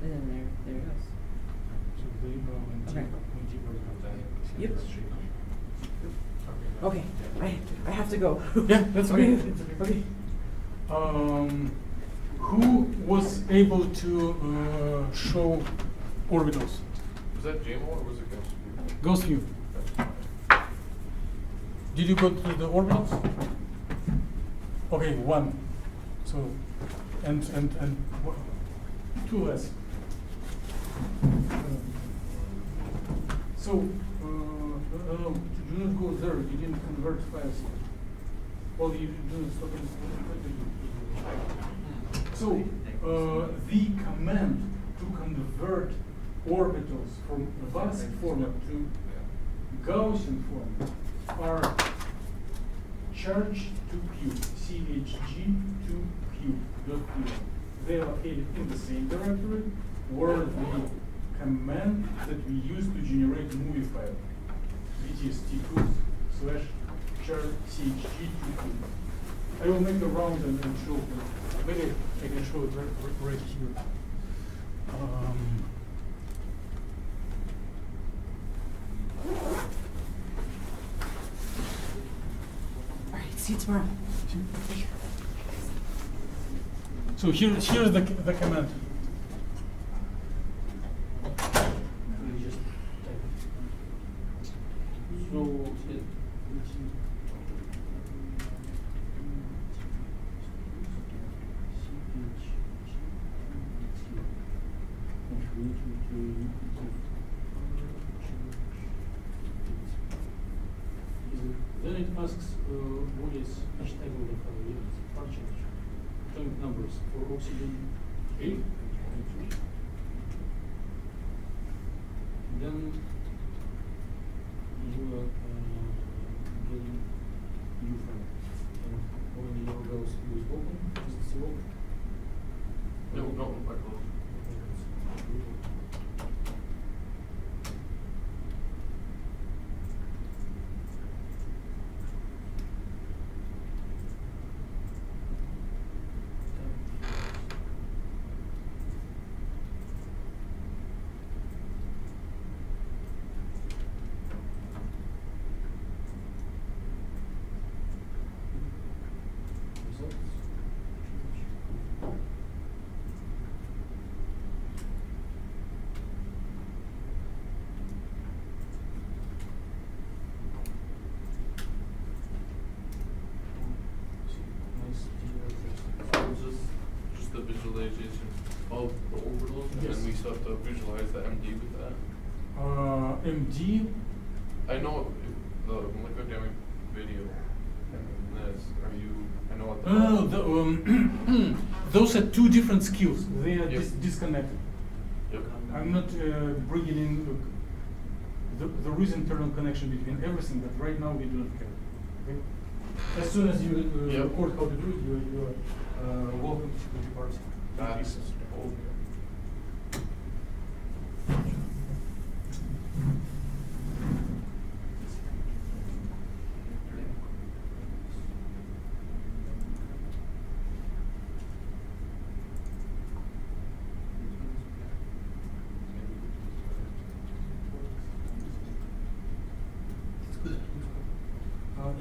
and then there it goes. So they Okay. Yep. Okay, I have to go. Yeah, that's okay. okay. Okay. Who was able to show orbitals? Was that JMO or was it Ghost? Ghost view. Did you go to the orbitals? Okay, 1. So, and 2 less. So, do not go there. You didn't convert files. Well, you do stop So the command to convert orbitals from vast format to Gaussian format are charge to cube, CHG to cube, dot cube. They are located in the same directory, or the command that we use to generate movie file, btst2 slash char chg to cube. I will make a round and show you. Maybe I can show it right here. All right, see you tomorrow. So here's the command. So, Then it asks what is each table of units, function, atomic numbers for oxygen 8 and 3. Then you are getting U frame. And when the arrow goes use open, just see open. no, I close. Results. Nice. So is this just the visualization of the orbitals, and Yes. then we still have to visualize the MD with that? MD. I know the molybdenum video. And this, are you? I know what the. No, those are two different skills. They are Yep. disconnected. Yep. I'm not bringing in. There is internal connection between everything, but right now we do not care. Okay? As soon as you Yep. record how to do it, you are welcome to the party. That's cool.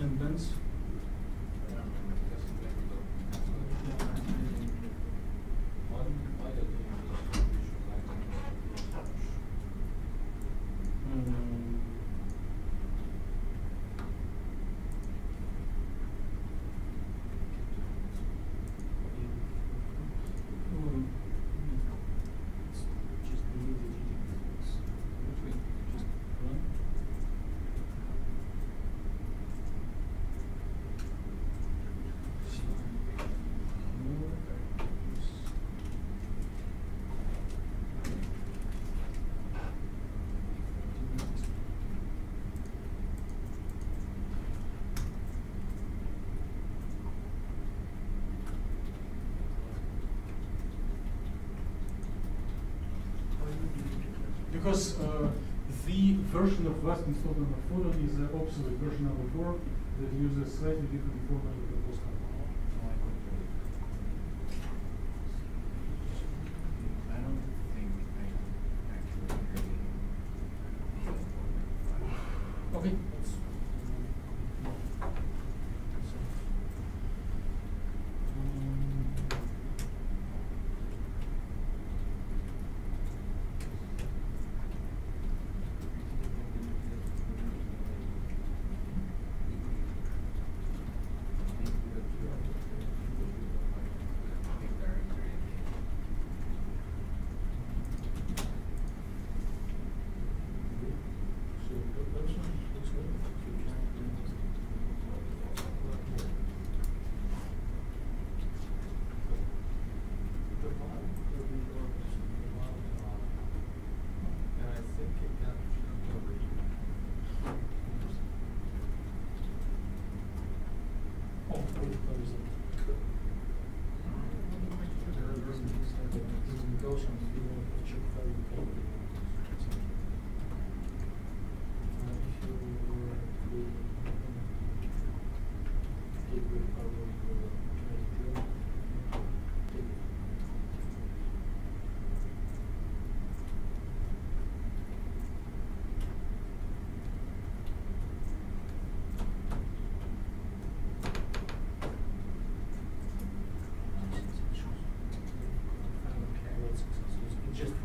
And Benz. Because the version of Vast installed on the photon is the obsolete version number 4 that uses slightly different format of the postcard. I don't think I actually heard Okay.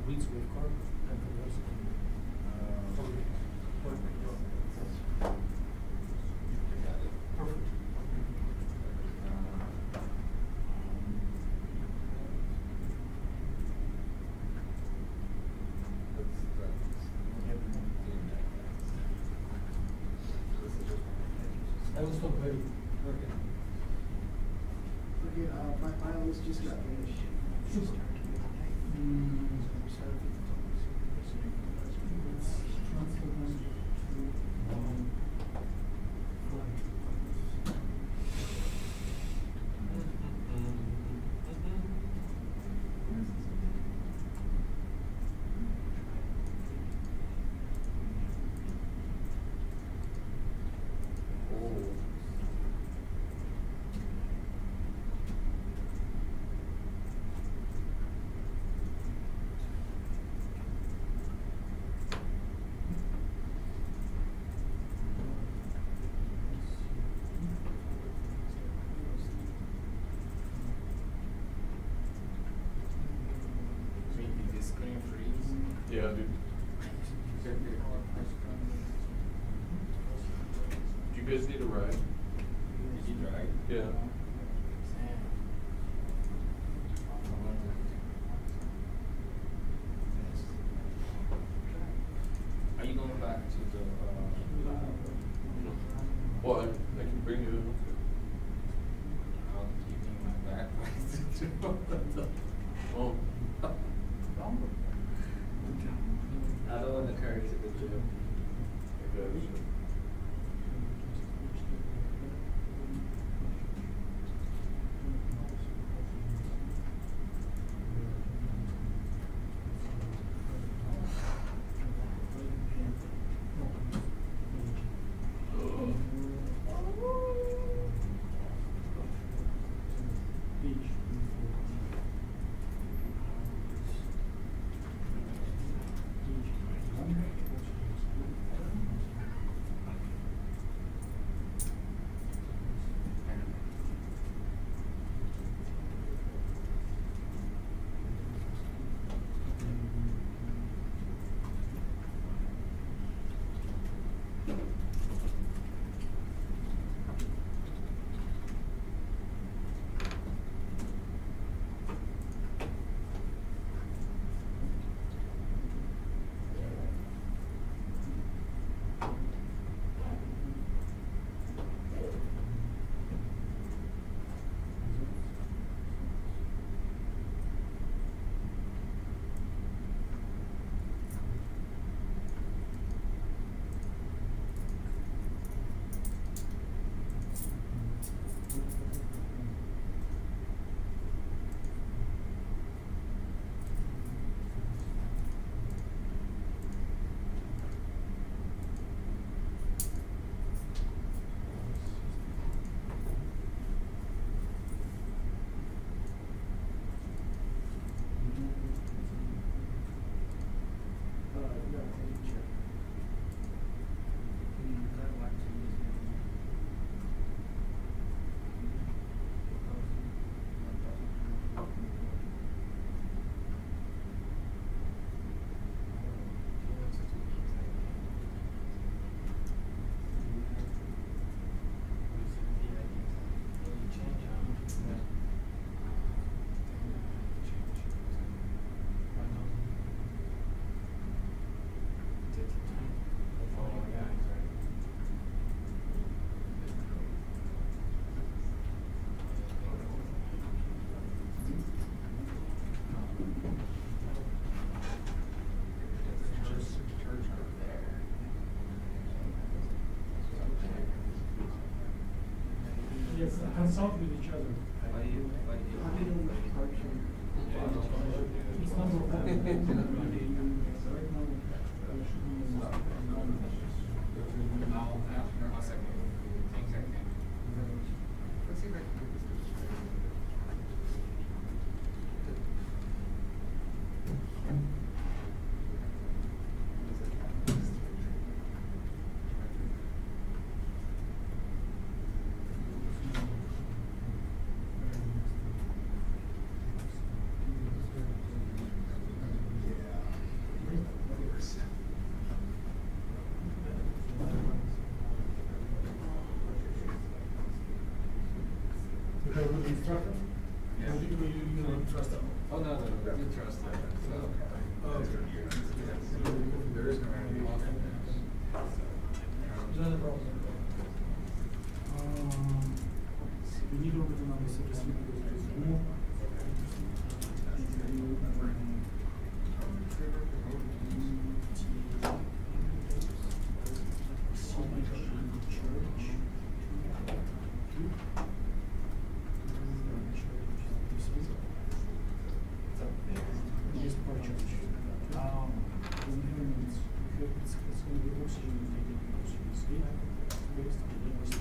reads waveform and converts it in perfect. I will stop very. Okay, my file is just got finished. Super. Transfer them Maybe this screen freeze. Yeah, dude. Do you guys need a ride? Did you drag? Yeah. Are you going back to the lab? Well, I can bring you. I'll keep in my back. Oh. I don't want to carry to the gym. Okay. Yes, consult with each other. It's number one. Right now, One second. Let's see if I can do this. Yeah. it's going to be oxygen taking oxygen state based on the state.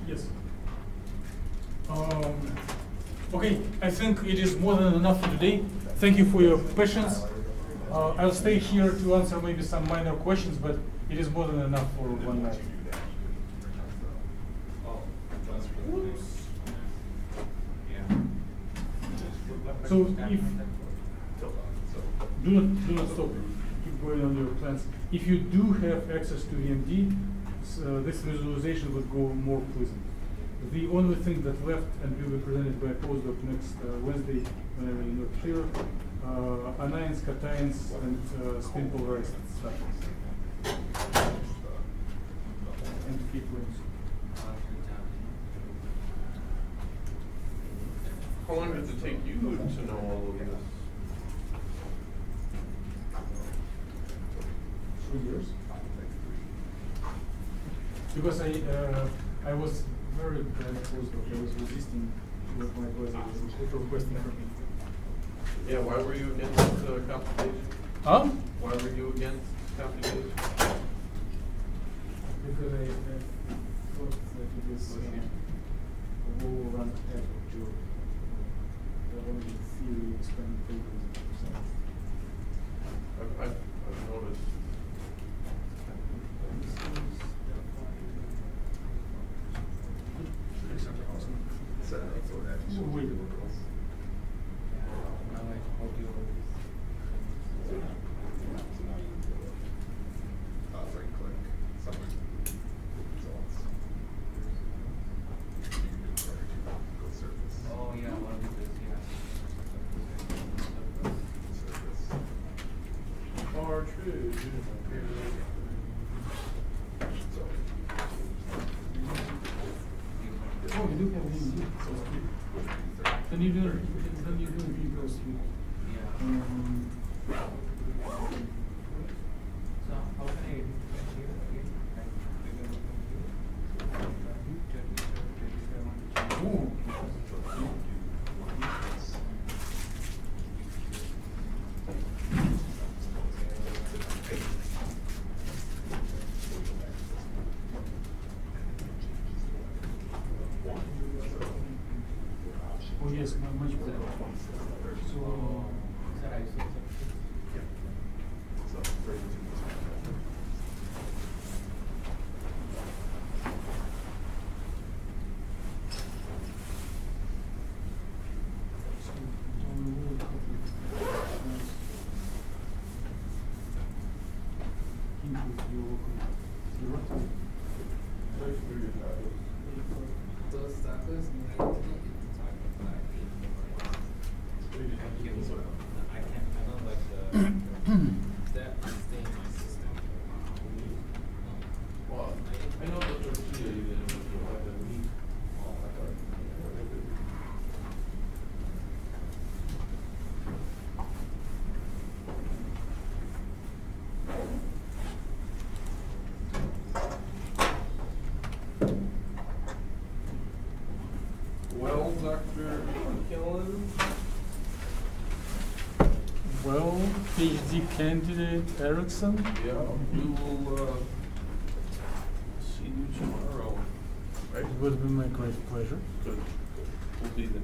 Yes. Okay, I think it is more than enough for today. Thank you for your patience. I'll stay here to answer maybe some minor questions, but it is more than enough for one night. So if do not stop. Keep going on your plans. If you do have access to VMD, this visualization would go more pleasant. The only thing that left and will be presented by a postdoc next Wednesday, whenever you're not here, anions, cations, and spin polarized stuff. And keep going. How long did it take you to know all of this? 3 years. Because I was very bad postdoc. I was resisting to what my advisor was requesting for me. Yeah, why were you against computation? Huh? Why were you against computation? Because I thought that it is a well-run type of job. Only theory experiment papers. I've noticed. Oh yeah, what is this? Yeah. Are true. Oh, you do have VMD. Then you do because you. Yeah. So how can I edit that here again? Oh. Oh yes, much better. So. Those status I don't like the that stay in my system. Well, I know the tortilla you didn't have the meat. Well, Dr. Killen. Well, PhD candidate Erickson. Yeah, we will see you tomorrow. Right? It would be my great pleasure. Good. We'll be there.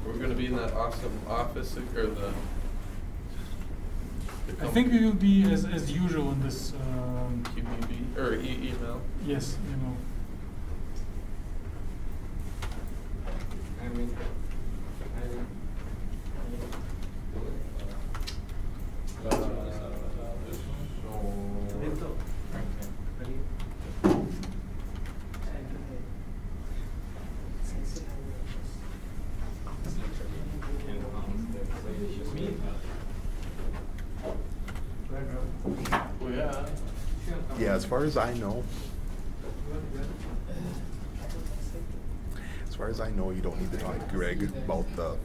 We're going to be in that awesome office or the I think we will be as usual in this. QBB or email. Yes, you know. Well, yeah. Yeah, as far as I know, you don't need to talk to Greg about the